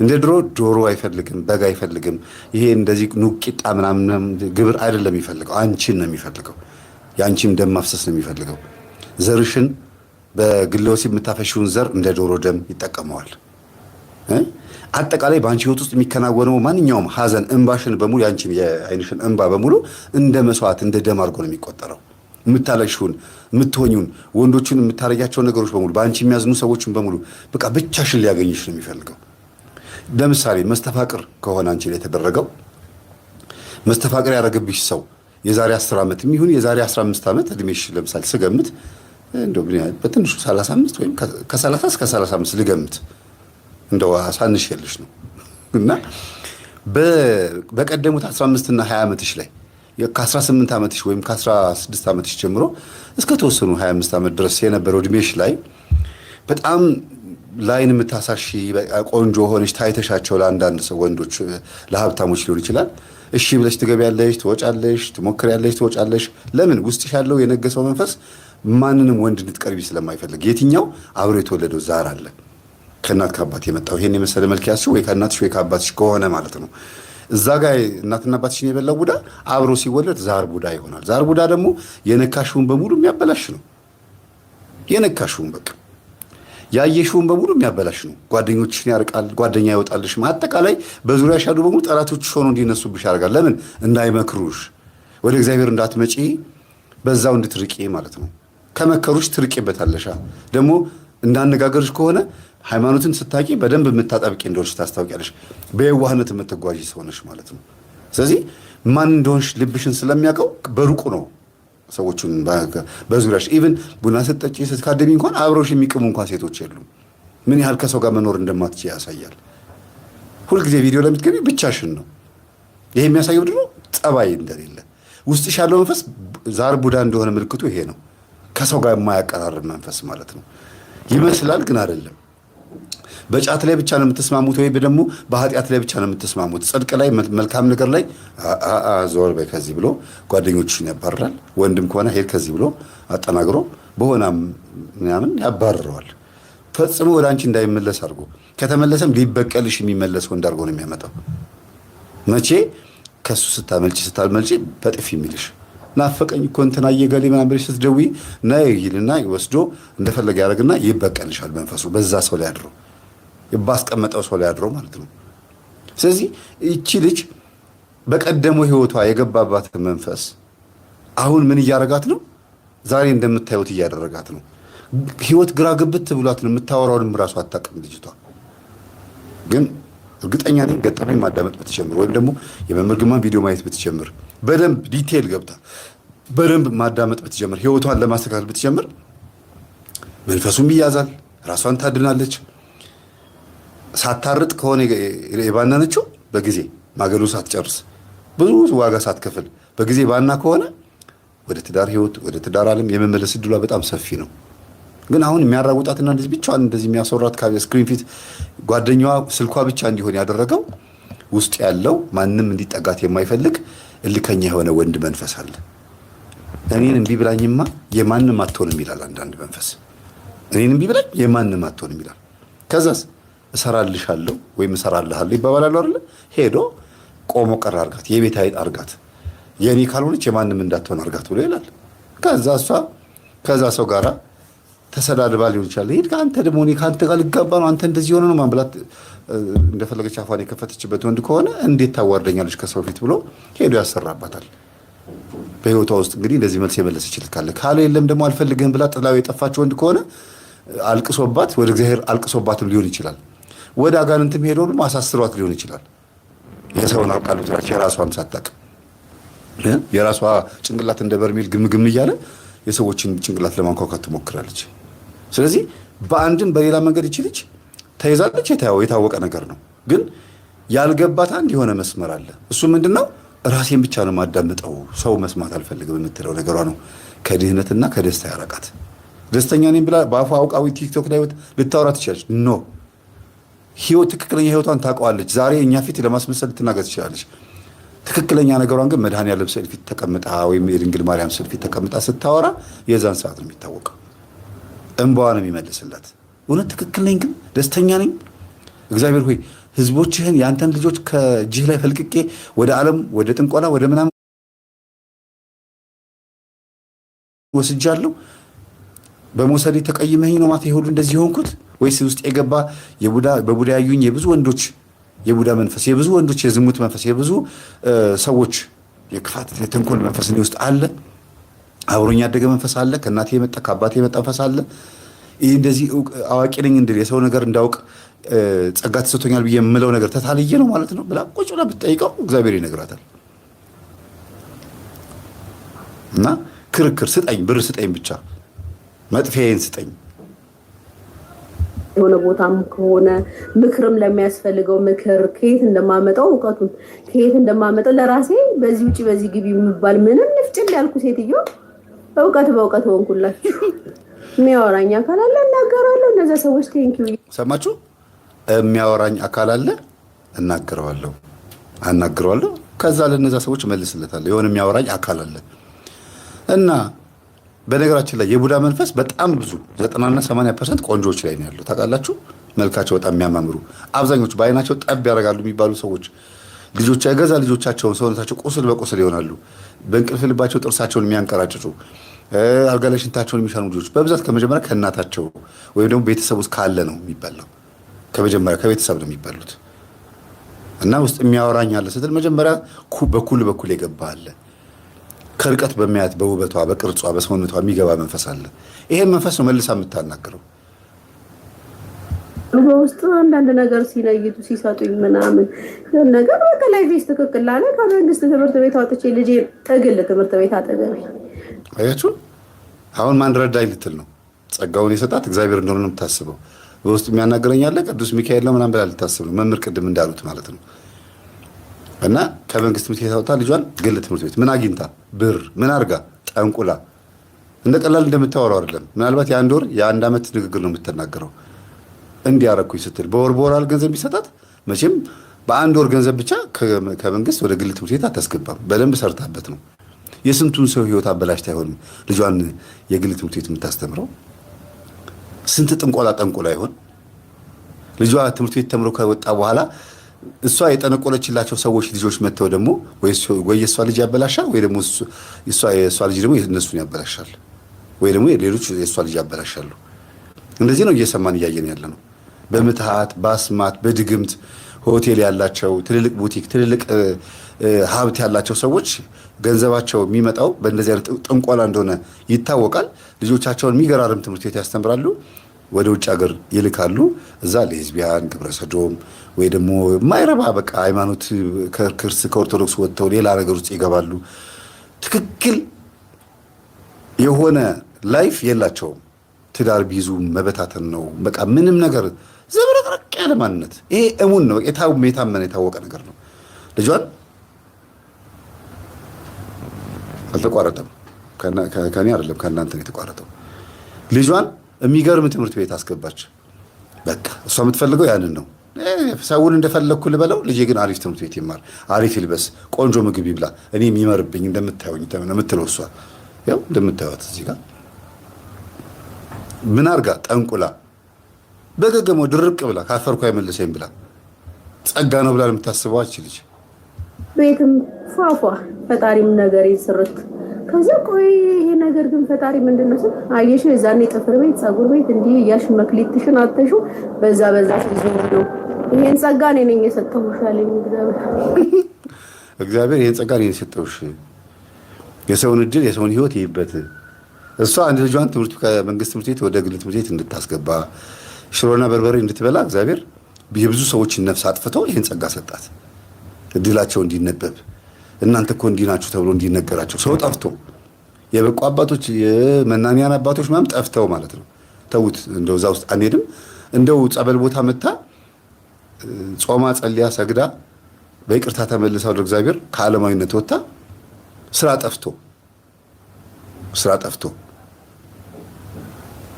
እንደ ድሮ ዶሮ አይፈልግም፣ በግ አይፈልግም። ይሄ እንደዚህ ኑቂጣ ምናምን ግብር አይደለም የሚፈልገው፣ አንቺን ነው የሚፈልገው። የአንቺን ደም ማፍሰስ ነው የሚፈልገው። ዘርሽን በግለ ወሲብ የምታፈሽውን ዘር እንደ ዶሮ ደም ይጠቀመዋል። አጠቃላይ በአንቺ ህይወት ውስጥ የሚከናወነው ማንኛውም ሀዘን እንባሽን በሙሉ የአንቺን የአይንሽን እንባ በሙሉ እንደ መስዋዕት እንደ ደም አድርጎ ነው የሚቆጠረው። የምታለቅሽውን የምትሆኙን ወንዶችን የምታረጊያቸውን ነገሮች በሙሉ በአንቺ የሚያዝኑ ሰዎችን በሙሉ በቃ ብቻሽን ሊያገኝሽ ነው የሚፈልገው። ለምሳሌ መስተፋቅር ከሆነ አንቺ ላይ የተደረገው መስተፋቅር ያደረገብሽ ሰው የዛሬ 10 ዓመት ይሁን የዛሬ 15 ዓመት እድሜሽ ለምሳሌ ስገምት እንደው በትንሹ 35 ወይም ከ30 እስከ 35 ልገምት እንደው አሳንሽ ያለሽ ነው እና በቀደሙት 15 እና 20 ዓመትሽ ላይ ከ18 ዓመትሽ ወይም ከ16 ዓመትሽ ጀምሮ እስከ ተወሰኑ 25 ዓመት ድረስ የነበረው እድሜሽ ላይ በጣም ላይን የምታሳሺ ቆንጆ ሆነሽ ታይተሻቸው ለአንዳንድ ሰው ወንዶች ለሀብታሞች ሊሆን ይችላል። እሺ ብለሽ ትገቢያለሽ፣ ትወጫለሽ፣ ትሞክሪያለሽ፣ ትወጫለሽ። ለምን? ውስጥሽ ያለው የነገሰው መንፈስ ማንንም ወንድ እንድትቀርቢ ስለማይፈልግ የትኛው አብሮ የተወለደው ዛር አለ ከእናት ከአባት የመጣው ይሄን የመሰለ መልክ ያዝሽ ወይ ከእናትሽ ወይ ከአባትሽ ከሆነ ማለት ነው። እዛ ጋር እናትና አባትሽን የበላው ቡዳ አብሮ ሲወለድ ዛር ቡዳ ይሆናል። ዛር ቡዳ ደግሞ የነካሽውን በሙሉ የሚያበላሽ ነው። የነካሽውን በቃ ያየሽውን በሙሉ የሚያበላሽ ነው። ጓደኞችሽን ያርቃል፣ ጓደኛ ያወጣልሽ። አጠቃላይ በዙሪያሽ ያሉ በሙሉ ጠላቶችሽ ሆነው እንዲነሱብሽ ያደርጋል። ለምን? እንዳይመክሩሽ፣ ወደ እግዚአብሔር እንዳትመጪ፣ በዛው እንድትርቂ ማለት ነው። ከመከሩሽ ትርቂበታለሻ። ደግሞ እንዳነጋገርሽ ከሆነ ሃይማኖትን ስታቂ በደንብ የምታጠብቂ እንደሆንሽ ታስታውቂያለሽ። በየዋህነት የምትጓዥ ሰውነሽ ማለት ነው። ስለዚህ ማን እንደሆንሽ ልብሽን ስለሚያውቀው በሩቁ ነው ሰዎቹን በዙሪያሽ ኢቭን ቡና ስትጠጪ ስትካደሚ እንኳን አብረውሽ የሚቅሙ እንኳን ሴቶች የሉም። ምን ያህል ከሰው ጋር መኖር እንደማትችይ ያሳያል። ሁልጊዜ ቪዲዮ ለምትገቢ ብቻሽን ነው። ይሄ የሚያሳየው ምንድን ነው? ጸባይ እንደሌለ ውስጥሽ ያለው መንፈስ ዛር ቡዳ እንደሆነ ምልክቱ ይሄ ነው። ከሰው ጋር የማያቀራርብ መንፈስ ማለት ነው። ይመስላል ግን አይደለም። በጫት ላይ ብቻ ነው የምትስማሙት፣ ወይ ደግሞ በኃጢአት ላይ ብቻ ነው የምትስማሙት። ጽድቅ ላይ መልካም ነገር ላይ ዞር በይ ከዚህ ብሎ ጓደኞችሽን ያባርራል። ወንድም ከሆነ ሄድ ከዚህ ብሎ አጠናግሮ በሆነ ምናምን ያባርረዋል። ፈጽሞ ወደ አንቺ እንዳይመለስ አድርጎ ከተመለሰም ሊበቀልሽ የሚመለስ ወንድ አድርጎ ነው የሚያመጣው። መቼ ከሱ ስታመልጪ በጥፊ የሚልሽ ናፈቀኝ እኮ እንትና እየገሌ ምናምን ብለሽ ስትደውይ ነይ ይልና ወስዶ እንደፈለገ ያደርግና ይበቀልሻል። መንፈሱ በዛ ሰው ላይ አድሮ ባስቀመጠው ሰው ላይ አድሮ ማለት ነው። ስለዚህ እቺ ልጅ በቀደመው ህይወቷ የገባባት መንፈስ አሁን ምን እያደረጋት ነው? ዛሬ እንደምታዩት እያደረጋት ነው። ህይወት ግራ ግብት ብሏት ነው። የምታወራውንም ራሱ አታውቅም ልጅቷ። ግን እርግጠኛ ነኝ ገጠመኝ ማዳመጥ ብትጀምር ወይም ደግሞ የመምህር ግርማን ቪዲዮ ማየት ብትጀምር በደንብ ዲቴል ገብታ በደንብ ማዳመጥ ብትጀምር ህይወቷን ለማስተካከል ብትጀምር መንፈሱም ይያዛል፣ ራሷን ታድናለች። ሳታርጥ ከሆነ የባናነችው በጊዜ ማገሉ ሳትጨርስ ብዙ ዋጋ ሳትከፍል በጊዜ ባና ከሆነ ወደ ትዳር ህይወት ወደ ትዳር ዓለም የመመለስ እድሏ በጣም ሰፊ ነው። ግን አሁን የሚያራውጣትና እንደዚህ ብቻዋን እንደዚህ የሚያሰራት ስክሪን ፊት ጓደኛዋ ስልኳ ብቻ እንዲሆን ያደረገው ውስጥ ያለው ማንም እንዲጠጋት የማይፈልግ እልከኛ የሆነ ወንድ መንፈስ አለ። እኔን እምቢ ብላኝማ የማንም አትሆንም ይላል አንዳንድ መንፈስ። እኔን እምቢ ብላኝ የማንም አትሆንም ይላል። ከዛስ እሰራልሻለሁ ወይም እሰራልሃለሁ ይባባላሉ አይደል? ሄዶ ቆሞ ቀር አርጋት፣ የቤት አይጥ አርጋት፣ የኔ ካልሆነች የማንም እንዳትሆን አርጋት ብሎ ይላል። ከዛ እሷ ከዛ ሰው ጋራ ተሰዳድባ ሊሆን ይችላል። ሄድ ከአንተ ደግሞ እኔ ከአንተ ጋር ልጋባ ነው አንተ እንደዚህ ሆነ ነው ማንብላት እንደፈለገች አፏን የከፈተችበት ወንድ ከሆነ እንዴት ታዋርደኛለች ከሰው ፊት ብሎ ሄዶ ያሰራባታል። በህይወቷ ውስጥ እንግዲህ እንደዚህ መልስ የመለስ ይችላል ካለ የለም ደግሞ አልፈልግህም ብላ ጥላው የጠፋች ወንድ ከሆነ አልቅሶባት ወደ እግዚአብሔር አልቅሶባትም ሊሆን ይችላል። ወደ አጋንንትም ሄዶ ደግሞ አሳስሯት ሊሆን ይችላል። የሰውን አውቃለሁ ትላለች የራሷን ሳታውቅ የራሷ ጭንቅላት እንደ በርሜል ግምግም እያለ የሰዎችን ጭንቅላት ለማንኳኳት ትሞክራለች። ስለዚህ በአንድም በሌላ መንገድ ይችልች ተይዛለች። የታወቀ ነገር ነው። ግን ያልገባት አንድ የሆነ መስመር አለ። እሱ ምንድነው? ራሴን ብቻ ነው ማዳምጠው፣ ሰው መስማት አልፈልግም የምትለው ነገሯ ነው ከድህነትና ከደስታ ያረቃት። ደስተኛ ነኝ ብላ በአፏ አውቃዊ ቲክቶክ ላይ ልታወራ ትችላለች። ኖ ህይወት ትክክለኛ ህይወቷን ታውቀዋለች። ዛሬ እኛ ፊት ለማስመሰል ልትናገር ትችላለች። ትክክለኛ ነገሯን ግን መድኃኔዓለም ስዕል ፊት ተቀምጣ ወይም የድንግል ማርያም ስዕል ፊት ተቀምጣ ስታወራ የዛን ሰዓት ነው የሚታወቀው። እንባዋ ነው የሚመልስላት። እውነት ትክክል ነኝ ግን ደስተኛ ነኝ፣ እግዚአብሔር ሆይ ህዝቦችህን ያንተን ልጆች ከእጅህ ላይ ፈልቅቄ ወደ ዓለም ወደ ጥንቆላ ወደ ምናምን ወስጃለሁ። በመውሰድ ተቀይመኝ ነው ማለት ይሁሉ እንደዚህ ሆንኩት ወይስ ውስጥ የገባ በቡዳ ያዩኝ የብዙ ወንዶች የቡዳ መንፈስ የብዙ ወንዶች የዝሙት መንፈስ የብዙ ሰዎች የክፋት የተንኮል መንፈስ እኔ ውስጥ አለ። አብሮኝ ያደገ መንፈስ አለ። ከእናቴ የመጣ ከአባቴ የመጣ መንፈስ አለ። ይህ እንደዚህ አዋቂ ነኝ እንድል የሰው ነገር እንዳውቅ ጸጋ ተሰጥቶኛል ብዬ የምለው ነገር ተታልዬ ነው ማለት ነው ብላ ቁጭ ብላ ብትጠይቀው እግዚአብሔር ይነግራታል። እና ክርክር ስጠኝ፣ ብር ስጠኝ፣ ብቻ መጥፊያዬን ስጠኝ። የሆነ ቦታም ከሆነ ምክርም ለሚያስፈልገው ምክር ከየት እንደማመጣው እውቀቱን ከየት እንደማመጣው ለራሴ በዚህ ውጪ በዚህ ግቢ የሚባል ምንም ንፍጭል ያልኩ ሴትዮ በእውቀት ሆንኩላችሁ። የሚያወራኝ አካል አለ፣ እናገራለሁ። እነዛ ሰዎች ቴንኪው ሰማችሁ? የሚያወራኝ አካል አለ፣ አናግረዋለሁ። ከዛ ለነዛ ሰዎች መልስለታለሁ። የሆነ የሚያወራኝ አካል አለ። እና በነገራችን ላይ የቡዳ መንፈስ በጣም ብዙ 90 እና 80% ቆንጆዎች ላይ ነው ያለው። ታውቃላችሁ? መልካቸው በጣም የሚያማምሩ አብዛኞቹ በአይናቸው ጠብ ያደርጋሉ የሚባሉ ሰዎች ልጆች የገዛ ልጆቻቸውን ሰውነታቸው ቁስል በቁስል ይሆናሉ። በእንቅልፍ ልባቸው ጥርሳቸውን የሚያንቀራጭጩ አልጋ ላይ ሽንታቸውን የሚሻኑ ልጆች በብዛት ከመጀመሪያ ከእናታቸው ወይም ደግሞ ቤተሰብ ውስጥ ካለ ነው የሚባለው። ከመጀመሪያ ከቤተሰብ ነው የሚባሉት። እና ውስጥ የሚያወራኝ አለ ስትል መጀመሪያ በኩል የገባ አለ። ከርቀት በሚያት በውበቷ በቅርጿ በሰውነቷ የሚገባ መንፈስ አለ። ይሄን መንፈስ ነው መልሳ የምታናግረው። በውስጥ አንዳንድ ነገር ሲለይቱ ሲሰጡኝ ምናምን ነገር በቃ ላይፌስ ትክክል አለ። ከመንግስት ትምህርት ቤት አውጥቼ ልጄ እግል ትምህርት ቤት አጠገቤ አያችሁ። አሁን ማን ረዳኝ ልትል ነው። ጸጋውን የሰጣት እግዚአብሔር እንደሆነ ነው የምታስበው። በውስጥ የሚያናገረኝ አለ ቅዱስ ሚካኤል ነው ምናምን ብላ ልታስብ ነው። መምህር ቅድም እንዳሉት ማለት ነው። እና ከመንግስት ትምህርት ቤት አውጥታ ልጇን ግል ትምህርት ቤት ምን አግኝታ ብር ምን አርጋ ጠንቁላ እንደ ቀላል እንደምታወራው አይደለም። ምናልባት የአንድ ወር የአንድ ዓመት ንግግር ነው የምትናገረው። እንዲያረኩኝ ስትል በወር ገንዘብ ቢሰጣት መቼም በአንድ ወር ገንዘብ ብቻ ከመንግስት ወደ ግል ትምህርት ቤት አታስገባም። በደንብ ሰርታበት ነው። የስንቱን ሰው ህይወት አበላሽታ አይሆንም ልጇን የግል ትምህርት ቤት የምታስተምረው። ስንት ጠንቆላ ይሆን ልጇ ትምህርት ቤት ተምሮ ከወጣ በኋላ እሷ የጠነቆለችላቸው ሰዎች ልጆች መጥተው ደግሞ ወይ የእሷ ልጅ ያበላሻል ወይ ደግሞ የእሷ ልጅ ደግሞ የእነሱን ያበላሻል ወይ ደግሞ ሌሎች የእሷ ልጅ ያበላሻሉ። እንደዚህ ነው እየሰማን እያየን ያለ ነው። በምትሃት በአስማት በድግምት ሆቴል ያላቸው ትልልቅ ቡቲክ ትልልቅ ሀብት ያላቸው ሰዎች ገንዘባቸው የሚመጣው በእንደዚህ አይነት ጥንቆላ እንደሆነ ይታወቃል። ልጆቻቸውን የሚገራርም ትምህርት ቤት ያስተምራሉ፣ ወደ ውጭ ሀገር ይልካሉ። እዛ ሌዝቢያን ግብረ ሰዶም ወይ ደግሞ ማይረባ በቃ ሃይማኖት ከኦርቶዶክስ ወጥተው ሌላ ነገር ውስጥ ይገባሉ። ትክክል የሆነ ላይፍ የላቸውም። ትዳር ቢይዙ መበታተን ነው በቃ ምንም ነገር ዘብረቅረቅ ያለ ማንነት። ይሄ እሙን ነው የታመነ የታወቀ ነገር ነው። ልጇን አልተቋረጠም፣ ከኔ አይደለም ከእናንተ ነው የተቋረጠው። ልጇን የሚገርም ትምህርት ቤት አስገባች። በቃ እሷ የምትፈልገው ያንን ነው። ሰውን እንደፈለግኩ ልበለው፣ ልጄ ግን አሪፍ ትምህርት ቤት ይማር፣ አሪፍ ይልበስ፣ ቆንጆ ምግብ ይብላ፣ እኔ የሚመርብኝ እንደምታዩኝ የምትለው እሷ ያው እንደምታዩት እዚህ ጋር ምን አርጋ ጠንቁላ በገገሞ ድርቅ ብላ ካፈርኩ አይመልሰኝ ብላ ጸጋ ነው ብላ የምታስበው ልጅ ቤትም ፏፏ ፈጣሪም ነገር ይስርት። ከዛ ቆይ ይሄ ነገር ግን ፈጣሪ ምንድነው ስል አየሽ የዛኔ ጥፍር ቤት ፀጉር ቤት እንዲህ እያልሽ መክሊትሽን አተሹ በዛ ሲዞር ነው ይሄን ጸጋ እኔ ነኝ የሰጠሁሽ አለኝ እግዚአብሔር። ይሄን ጸጋ እኔ የሰጠሁሽ የሰውን እድል የሰውን ህይወት ይይበት። እሷ አንድ ልጇን ከመንግስት ትምህርት ቤት ወደ ግል ትምህርት ቤት እንድታስገባ ሽሮና በርበሬ እንድትበላ እግዚአብሔር የብዙ ሰዎችን ነፍስ አጥፍቶ ይህን ጸጋ ሰጣት። እድላቸው እንዲነበብ እናንተ እኮ እንዲህ ናችሁ ተብሎ እንዲነገራቸው ሰው ጠፍቶ የበቁ አባቶች የመናንያን አባቶች ምናምን ጠፍተው ማለት ነው። ተውት፣ እንደው እዛ ውስጥ አንሄድም። እንደው ጸበል ቦታ መታ ጾማ ጸልያ ሰግዳ በይቅርታ ተመልሳ ወደ እግዚአብሔር ከዓለማዊነት ወጥታ ስራ ጠፍቶ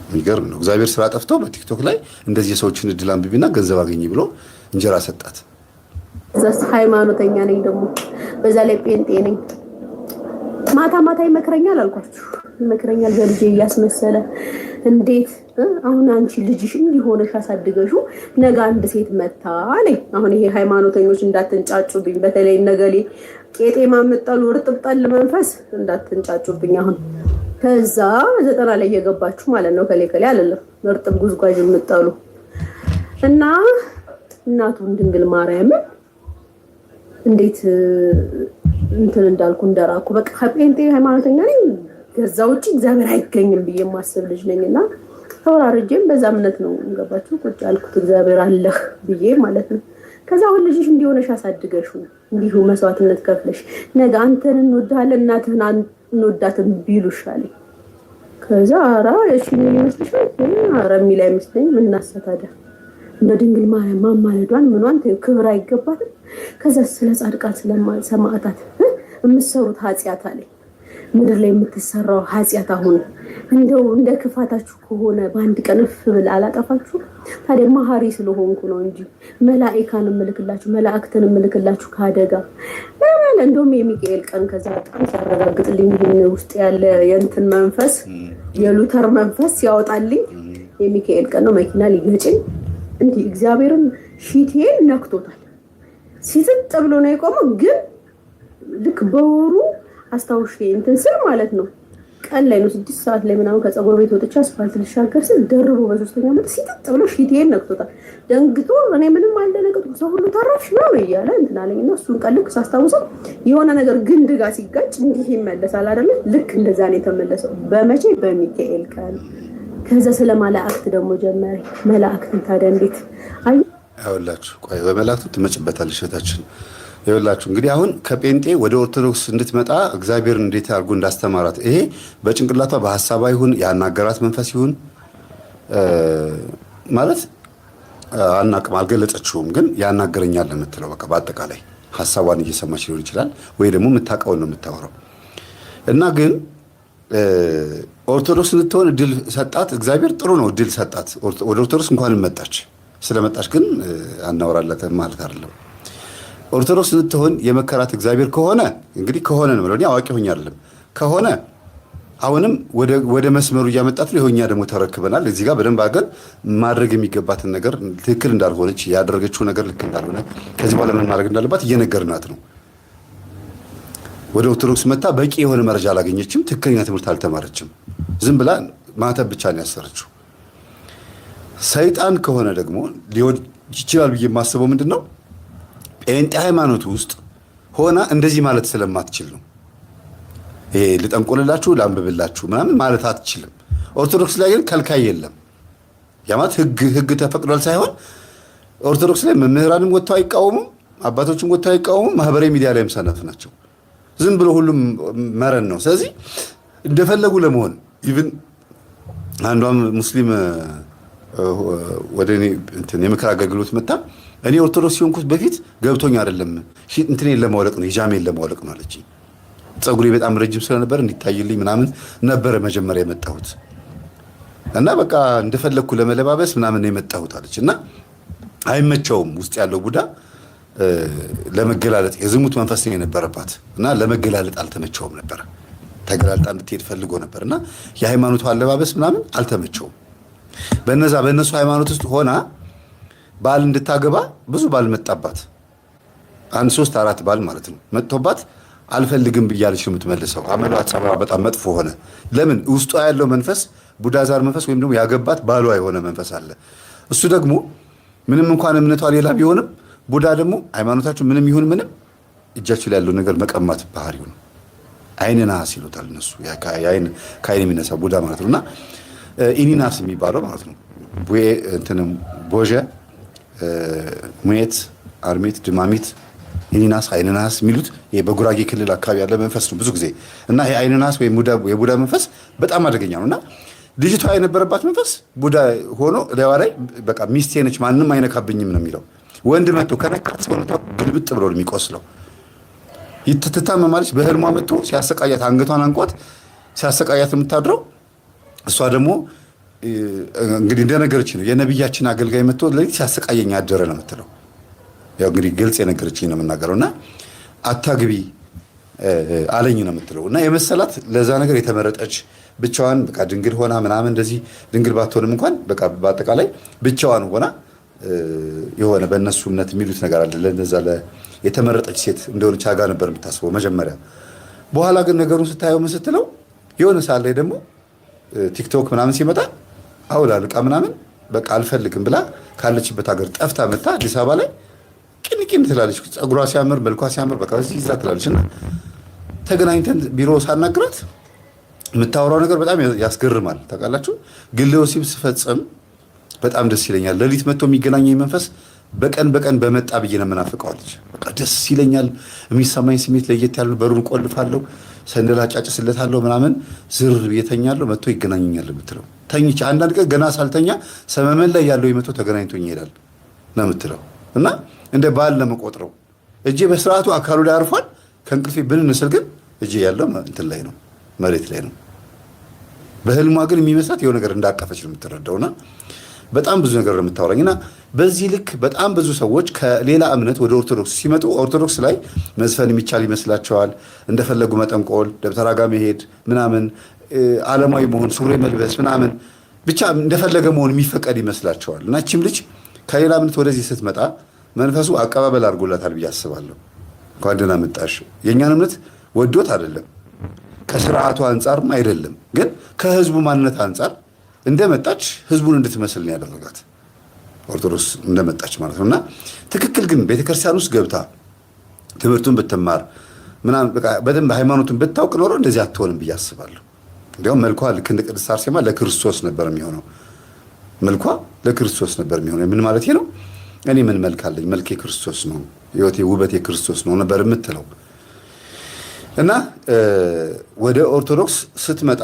የሚገርም ነው። እግዚአብሔር ስራ ጠፍቶ በቲክቶክ ላይ እንደዚህ የሰዎችን እድል አንብቢና ገንዘብ አገኝ ብሎ እንጀራ ሰጣት። እዛስ ሃይማኖተኛ ነኝ ደግሞ በዛ ላይ ጴንጤ ነኝ። ማታ ይመክረኛል አልኳችሁ፣ ይመክረኛል በልጄ እያስመሰለ እንዴት አሁን አንቺ ልጅሽ እንዲሆነሽ አሳድገሽው ነገ አንድ ሴት መታ አለኝ። አሁን ይሄ ሃይማኖተኞች እንዳትንጫጩብኝ፣ በተለይ ነገሌ ቄጤማ የምጠሉ እርጥብ ጠል መንፈስ እንዳትንጫጩብኝ። አሁን ከዛ 90 ላይ እየገባችሁ ማለት ነው። ከሌ አይደለም እርጥብ ጉዝጓዥ የምጠሉ እና እናቱን ድንግል ማርያምን እንዴት እንትን እንዳልኩ እንደራኩ በቃ ከጴንጤ ሃይማኖተኛ ነኝ። ከዛ ውጪ እግዚአብሔር አይገኝም ብዬ የማስብ ልጅ ነኝና ተወራርጄም በዛ እምነት ነው ገባችሁ ቁጭ ያልኩት እግዚአብሔር አለህ ብዬ ማለት ነው። ከዛ አሁን ልጅሽ እንዲሆነሽ አሳድገሽው እንዲሁ መስዋዕትነት ከፍለሽ ነገ አንተን እንወዳለን እናትህን እንወዳትን ቢሉሻል። ከዛ አራ እሺ ምን ይመስልሻል? አራ የሚል አይመስለኝም። ምን እናሳታዳ በድንግል ማርያም ማማለዷን ምኗን ክብር አይገባትም? ከዛ ስለ ጻድቃን ስለ ሰማዕታት የምትሰሩት ኃጢአት አለ ምድር ላይ የምትሰራው ኃጢአት አሁን እንደው እንደ ክፋታችሁ ከሆነ በአንድ ቀን ፍብል አላጠፋችሁ። ታዲያ መሐሪ ስለሆንኩ ነው እንጂ መላእክትን እምልክላችሁ ካደጋ እንደውም የሚካኤል ቀን ከዛ በጣም ሲያረጋግጥልኝ ይሄን ውስጥ ያለ የእንትን መንፈስ የሉተር መንፈስ ሲያወጣልኝ የሚካኤል ቀን ነው። መኪና ሊገጭኝ እንዲህ እግዚአብሔርን ፊቴን ነክቶታል። ሲዝጥ ብሎ ነው የቆመው። ግን ልክ በወሩ አስታውሽ እንትን ስል ማለት ነው ቀን ላይ ነው 6 ሰዓት ላይ ምናምን ከፀጉር ቤት ወጥቼ አስፋልት ልሻገር ስል ደርቦ በሶስተኛ ዓመት ሲጥጥ ብሎ ፊቴን ነክቶታል። ደንግጦ እኔ ምንም አልደነገጥኩ። ሰው ሁሉ ተረፍሽ ነው እያለ እንትን አለኝና እሱን ቀን ልክ ሳስታውሰው የሆነ ነገር ግንድ ጋር ሲጋጭ እንዲህ ይመለሳል አይደለ? ልክ እንደዛ ነው የተመለሰው። በመቼ በሚካኤል ቀን። ከዛ ስለ መላእክት ደግሞ ጀመረ። መላእክትን ታዲያ እንዴት አይወላችሁ? ቆይ በመላእክቱ ትመጭበታለሽ እህታችን። ይኸውላችሁ እንግዲህ አሁን ከጴንጤ ወደ ኦርቶዶክስ እንድትመጣ እግዚአብሔር እንዴት አድርጎ እንዳስተማራት ይሄ በጭንቅላቷ በሐሳቧ ይሁን ያናገራት መንፈስ ይሁን ማለት አናቅም፣ አልገለጸችውም። ግን ያናገረኛል የምትለው በቃ በአጠቃላይ ሐሳቧን እየሰማች ሊሆን ይችላል፣ ወይ ደግሞ የምታውቀውን ነው የምታወራው። እና ግን ኦርቶዶክስ እንድትሆን እድል ሰጣት እግዚአብሔር። ጥሩ ነው እድል ሰጣት። ወደ ኦርቶዶክስ እንኳን መጣች። ስለመጣች ግን አናወራላት ማለት አይደለም። ኦርቶዶክስ እንድትሆን የመከራት እግዚአብሔር ከሆነ እንግዲህ ከሆነ ነው ማለት ነው። አዋቂ ሆኛ አይደለም ከሆነ አሁንም ወደ መስመሩ እያመጣት ነው። ይሆኛ ደግሞ ተረክበናል። እዚህ ጋር በደንብ አገር ማድረግ የሚገባትን ነገር ትክክል እንዳልሆነች ያደረገችው ነገር ልክ እንዳልሆነ ከዚህ በኋላ ምን ማድረግ እንዳለባት እየነገርናት ነው። ወደ ኦርቶዶክስ መጣ በቂ የሆነ መረጃ አላገኘችም። ትክክለኛ ትምህርት አልተማረችም። ዝም ብላ ማተብ ብቻ ነው ያሰረችው። ሰይጣን ከሆነ ደግሞ ሊሆን ይችላል ብዬ የማስበው ምንድነው ጴንጤ ሃይማኖት ውስጥ ሆና እንደዚህ ማለት ስለማትችል ነው። ይሄ ልጠንቆልላችሁ ላንብብላችሁ ምናምን ማለት አትችልም። ኦርቶዶክስ ላይ ግን ከልካይ የለም። ያ ማለት ህግ ተፈቅዷል ሳይሆን ኦርቶዶክስ ላይ መምህራንም ወጥተው አይቃወሙም፣ አባቶችም ወጥተው አይቃወሙም። ማህበራዊ ሚዲያ ላይም ሰነፍ ናቸው። ዝም ብሎ ሁሉም መረን ነው። ስለዚህ እንደፈለጉ ለመሆን ኢቭን አንዷም ሙስሊም ወደ እኔ እንትን የምክር አገልግሎት መጣ። እኔ ኦርቶዶክስ ሲሆንኩት በፊት ገብቶኝ አይደለም እንትኔን ለማውለቅ ነው ሂጃሜን ለማውለቅ ነው አለች። ፀጉሬ በጣም ረጅም ስለነበር እንዲታይልኝ ምናምን ነበረ መጀመሪያ የመጣሁት እና በቃ እንደፈለግኩ ለመለባበስ ምናምን ነው የመጣሁት አለች። እና አይመቸውም ውስጥ ያለው ቡዳ ለመገላለጥ የዝሙት መንፈስ ነው የነበረባት እና ለመገላለጥ አልተመቸውም ነበር። ተገላልጣ እንድትሄድ ፈልጎ ነበርና የሃይማኖቱ አለባበስ ምናምን አልተመቸውም። በእነሱ ሃይማኖት ውስጥ ሆና ባል እንድታገባ ብዙ ባል መጣባት። 3-4 ባል ማለት ነው መጥቶባት አልፈልግም ብያለች ነው የምትመልሰው። አመሏ ጸባዋ በጣም መጥፎ ሆነ። ለምን? ውስጧ ያለው መንፈስ ቡዳዛር መንፈስ ወይም ደግሞ ያገባት ባሏ የሆነ መንፈስ አለ። እሱ ደግሞ ምንም እንኳን እምነቷ ሌላ ቢሆንም ቡዳ ደግሞ ሃይማኖታችሁ ምንም ይሁን ምንም እጃችሁ ላይ ያለው ነገር መቀማት ባህሪው ነው። አይን ናስ ይሉታል እነሱ። ከአይን የሚነሳ ቡዳ ማለት ነውና ኢኒናስ የሚባለው ማለት ነው። ቦዠ ሙየት አርሜት ድማሚት ኢኒናስ አይንናስ የሚሉት ይሄ በጉራጌ ክልል አካባቢ ያለ መንፈስ ነው ብዙ ጊዜ። እና ይሄ አይንናስ ወይም የቡዳ መንፈስ በጣም አደገኛ ነውና ልጅቷ የነበረባት መንፈስ ቡዳ ሆኖ ለዋ ላይ በቃ ሚስቴ ነች ማንም አይነካብኝም ነው የሚለው። ወንድ መጥቶ ከነካት ሰውነቷ ግልብጥ ብሎ ነው የሚቆስለው። ትታመማለች። በህልሟ መጥቶ ሲያሰቃያት አንገቷን አንቋት ሲያሰቃያት የምታድረው እሷ ደግሞ እንግዲህ እንደነገረች ነው የነብያችን አገልጋይ መጥቶ ለሊት ሲያሰቃየኝ አደረ ነው የምትለው። ያው እንግዲህ ግልጽ የነገረችኝ ነው የምናገረውና አታግቢ አለኝ ነው የምትለው። እና የመሰላት ለዛ ነገር የተመረጠች ብቻዋን በቃ ድንግል ሆና ምናምን እንደዚህ ድንግል ባትሆንም እንኳን በቃ በአጠቃላይ ብቻዋን ሆና የሆነ በእነሱ እምነት የሚሉት ነገር አለ። ለነዛ የተመረጠች ሴት እንደሆነች አጋ ነበር የምታስበው መጀመሪያ። በኋላ ግን ነገሩን ስታየው ምን ስትለው የሆነ ሰዓት ላይ ደግሞ ቲክቶክ ምናምን ሲመጣ አውላልቃ ምናምን በቃ አልፈልግም ብላ ካለችበት ሀገር ጠፍታ መታ አዲስ አበባ ላይ ቅንቅን ትላለች። ፀጉሯ ሲያምር መልኳ ሲያምር በቃ ይዛ ትላለች። እና ተገናኝተን ቢሮ ሳናግራት የምታወራው ነገር በጣም ያስገርማል። ታውቃላችሁ ግለ ወሲብ ስፈጽም በጣም ደስ ይለኛል። ሌሊት መጥቶ የሚገናኘኝ መንፈስ በቀን በመጣ ብዬ ነው የምናፍቀዋለች። በቃ ደስ ይለኛል። የሚሰማኝ ስሜት ለየት ያለ በሩን ቆልፋለሁ፣ ሰንደል አጫጭስለታለሁ ምናምን ዝር ብዬ ተኛለሁ። መጥቶ ይገናኘኛል የምትለው ተኝቼ አንዳንድ ቀን ገና ሳልተኛ ሰመመን ላይ ያለው መጥቶ ተገናኝቶኝ ይሄዳል ነው የምትለው። እና እንደ ባል ነው የምቆጥረው። እጄ በስርዓቱ አካሉ ላይ አርፏል። ከእንቅልፌ ብንን ስል ግን እጄ ያለው እንትን ላይ ነው፣ መሬት ላይ ነው። በህልሟ ግን የሚመስላት የሆነ ነገር እንዳቀፈች ነው የምትረዳውና በጣም ብዙ ነገር ነው የምታወራኝ። እና በዚህ ልክ በጣም ብዙ ሰዎች ከሌላ እምነት ወደ ኦርቶዶክስ ሲመጡ ኦርቶዶክስ ላይ መዝፈን የሚቻል ይመስላቸዋል። እንደፈለጉ መጠንቆል፣ ደብተራ ጋር መሄድ ምናምን፣ ዓለማዊ መሆን፣ ሱሪ መልበስ ምናምን ብቻ እንደፈለገ መሆን የሚፈቀድ ይመስላቸዋል። እና እቺም ልጅ ከሌላ እምነት ወደዚህ ስትመጣ መንፈሱ አቀባበል አድርጎላታል ብዬ አስባለሁ። እንኳን ደህና መጣሽ። የእኛን እምነት ወዶት አይደለም፣ ከስርዓቱ አንጻርም አይደለም፣ ግን ከህዝቡ ማንነት አንጻር እንደመጣች ህዝቡን እንድትመስል ነው ያደረጋት ኦርቶዶክስ እንደመጣች ማለት ነው። እና ትክክል ግን ቤተክርስቲያን ውስጥ ገብታ ትምህርቱን ብትማር ምናምን በቃ በደንብ ሃይማኖቱን ብታውቅ ኖሮ እንደዚህ አትሆንም ብዬ አስባለሁ። እንዲያውም መልኳ ልክ እንደ ቅድስት አርሴማ ለክርስቶስ ነበር የሚሆነው። መልኳ ለክርስቶስ ነበር የሚሆነው። ምን ማለት ነው? እኔ ምን መልክ አለኝ? መልኬ ክርስቶስ ነው፣ ህይወቴ ውበቴ ክርስቶስ ነው ነበር የምትለው። እና ወደ ኦርቶዶክስ ስትመጣ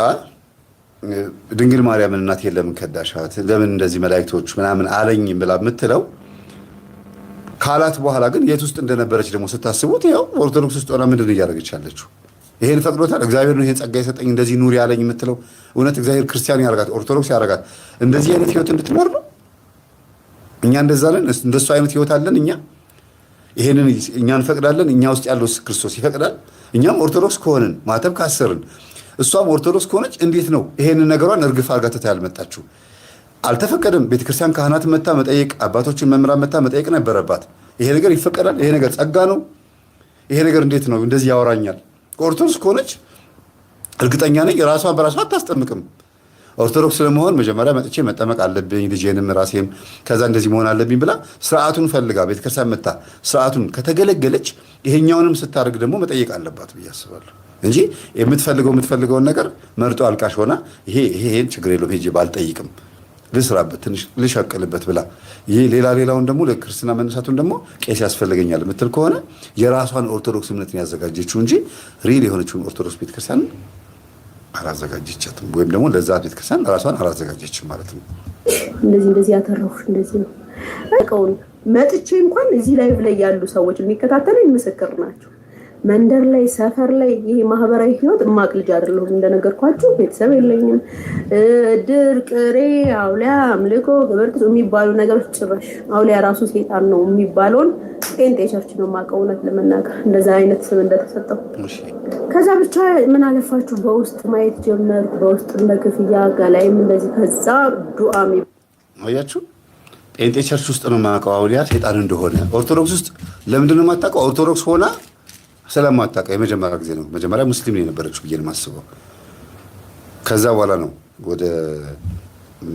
ድንግል ማርያምን እናቴን ለምን ከዳሻት፣ ለምን እንደዚህ መላእክቶች ምናምን አለኝ ብላ የምትለው ካላት በኋላ ግን የት ውስጥ እንደነበረች ደግሞ ስታስቡት ያው ኦርቶዶክስ ውስጥ ሆና ምንድን እያደረገች ያለችው? ይሄን ፈቅዶታል እግዚአብሔር ነው ይሄን ጸጋ የሰጠኝ እንደዚህ ኑሪ ያለኝ የምትለው እውነት እግዚአብሔር ክርስቲያን ያደርጋት ኦርቶዶክስ ያደርጋት እንደዚህ አይነት ህይወት እንድትኖር ነው? እኛ እንደዛ ነን? እንደሱ አይነት ህይወት አለን እኛ? ይሄንን እኛ እንፈቅዳለን? እኛ ውስጥ ያለው ክርስቶስ ይፈቅዳል? እኛም ኦርቶዶክስ ከሆንን ማተብ ካሰርን እሷም ኦርቶዶክስ ከሆነች እንዴት ነው ይሄንን ነገሯን እርግፍ አድርጋ ትታ ያልመጣችው? አልተፈቀደም። ቤተክርስቲያን ካህናት መታ መጠየቅ፣ አባቶችን መምህራን መታ መጠየቅ ነበረባት። ይሄ ነገር ይፈቀዳል? ይሄ ነገር ጸጋ ነው? ይሄ ነገር እንዴት ነው እንደዚህ ያወራኛል? ኦርቶዶክስ ከሆነች እርግጠኛ ነኝ ራሷን በራሷ አታስጠምቅም። ኦርቶዶክስ ለመሆን መጀመሪያ መጥቼ መጠመቅ አለብኝ ልጄንም ራሴም ከዛ እንደዚህ መሆን አለብኝ ብላ ስርዓቱን ፈልጋ ቤተክርስቲያን መታ ስርዓቱን ከተገለገለች ይሄኛውንም ስታደርግ ደግሞ መጠየቅ አለባት ብዬ አስባለሁ እንጂ የምትፈልገውን ነገር መርጦ አልቃሽ ሆና ይሄን ችግር የለውም ሄጄ ባልጠይቅም ልስራበት ትንሽ ልሸቅልበት ብላ ይሄ ሌላውን ደግሞ ለክርስትና መነሳቱን ደግሞ ቄስ ያስፈልገኛል የምትል ከሆነ የራሷን ኦርቶዶክስ እምነትን ያዘጋጀችው እንጂ ሪል የሆነችውን ኦርቶዶክስ ቤተክርስቲያን አላዘጋጀቻትም። ወይም ደግሞ ለዛ ቤተክርስቲያን ራሷን አላዘጋጀችም ማለት ነው። እንደዚህ ያተረፉሽ እንደዚህ ነው አቀውን መጥቼ እንኳን እዚህ ላይቭ ላይ ያሉ ሰዎች የሚከታተሉኝ ምስክር ናቸው። መንደር ላይ ሰፈር ላይ ይሄ ማህበራዊ ህይወት እማቅ ልጅ አይደለሁም። እንደነገርኳችሁ ቤተሰብ የለኝም። ድርቅ ቅሬ አውሊያ አምልኮ ግብርት የሚባሉ ነገሮች ጭራሽ አውሊያ ራሱ ሴጣን ነው የሚባለውን ጴንጤ ቸርች ነው የማውቀው እውነት ለመናገር እንደዛ አይነት ስም እንደተሰጠው። ከዛ ብቻ ምን አለፋችሁ በውስጥ ማየት ጀመርኩ። በውስጥ በክፍያ ጋላይም እንደዚህ ከዛ ዱአሚ አያችሁ ጴንጤ ቸርች ውስጥ ነው የማውቀው አውሊያ ሴጣን እንደሆነ። ኦርቶዶክስ ውስጥ ለምንድን ነው የማታውቀው? ኦርቶዶክስ ሆና ስለማታውቀው የመጀመሪያ ጊዜ ነው። መጀመሪያ ሙስሊም ነው የነበረችው ብዬ ነው የማስበው። ከዛ በኋላ ነው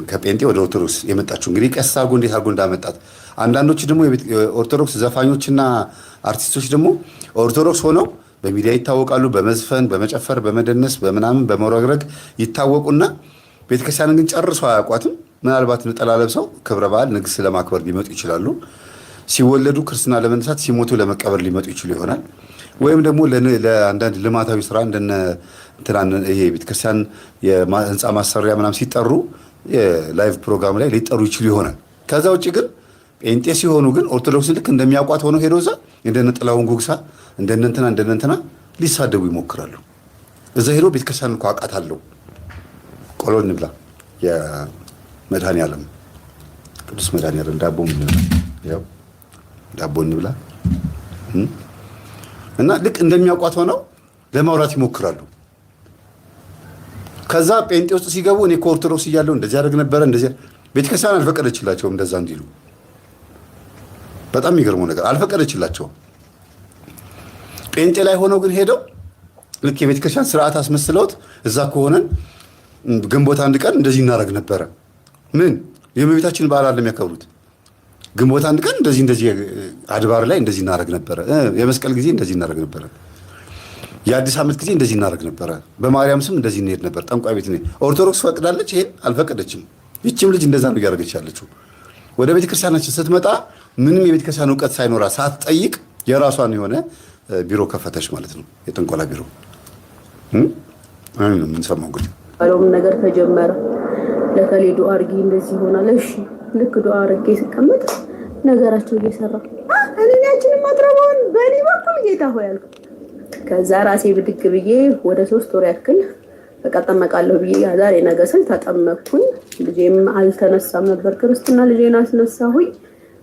ከጴንጤ ወደ ኦርቶዶክስ የመጣችው። እንግዲህ ቀስ አድርጎ እንዴት አድርጎ እንዳመጣት አንዳንዶች ደግሞ የኦርቶዶክስ ዘፋኞችና አርቲስቶች ደግሞ ኦርቶዶክስ ሆነው በሚዲያ ይታወቃሉ። በመዝፈን፣ በመጨፈር፣ በመደነስ፣ በምናምን በመረግረግ ይታወቁና ቤተክርስቲያንን ግን ጨርሰው አያውቋትም። ምናልባት ነጠላ ለብሰው ክብረ በዓል ንግስ ለማክበር ሊመጡ ይችላሉ። ሲወለዱ ክርስትና ለመነሳት ሲሞቱ ለመቀበር ሊመጡ ይችሉ ይሆናል። ወይም ደግሞ ለአንዳንድ ልማታዊ ስራ እንደነ ይሄ ቤተክርስቲያን የህንፃ ማሰሪያ ምናምን ሲጠሩ የላይቭ ፕሮግራም ላይ ሊጠሩ ይችሉ ይሆናል። ከዛ ውጭ ግን ጴንጤ ሲሆኑ ግን ኦርቶዶክስን ልክ እንደሚያውቋት ሆነው ሄደው እዛ እንደነ ጥላሁን ጉግሳ እንደነንትና ሊሳደቡ ይሞክራሉ። እዛ ሄዶ ቤተክርስቲያን እኮ አውቃታለሁ ቆሎ እንብላ የመድኃኔዓለም ቅዱስ መድኃኔዓለም ዳቦ እንብላ እና ልክ እንደሚያውቋት ሆነው ለማውራት ይሞክራሉ። ከዛ ጴንጤ ውስጥ ሲገቡ እኔ ከኦርቶዶክስ እያለሁ እንደዚህ ያደርግ ነበረ እንደዚህ ቤተክርስቲያን አልፈቀደችላቸውም እንደዛ እንዲሉ። በጣም የሚገርመው ነገር አልፈቀደችላቸውም። ጴንጤ ላይ ሆነው ግን ሄደው ልክ የቤተክርስቲያን ስርዓት አስመስለውት እዛ ከሆነን ግንቦት 1 ቀን እንደዚህ እናደርግ ነበረ። ምን የእመቤታችን በዓል አለ የሚያከብሩት ግንቦት 1 ቀን እንደዚህ አድባር ላይ እንደዚህ እናደርግ ነበረ። የመስቀል ጊዜ እንደዚህ እናደርግ ነበረ። የአዲስ ዓመት ጊዜ እንደዚህ እናደርግ ነበረ። በማርያም ስም እንደዚህ እንሄድ ነበር። ጠንቋይ ቤት ነው። ኦርቶዶክስ ፈቅዳለች፣ ይሄን አልፈቀደችም። ይህችም ልጅ እንደዛ ነው እያደረገች ያለችው። ወደ ቤተክርስቲያናችን ስትመጣ ምንም የቤተክርስቲያን እውቀት ሳይኖራ ሳትጠይቅ የራሷን የሆነ ቢሮ ከፈተች ማለት ነው። የጥንቆላ ቢሮ አይ ነው የምንሰማው። እንግዲህ ባለውም ነገር ተጀመረ። ለከሌ ዱአ አድርጊ እንደዚህ ይሆናል። እሺ ልክ ዱአ አድርጌ ስቀመጥ ነገራቸው እየሰራ እኔያችንን ማጥረባውን በእኔ በኩል ጌታ ሆይ አልኩ። ከዛ ራሴ ብድግ ብዬ ወደ 3 ወር ያክል በቃ ጠመቃለሁ ብዬ ዛሬ ነገ ስል ተጠመቅኩኝ። ልጄም አልተነሳም ነበር ክርስትና፣ ልጄን አስነሳሁኝ።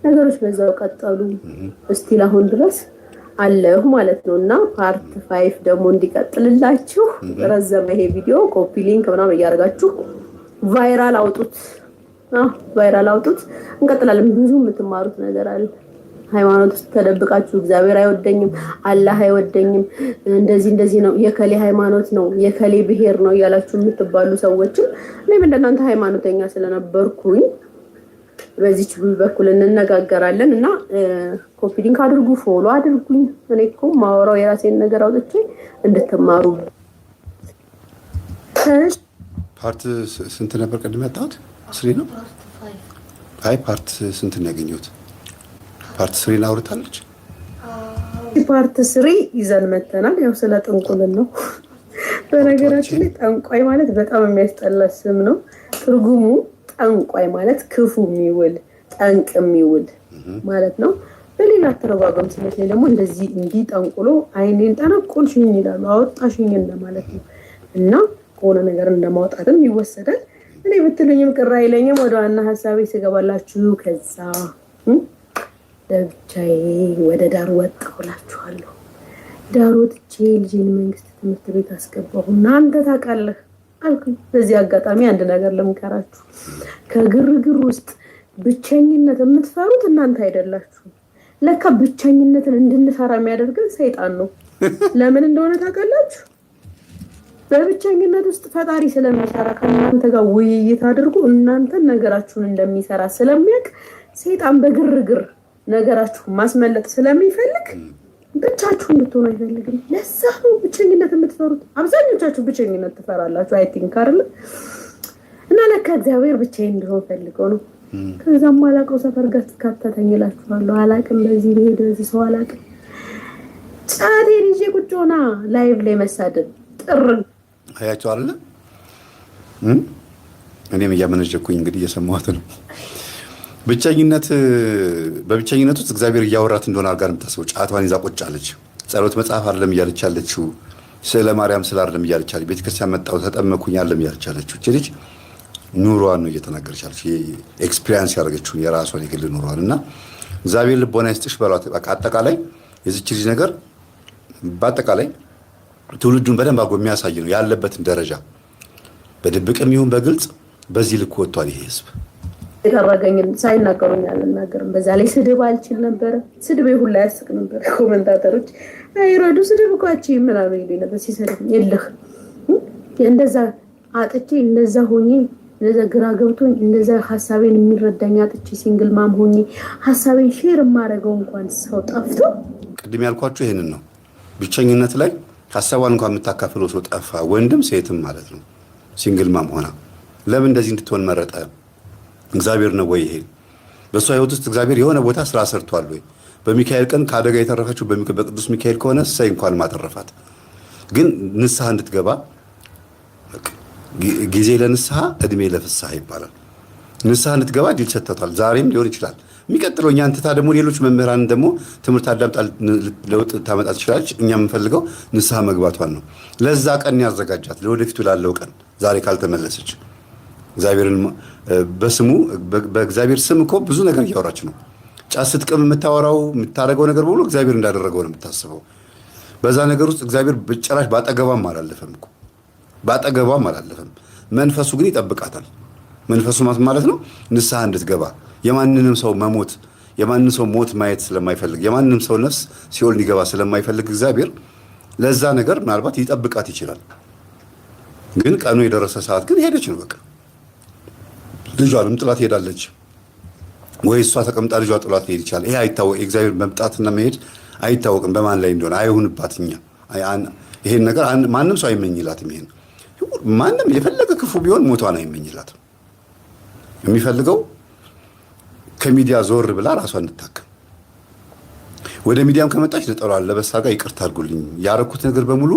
ነገሮች በዛው ቀጠሉ። እስቲል አሁን ድረስ አለሁ ማለት ነው። እና ፓርት 5 ደግሞ እንዲቀጥልላችሁ ረዘመ ይሄ ቪዲዮ። ኮፒ ሊንክ ምናምን እያደረጋችሁ ቫይራል አውጡት፣ ቫይራል አውጡት። እንቀጥላለን። ብዙ የምትማሩት ነገር አለ። ሃይማኖት ውስጥ ተደብቃችሁ እግዚአብሔር አይወደኝም፣ አላህ አይወደኝም፣ እንደዚህ ነው፣ የከሌ ሃይማኖት ነው፣ የከሌ ብሔር ነው እያላችሁ የምትባሉ ሰዎችም እኔም እንደናንተ ሃይማኖተኛ ስለነበርኩኝ በዚች በኩል እንነጋገራለን። እና ኮፒ ሊንክ አድርጉ፣ ፎሎ አድርጉኝ። እኔ እኮ ማወራው የራሴን ነገር አውጥቼ እንድትማሩ። ፓርት ስንት ነበር ቀድም ያጣሁት? 3 ነው። አይ ፓርት ስንት ነው ያገኘሁት? ፓርት 3 አውርታለች። ፓርት 3 ይዘን መተናል። ያው ስለ ጥንቁልን ነው። በነገራችን ላይ ጠንቋይ ማለት በጣም የሚያስጠላ ስም ነው። ትርጉሙ ጠንቋይ ማለት ክፉ የሚውል ጠንቅ የሚውል ማለት ነው። በሌላ አተረጓጎም ሲመስለኝ ደግሞ እንደዚህ እንዲህ ጠንቁሎ አይኔን ጠነቆልሽኝ ይላሉ፣ አወጣሽኝ እንደማለት ነው። እና ከሆነ ነገር እንደማውጣትም ይወሰዳል። እኔ ብትሉኝም ቅር አይለኝም። ወደ ዋና ሀሳቤ ስገባላችሁ ከዛ ለብቻዬ ወደ ዳር ወጣሁላችኋለሁ። ዳር ወጥቼ ልጄን መንግስት ትምህርት ቤት አስገባሁ። እናንተ ታውቃለህ አልኩኝ። በዚህ አጋጣሚ አንድ ነገር ልምከራችሁ። ከግርግር ውስጥ ብቸኝነት የምትፈሩት እናንተ አይደላችሁ። ለካ ብቸኝነትን እንድንፈራ የሚያደርገን ሰይጣን ነው። ለምን እንደሆነ ታውቃላችሁ? በብቸኝነት ውስጥ ፈጣሪ ስለሚሰራ ከእናንተ ጋር ውይይት አድርጎ እናንተን ነገራችሁን እንደሚሰራ ስለሚያውቅ ሰይጣን በግርግር ነገራችሁን ማስመለጥ ስለሚፈልግ ብቻችሁ እንድትሆኑ አይፈልግም። ለዛ ነው ብቸኝነት የምትፈሩት። አብዛኞቻችሁ ብቸኝነት ትፈራላችሁ። አይ ቲንክ አይደል? እና ለካ እግዚአብሔር ብቻዬን እንድሆን ፈልገው ነው። ከዛም አላውቀው ሰፈር ጋር ተካተተኝ እላችኋለሁ። አላውቅም፣ በዚህ ብሄድ በዚህ ሰው አላውቅም። ጫቴን ይዤ ቁጭ ሆና ላይቭ ላይ መሳደብ ጥር አያቸው አይደል? እኔም እያመነጀኩኝ እንግዲህ እየሰማሁት ነው። በብቸኝነት ውስጥ እግዚአብሔር እያወራት እንደሆነ አድርጋ ነው የምታስበው። ጫቷን ይዛ ቁጭ አለች። ጸሎት መጽሐፍ አይደለም እያለች ያለችው፣ ስለ ማርያም ስለ አይደለም እያለች ያለች፣ ቤተክርስቲያን መጣሁ ተጠመኩኝ አይደለም እያለች ያለችው። እቺ ልጅ ኑሯን ነው እየተናገረች ያለች፣ ኤክስፒሪየንስ ያደረገችውን የራሷን የግል ኑሯን። እና እግዚአብሔር ልቦና ይስጥሽ በሏት። በቃ አጠቃላይ የዚች ልጅ ነገር በአጠቃላይ ትውልዱን በደንብ አድርጎ የሚያሳይ ነው። ያለበትን ደረጃ በድብቅም ይሁን በግልጽ በዚህ ልክ ወጥቷል ይሄ ህዝብ። የተረጋገኝ ሳይናገሩኝ አልናገርም። በዛ ላይ ስድብ አልችል ነበር። ስድብ ሁላ ያስቅ ነበር። ኮሜንታተሮች አይረዱ ስድብ እኮ አትችይም ምናምን ይሉኝ ነበር ሲሰድብ። የለህ እንደዛ አጥቼ እንደዛ ሆኜ እንደዛ ግራ ገብቶኝ እንደዛ ሀሳቤን የሚረዳኝ አጥቼ ሲንግል ማም ሆኜ ሀሳቤን ሼር የማደርገው እንኳን ሰው ጠፍቶ፣ ቅድም ያልኳችሁ ይሄንን ነው። ብቸኝነት ላይ ሀሳቧን እንኳን የምታካፍለው ሰው ጠፋ። ወንድም ሴትም ማለት ነው። ሲንግል ማም ሆና ለምን እንደዚህ እንድትሆን መረጠ? እግዚአብሔር ነው ወይ? ይሄ በእሷ ህይወት ውስጥ እግዚአብሔር የሆነ ቦታ ስራ ሰርቷል ወይ? በሚካኤል ቀን ከአደጋ የተረፈችው በቅዱስ ሚካኤል ከሆነ እሰይ እንኳን ማተረፋት። ግን ንስሐ እንድትገባ ጊዜ ለንስሐ እድሜ ለፍስሐ ይባላል። ንስሐ እንድትገባ እድል ሰጥቷታል። ዛሬም ሊሆን ይችላል። የሚቀጥለው እኛ እንትታ ደግሞ ሌሎች መምህራን ደግሞ ትምህርት አዳምጣ ለውጥ ታመጣ ትችላለች። እኛ የምንፈልገው ንስሐ መግባቷን ነው። ለዛ ቀን ያዘጋጃት፣ ለወደፊቱ ላለው ቀን። ዛሬ ካልተመለሰች እግዚአብሔርን በስሙ በእግዚአብሔር ስም እኮ ብዙ ነገር እያወራች ነው። ጫት ስትቅም የምታወራው የምታደርገው ነገር በሙሉ እግዚአብሔር እንዳደረገው ነው የምታስበው። በዛ ነገር ውስጥ እግዚአብሔር በጭራሽ ባጠገባም አላለፈም እኮ። ባጠገቧም አላለፈም። መንፈሱ ግን ይጠብቃታል። መንፈሱ ማለት ነው ንስሐ እንድትገባ የማንንም ሰው መሞት የማንንም ሰው ሞት ማየት ስለማይፈልግ የማንንም ሰው ነፍስ ሲኦል እንዲገባ ስለማይፈልግ እግዚአብሔር ለዛ ነገር ምናልባት ይጠብቃት ይችላል። ግን ቀኑ የደረሰ ሰዓት ግን ሄደች ነው በቃ። ልጇንም ጥላት ሄዳለች ወይ እሷ ተቀምጣ ልጇ ጥላት ሄድ ይችላል። ይሄ አይታወቅ። የእግዚአብሔር መምጣትና መሄድ አይታወቅም በማን ላይ እንደሆነ። አይሁንባት። ይሄን ነገር ማንም ሰው አይመኝላትም። ይሄን ማንም የፈለገ ክፉ ቢሆን ሞቷን አይመኝላትም። የሚፈልገው ከሚዲያ ዞር ብላ ራሷን እንድታከም። ወደ ሚዲያም ከመጣች ነጠሏን ለበሳ ጋር ይቅርታ አድርጉልኝ ያረኩት ነገር በሙሉ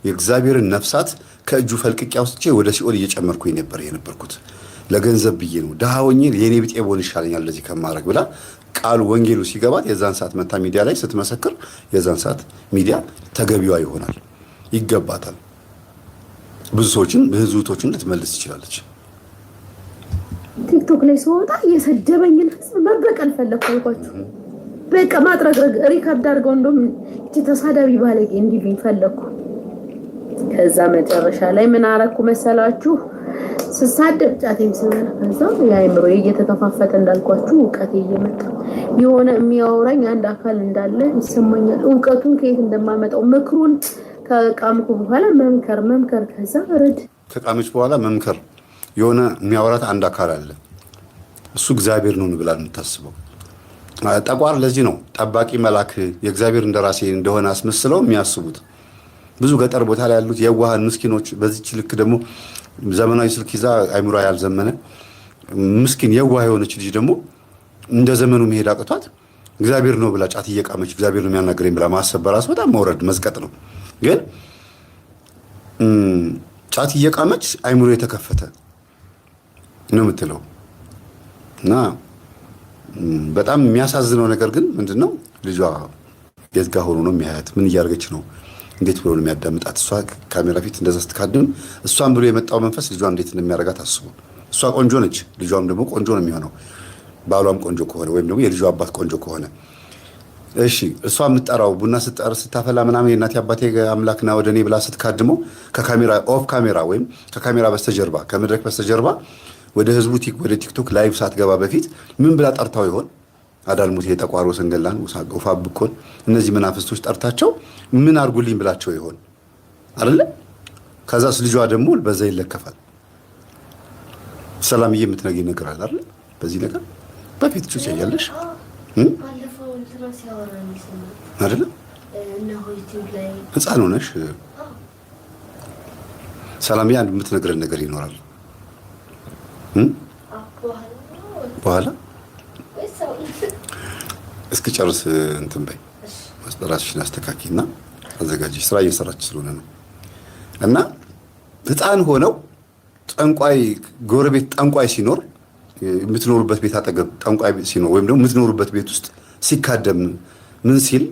የእግዚአብሔርን ነፍሳት ከእጁ ፈልቅቄ አውጥቼ ወደ ሲኦል እየጨመርኩኝ ነበር የነበርኩት ለገንዘብ ብዬ ነው። ድሃ ሆኜ የኔ ቢጤ ቦን ይሻለኛል ለዚህ ከማድረግ ብላ ቃሉ ወንጌሉ ሲገባት የዛን ሰዓት መታ ሚዲያ ላይ ስትመሰክር የዛን ሰዓት ሚዲያ ተገቢዋ ይሆናል፣ ይገባታል። ብዙ ሰዎችን ብዙቶችን ልትመልስ ትችላለች። ቲክቶክ ላይ ስወጣ የሰደበኝን ህዝብ መበቀል ፈለኩ አልኳችሁ። በቃ ማጥረግረግ ሪካርድ አድርገው እንደውም እቺ ተሳዳቢ ባለጌ እንዲሉኝ ፈለኩ። ከዛ መጨረሻ ላይ ምን አረኩ መሰላችሁ? ስሳደብ ጫቴም ስበላ ከዛ የአእምሮ እየተከፋፈተ እንዳልኳችሁ እውቀቴ እየመጣ የሆነ የሚያወራኝ አንድ አካል እንዳለ ይሰማኛል። እውቀቱን ከየት እንደማመጣው ምክሩን ከቃምኩ በኋላ መምከር ከዛ ረድ ከቃምች በኋላ መምከር የሆነ የሚያወራት አንድ አካል አለ። እሱ እግዚአብሔር ነው ብላ የምታስበው ጠቋር። ለዚህ ነው ጠባቂ መልአክ የእግዚአብሔር እንደራሴ እንደሆነ አስመስለው የሚያስቡት። ብዙ ገጠር ቦታ ላይ ያሉት የዋሃን ምስኪኖች በዚህች ልክ ደግሞ ዘመናዊ ስልክ ይዛ አይምሮ ያልዘመነ ምስኪን የዋህ የሆነች ልጅ ደግሞ እንደ ዘመኑ መሄድ አቅቷት እግዚአብሔር ነው ብላ ጫት እየቃመች እግዚአብሔር ነው የሚያናገረኝ ብላ ማሰብ በራሱ በጣም መውረድ መዝቀጥ ነው። ግን ጫት እየቃመች አይምሮ የተከፈተ ነው የምትለው እና በጣም የሚያሳዝነው ነገር ግን ምንድነው ልጇ የት ጋር ሆኖ ነው የሚያያት? ምን እያደረገች ነው? እንዴት ብሎ ነው የሚያዳምጣት? እሷ ካሜራ ፊት እንደዛ ስትካድም እሷን ብሎ የመጣው መንፈስ ልጇ እንዴት እንደሚያደርጋት አስቡ። እሷ ቆንጆ ነች፣ ልጇም ደግሞ ቆንጆ ነው የሚሆነው። ባሏም ቆንጆ ከሆነ ወይም ደግሞ የልጇ አባት ቆንጆ ከሆነ እሺ፣ እሷ የምትጠራው ቡና ስታፈላ ምናምን የእናቴ አባቴ አምላክና ወደ እኔ ብላ ስትካድመው ከካሜራ ኦፍ ካሜራ ወይም ከካሜራ በስተጀርባ ከመድረክ በስተጀርባ ወደ ህዝቡ ወደ ቲክቶክ ላይቭ ሳትገባ በፊት ምን ብላ ጠርታው ይሆን? አዳልሙት የጠቋሮ ሰንገላን ወፋ ብኮን እነዚህ መናፍስቶች ጠርታቸው ምን አርጉልኝ ብላቸው ይሆን አይደለ? ከዛስ ልጇ ደግሞ በዛ ይለከፋል። ሰላምዬ የምትነግኝ ነገር አለ አይደለ? በዚህ ነገር በፊት ቹ ያያለሽ አይደለ? ህፃን ሆነሽ ሰላምዬ አንድ የምትነግረን ነገር ይኖራል በኋላ እስኪ ጨርስ እንትን በይ ራስሽን አስተካኪና አዘጋጅ። ስራ እየሰራች ስለሆነ ነው። እና ህፃን ሆነው ጠንቋይ ጎረቤት ጠንቋይ ሲኖር የምትኖሩበት ቤት አጠገብ ጠንቋይ ሲኖር ወይም ደግሞ የምትኖሩበት ቤት ውስጥ ሲካደም ምን ሲል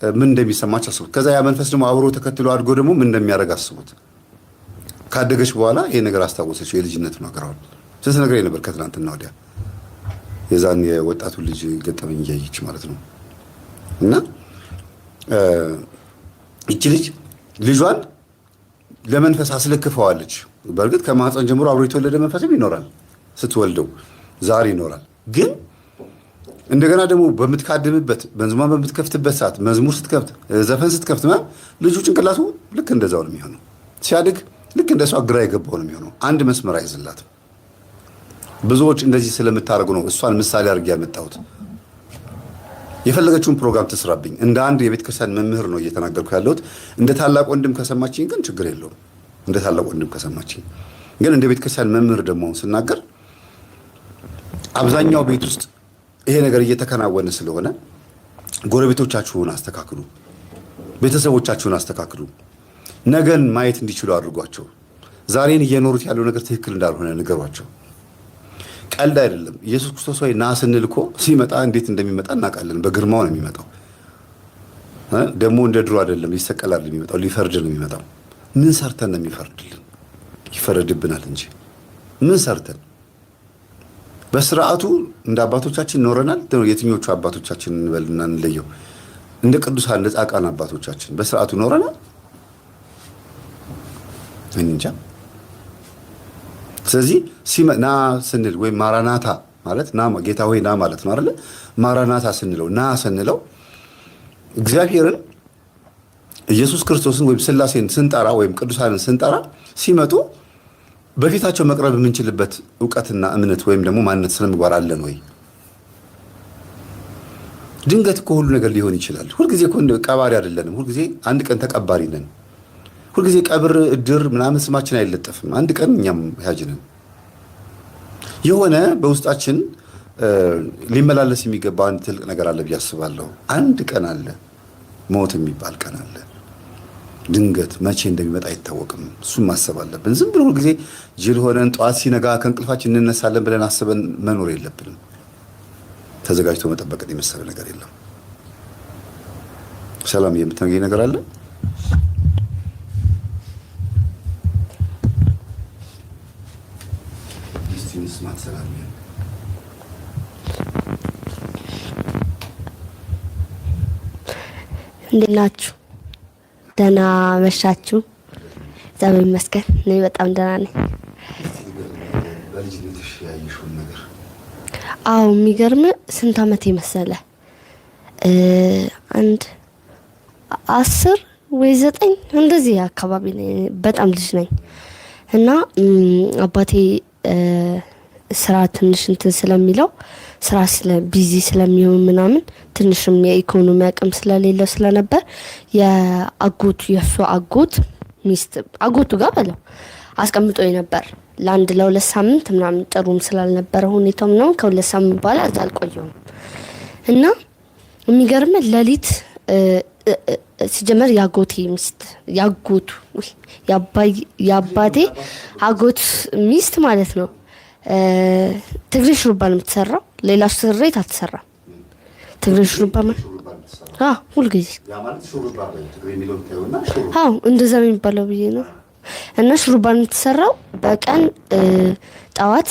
ምን እንደሚሰማች አስቡት። ከዛ ያ መንፈስ ደግሞ አብሮ ተከትሎ አድጎ ደግሞ ምን እንደሚያደርግ አስቡት። ካደገች በኋላ ይሄ ነገር አስታወሰችው። የልጅነት ነገር አሁን ስትነግረኝ ነበር ከትናንትና ወዲያ የዛን የወጣቱ ልጅ ገጠመኝ እያየች ማለት ነው። እና እቺ ልጅ ልጇን ለመንፈስ አስለክፈዋለች። በእርግጥ ከማህፀን ጀምሮ አብሮ የተወለደ መንፈስም ይኖራል፣ ስትወልደው ዛሬ ይኖራል። ግን እንደገና ደግሞ በምትካድምበት በንዝማን በምትከፍትበት ሰዓት መዝሙር ስትከፍት ዘፈን ስትከፍት ልጁ ጭንቅላቱ ልክ እንደዛው ነው የሚሆነው። ሲያድግ ልክ እንደሷ ግራ የገባው ነው የሚሆነው። አንድ መስመር አይዝላትም። ብዙዎች እንደዚህ ስለምታደርጉ ነው እሷን ምሳሌ አድርጌ ያመጣሁት። የፈለገችውን ፕሮግራም ትስራብኝ። እንደ አንድ የቤተ ክርስቲያን መምህር ነው እየተናገርኩ ያለሁት። እንደ ታላቅ ወንድም ከሰማችኝ ግን ችግር የለውም። እንደ ታላቅ ወንድም ከሰማችኝ ግን እንደ ቤተ ክርስቲያን መምህር ደግሞ ስናገር አብዛኛው ቤት ውስጥ ይሄ ነገር እየተከናወነ ስለሆነ ጎረቤቶቻችሁን አስተካክሉ፣ ቤተሰቦቻችሁን አስተካክሉ። ነገን ማየት እንዲችሉ አድርጓቸው። ዛሬን እየኖሩት ያለው ነገር ትክክል እንዳልሆነ ንገሯቸው። ቀልድ አይደለም። ኢየሱስ ክርስቶስ ሆይ ና ስንል እኮ ሲመጣ እንዴት እንደሚመጣ እናውቃለን። በግርማው ነው የሚመጣው። ደግሞ እንደ ድሮ አይደለም። ሊሰቀላል የሚመጣው፣ ሊፈርድ ነው የሚመጣው። ምን ሰርተን ነው የሚፈርድልን? ይፈረድብናል እንጂ ምን ሰርተን? በስርዓቱ እንደ አባቶቻችን ኖረናል። የትኞቹ አባቶቻችን እንበልና እንለየው? እንደ ቅዱሳን እንደ ጻድቃን አባቶቻችን በስርዓቱ ኖረናል እንጃ። ስለዚህ ና ስንል ወይም ማራናታ ማለት ና ጌታ ሆይ ና ማለት ነው አይደለ? ማራናታ ስንለው ና ስንለው እግዚአብሔርን ኢየሱስ ክርስቶስን ወይም ሥላሴን ስንጠራ ወይም ቅዱሳንን ስንጠራ ሲመጡ በፊታቸው መቅረብ የምንችልበት ዕውቀትና እምነት ወይም ደግሞ ማንነት ስነ ምግባር አለን ወይ? ድንገት እኮ ሁሉ ነገር ሊሆን ይችላል። ሁልጊዜ እኮ ቀባሪ አይደለንም። ሁልጊዜ አንድ ቀን ተቀባሪ ነን። ሁልጊዜ ቀብር እድር ምናምን ስማችን አይለጠፍም። አንድ ቀን እኛም ያጅ ነን። የሆነ በውስጣችን ሊመላለስ የሚገባ አንድ ትልቅ ነገር አለ ብዬ አስባለሁ። አንድ ቀን አለ፣ ሞት የሚባል ቀን አለ። ድንገት መቼ እንደሚመጣ አይታወቅም። እሱም ማሰብ አለብን። ዝም ብሎ ሁልጊዜ ጅል ሆነን ጠዋት ሲነጋ ከእንቅልፋችን እንነሳለን ብለን አስበን መኖር የለብንም። ተዘጋጅቶ መጠበቅን የመሰለ ነገር የለም። ሰላም የምትነግረኝ ነገር አለ? ስማት ሰላም እንዴት ናችሁ? ደህና መሻችሁ? እግዚአብሔር ይመስገን እኔ በጣም ደህና ነኝ። በልጅነትሽ ያየሽውን ነገር? አዎ የሚገርም ስንት አመት መሰለ? አንድ 10 ወይ 9 እንደዚህ አካባቢ ነኝ። በጣም ልጅ ነኝ እና አባቴ ስራ ትንሽ እንትን ስለሚለው ስራ ቢዚ ስለሚሆን ምናምን ትንሽም የኢኮኖሚ አቅም ስለሌለው ስለነበር የእሱ አጎት ሚስት አጎቱ ጋር በለው አስቀምጦኝ ነበር ለአንድ ለ2 ሳምንት ምናምን። ጥሩም ስላልነበረ ሁኔታው ምናምን ከ2 ሳምንት በኋላ እዛ አልቆየሁም እና የሚገርም ሌሊት ሲጀመር ያጎቴ ሚስት ያጎቱ ያባቴ አጎት ሚስት ማለት ነው። ትግሬ ሹሩባ ነው የምትሰራው። ሌላ ስሬት አትሰራም። ትግሬ ሹሩባ ማለት ሁል ጊዜ እንደዛ ነው የሚባለው ብዬ ነው። እና ሹሩባ ነው የምትሰራው በቀን ጠዋት፣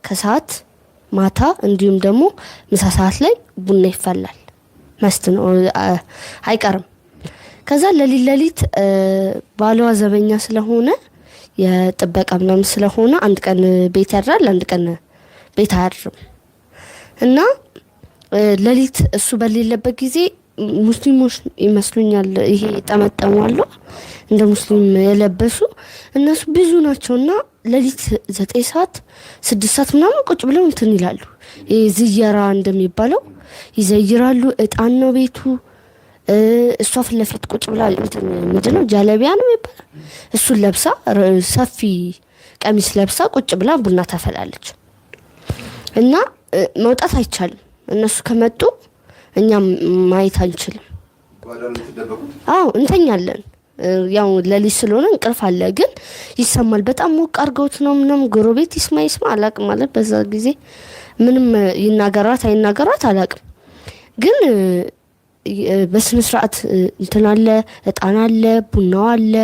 ከሰዓት፣ ማታ እንዲሁም ደግሞ ምሳ ሰዓት ላይ ቡና ይፈላል። መስት ነው አይቀርም። ከዛ ለሊት ባሏ ዘበኛ ስለሆነ የጥበቃ ምናምን ስለሆነ አንድ ቀን ቤት ያድራል፣ አንድ ቀን ቤት አያድርም። እና ለሊት እሱ በሌለበት ጊዜ ሙስሊሞች ይመስሉኛል ይሄ ጠመጠማሉ እንደ ሙስሊም የለበሱ እነሱ ብዙ ናቸውና ለሊት 9 ሰዓት 6 ሰዓት ምናምን ቁጭ ብለው እንትን ይላሉ። ዝየራ እንደሚባለው ይዘይራሉ። እጣን ነው ቤቱ። እሷ ፊት ለፊት ቁጭ ብላ እንትን ምንድነው ጃለቢያ ነው የሚባለው እሱን ለብሳ ሰፊ ቀሚስ ለብሳ ቁጭ ብላ ቡና ታፈላለች። እና መውጣት አይቻልም። እነሱ ከመጡ እኛም ማየት አንችልም። አዎ እንተኛለን። ያው ለሊት ስለሆነ እንቅልፍ አለ፣ ግን ይሰማል። በጣም ሞቅ አድርገውት ነው ምንም ጎረቤት ይስማ አላቅም ማለት በዛ ጊዜ ምንም ይናገራት አይናገራት አላቅም። ግን በስነ ስርዓት እንትን አለ፣ እጣን አለ፣ ቡናው አለ፣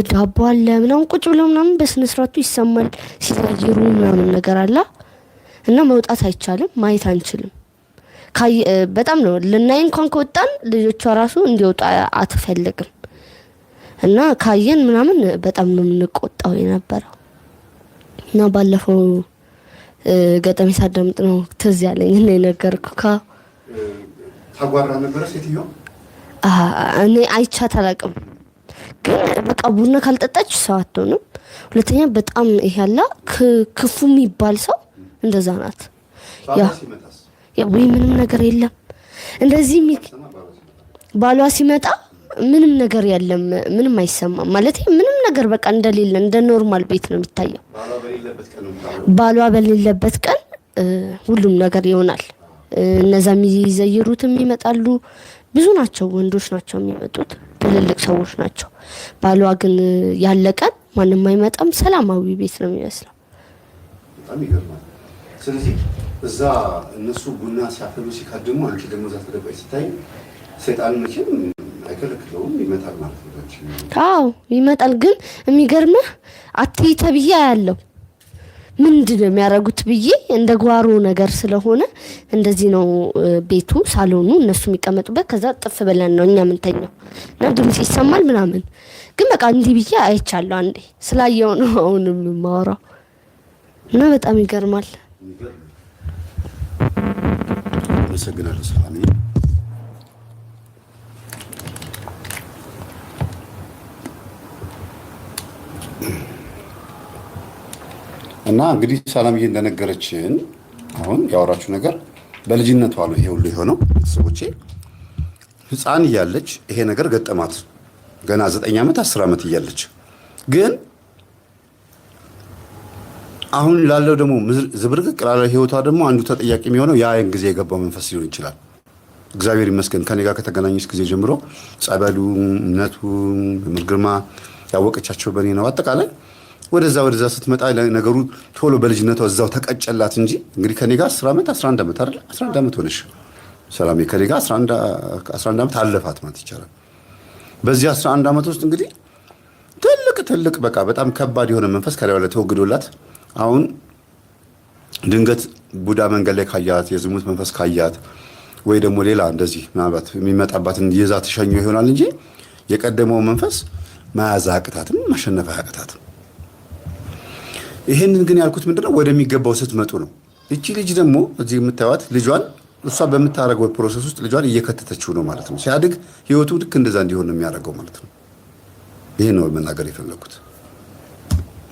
ዳቦ አለ ምናምን ቁጭ ብለው ምናምን በስነ ስርዓቱ ይሰማል። ሲዘይሩ ምናምን ነገር አለ እና መውጣት አይቻልም፣ ማየት አንችልም። በጣም ነው ልናይ እንኳን ከወጣን ልጆቿ ራሱ እንዲወጣ አትፈልግም። እና ካየን ምናምን በጣም ነው የምንቆጣው የነበረው። እና ባለፈው ገጠሜ ሳዳምጥ ነው ትዝ ያለኝ እና የነገርኩህ። ታጓራ ነበረ ሴትዮ? እኔ አይቻት አላውቅም፣ ግን በቃ ቡና ካልጠጣች ሰው አትሆንም። ሁለተኛ በጣም ይሄ ያለ ክፉ የሚባል ሰው እንደዛ ናት። ያ ወይ ምንም ነገር የለም እንደዚህ ባሏ ሲመጣ ምንም ነገር የለም፣ ምንም አይሰማም ማለት ምንም ነገር በቃ እንደሌለ እንደ ኖርማል ቤት ነው የሚታየው። ባሏ በሌለበት ቀን ሁሉም ነገር ይሆናል። እነዛ የሚዘይሩትም ይመጣሉ። ብዙ ናቸው፣ ወንዶች ናቸው የሚመጡት፣ ትልልቅ ሰዎች ናቸው። ባሏ ግን ያለ ቀን ማንም አይመጣም። ሰላማዊ ቤት ነው የሚመስለው። በጣም ይገርማል። ስለዚህ እዛ እነሱ ቡና ሲያፈሉ ሲካድሙ አንቺ ደግሞ እዛ ተደባይ ስታይ ሰይጣን መቼም አይከለክለውም፣ ይመጣል ማለት ነው። አዎ ይመጣል። ግን የሚገርምህ አትይ ተብዬ ያለው ምንድን ነው የሚያደርጉት ብዬ እንደ ጓሮ ነገር ስለሆነ እንደዚህ ነው ቤቱ ሳሎኑ እነሱ የሚቀመጡበት። ከዛ ጥፍ ብለን ነው እኛ የምንተኛው እና ድምጽ ይሰማል ምናምን። ግን በቃ እንዲህ ብዬ አይቻለሁ አንዴ ስላየው ነው አሁንም የማወራው እና በጣም ይገርማል። አመሰግናለሁ ሰላም። እና እንግዲህ ሰላምዬ እንደነገረችን አሁን ያወራችሁ ነገር በልጅነቷ ነው ይሄ ሁሉ የሆነው። ቤተሰቦቼ ሕፃን እያለች ይሄ ነገር ገጠማት። ገና 9 ዓመት 10 ዓመት እያለች ግን አሁን ላለው ደግሞ ዝብርቅቅ ላለው ህይወቷ ደግሞ አንዱ ተጠያቂ የሚሆነው ያን ጊዜ የገባው መንፈስ ሊሆን ይችላል። እግዚአብሔር ይመስገን ከኔ ጋር ከተገናኘች ጊዜ ጀምሮ ጸበሉ፣ እምነቱ፣ ግርማ ያወቀቻቸው በኔ ነው። አጠቃላይ ወደዛ ስትመጣ ነገሩ ቶሎ በልጅነቷ እዛው ተቀጨላት እንጂ እንግዲህ ከኔ ጋር 10 ዓመት 11 ዓመት አይደል 11 ዓመት ሆነሽ ሰላም ከኔ ጋር 11 ዓመት አለፋት ማለት ይቻላል። በዚህ 11 ዓመት ውስጥ እንግዲህ ትልቅ በቃ በጣም ከባድ የሆነ መንፈስ ከላዩ ላይ ተወግዶላት አሁን ድንገት ቡዳ መንገድ ላይ ካያት የዝሙት መንፈስ ካያት ወይ ደግሞ ሌላ እንደዚህ ምናልባት የሚመጣባትን ይዛ ተሸኞ ይሆናል እንጂ የቀደመው መንፈስ መያዝ አያቅታትም፣ ማሸነፍ አያቅታትም። ይሄንን ግን ያልኩት ምንድነው ወደሚገባው ስትመጡ ነው። እቺ ልጅ ደግሞ እዚህ የምታዩት ልጇን እሷ በምታረገው ፕሮሰስ ውስጥ ልጇን እየከተተችው ነው ማለት ነው። ሲያድግ ህይወቱ ልክ እንደዛ እንዲሆን ነው የሚያደርገው ማለት ነው። ይሄ ነው መናገር የፈለኩት።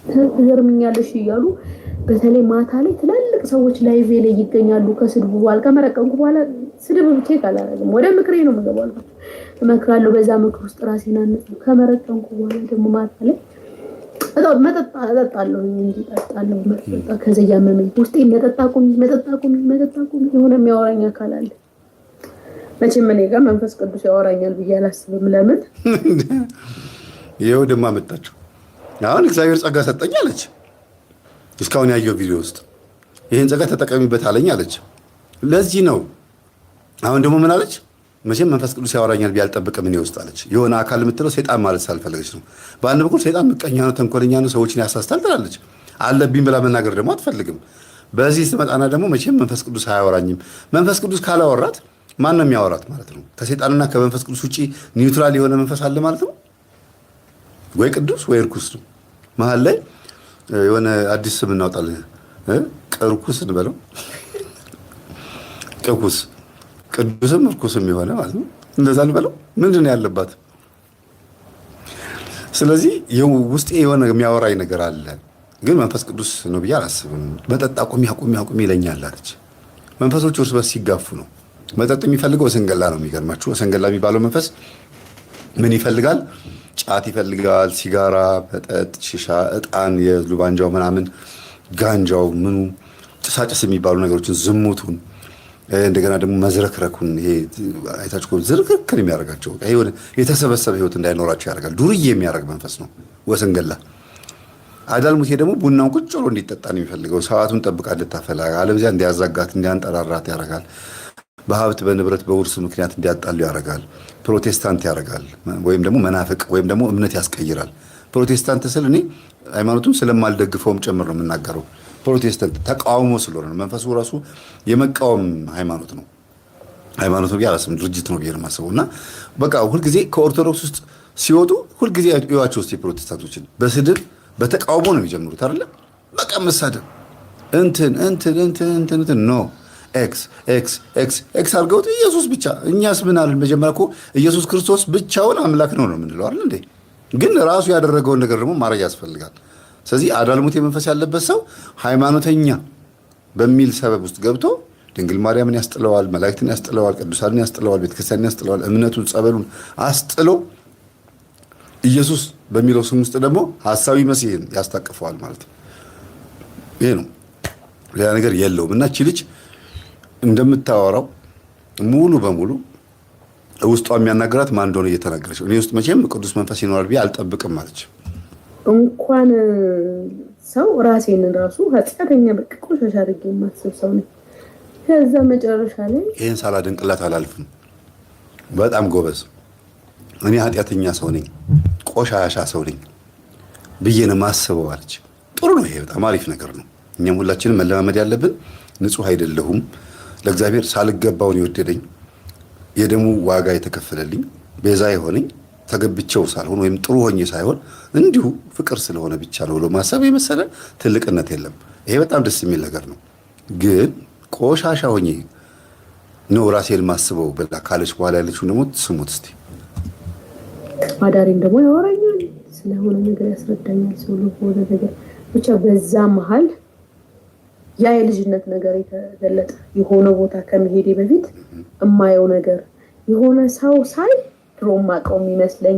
ትገርምኛለሽ እያሉ በተለይ ማታ ላይ ትላልቅ ሰዎች ላይቭ ላይ ይገኛሉ። ከስድቡ በኋላ ከመረቀንኩ በኋላ ስድብ ብቻ ካላረግም ወደ ምክሬ ነው የምገባው። እመክራለሁ። በዛ ምክር ውስጥ ራሴን አነጽ። ከመረቀንኩ በኋላ ደግሞ ማታ ላይ እጠጣለሁ እንጂ እጠጣለሁ መጠጣ ከዛ ያመመኝ ውስጤ መጠጣቁኝ የሆነ የሚያወራኝ አካል አለ። መቼም እኔ ጋር መንፈስ ቅዱስ ያወራኛል ብዬ አላስብም። ለምን ይኸው ደማ መጣችሁ። አሁን እግዚአብሔር ጸጋ ሰጠኝ አለች። እስካሁን ያየው ቪዲዮ ውስጥ ይሄን ጸጋ ተጠቀሚበት አለኝ አለች። ለዚህ ነው አሁን ደግሞ ምን አለች? መቼም መንፈስ ቅዱስ ያወራኛል ብዬ አልጠብቅም እኔ ውስጥ አለች። የሆነ አካል የምትለው ሰይጣን ማለት ሳልፈለገች ነው። በአንድ በኩል ሰይጣን ምቀኛ ነው፣ ተንኮለኛ ነው፣ ሰዎችን ያሳስታል ትላለች። አለብኝ ብላ መናገር ደግሞ አትፈልግም። በዚህ ስትመጣና ደግሞ መቼም መንፈስ ቅዱስ አያወራኝም። መንፈስ ቅዱስ ካላወራት ማን ነው የሚያወራት ማለት ነው? ከሰይጣንና ከመንፈስ ቅዱስ ውጪ ኒውትራል የሆነ መንፈስ አለ ማለት ነው? ወይ ቅዱስ ወይ እርኩስ ነው። መሀል ላይ የሆነ አዲስ ስም እናውጣለን። ቅርኩስ እንበለው። ቅርኩስ ቅዱስም እርኩስም የሆነ ማለት ነው። እንደዛ እንበለው። ምንድነው ያለባት? ስለዚህ ውስጤ የሆነ የሚያወራኝ ነገር አለ፣ ግን መንፈስ ቅዱስ ነው ብዬ አላስብም። መጠጥ አቁሚ ይለኛል አለች። መንፈሶች እርስ በርስ ሲጋፉ ነው። መጠጥ የሚፈልገው ወሰንገላ ነው። የሚገርማችሁ ወሰንገላ የሚባለው መንፈስ ምን ይፈልጋል? ጫት ይፈልጋል፣ ሲጋራ፣ መጠጥ፣ ሺሻ፣ እጣን፣ የሉባንጃው ምናምን ጋንጃው፣ ምኑ ጭሳጭስ የሚባሉ ነገሮችን፣ ዝሙቱን፣ እንደገና ደግሞ መዝረክረኩን፣ ይሄ አይታችሁ ዝርክርክር የሚያደርጋቸው የተሰበሰበ ህይወት እንዳይኖራቸው ያደርጋል። ዱርዬ የሚያደርግ መንፈስ ነው ወሰንገላ። አዳልሙቴ ደግሞ ቡናውን ቁጭ ብሎ እንዲጠጣ ነው የሚፈልገው። ሰዓቱን ጠብቃ እንድታፈላ፣ አለበዚያ እንዲያዛጋት፣ እንዲያንጠራራት ያደርጋል። በሀብት በንብረት በውርስ ምክንያት እንዲያጣሉ ያደርጋል። ፕሮቴስታንት ያደርጋል፣ ወይም ደግሞ መናፍቅ ወይም ደግሞ እምነት ያስቀይራል። ፕሮቴስታንት ስል እኔ ሃይማኖቱን ስለማልደግፈውም ጭምር ነው የምናገረው። ፕሮቴስታንት ተቃውሞ ስለሆነ ነው። መንፈሱ ራሱ የመቃወም ሃይማኖት ነው። ሃይማኖት ነው ያላስም ድርጅት ነው ብዬ ነው የማስበው። እና በቃ ሁልጊዜ ከኦርቶዶክስ ውስጥ ሲወጡ ሁልጊዜ ያዩዋቸው ውስጥ የፕሮቴስታንቶችን በስድብ በተቃውሞ ነው የሚጀምሩት አይደለ? በቃ መሳደብ እንትን ኖ ኤክስ አድርገውት ኢየሱስ ብቻ። እኛስ ምን አለን? መጀመሪያ እኮ ኢየሱስ ክርስቶስ ብቻውን አምላክ ነው የምንለው አይደል እንዴ? ግን ራሱ ያደረገውን ነገር ደግሞ ማድረግ ያስፈልጋል። ስለዚህ አዳልሙቴ መንፈስ ያለበት ሰው ሃይማኖተኛ በሚል ሰበብ ውስጥ ገብቶ ድንግል ማርያምን ያስጥለዋል፣ መላእክትን ያስጥለዋል፣ ቅዱሳንን ያስጥለዋል፣ ቤተክርስቲያንን ያስጥለዋል፣ እምነቱን ጸበሉን አስጥሎ ኢየሱስ በሚለው ስም ውስጥ ደግሞ ሐሳዊ መሲህን ያስታቅፈዋል ማለት ነው። ይሄ ነው፣ ሌላ ነገር የለውም። እና እቺ ልጅ እንደምታወራው ሙሉ በሙሉ ውስጧ የሚያናገራት ማን እንደሆነ እየተናገረች ነው። እኔ ውስጥ መቼም ቅዱስ መንፈስ ይኖራል ብዬ አልጠብቅም ማለች። እንኳን ሰው ራሴን ራሱ ኃጢአተኛ በቃ ቆሻሻ አድርጌ የማስብ ሰው ነኝ። ከዛ መጨረሻ ላይ ይሄን ሳላደንቅላት አላልፍም። በጣም ጎበዝ፣ እኔ ኃጢአተኛ ሰው ነኝ፣ ቆሻሻ ሰው ነኝ ብዬ ነው የማስበው አለች። ጥሩ ነው፣ ይሄ በጣም አሪፍ ነገር ነው። እኛም ሁላችንም መለማመድ ያለብን ንጹህ አይደለሁም ለእግዚአብሔር ሳልገባውን የወደደኝ የደሙ ዋጋ የተከፈለልኝ ቤዛ የሆነኝ ተገብቼው ሳልሆን ወይም ጥሩ ሆኜ ሳይሆን እንዲሁ ፍቅር ስለሆነ ብቻ ነው ብሎ ማሰብ የመሰለ ትልቅነት የለም። ይሄ በጣም ደስ የሚል ነገር ነው። ግን ቆሻሻ ሆኜ ነው ራሴን ማስበው ብላ ካለች በኋላ ያለችው ደግሞ ስሙት እስቲ። አዳሪም ደግሞ ያወራኛል ስለሆነ ነገር ያስረዳኛል ስለሆነ ነገር ብቻ በዛ መሃል ያ የልጅነት ነገር የተገለጠ የሆነ ቦታ ከመሄዴ በፊት እማየው ነገር የሆነ ሰው ሳይ ድሮም አውቀው የሚመስለኝ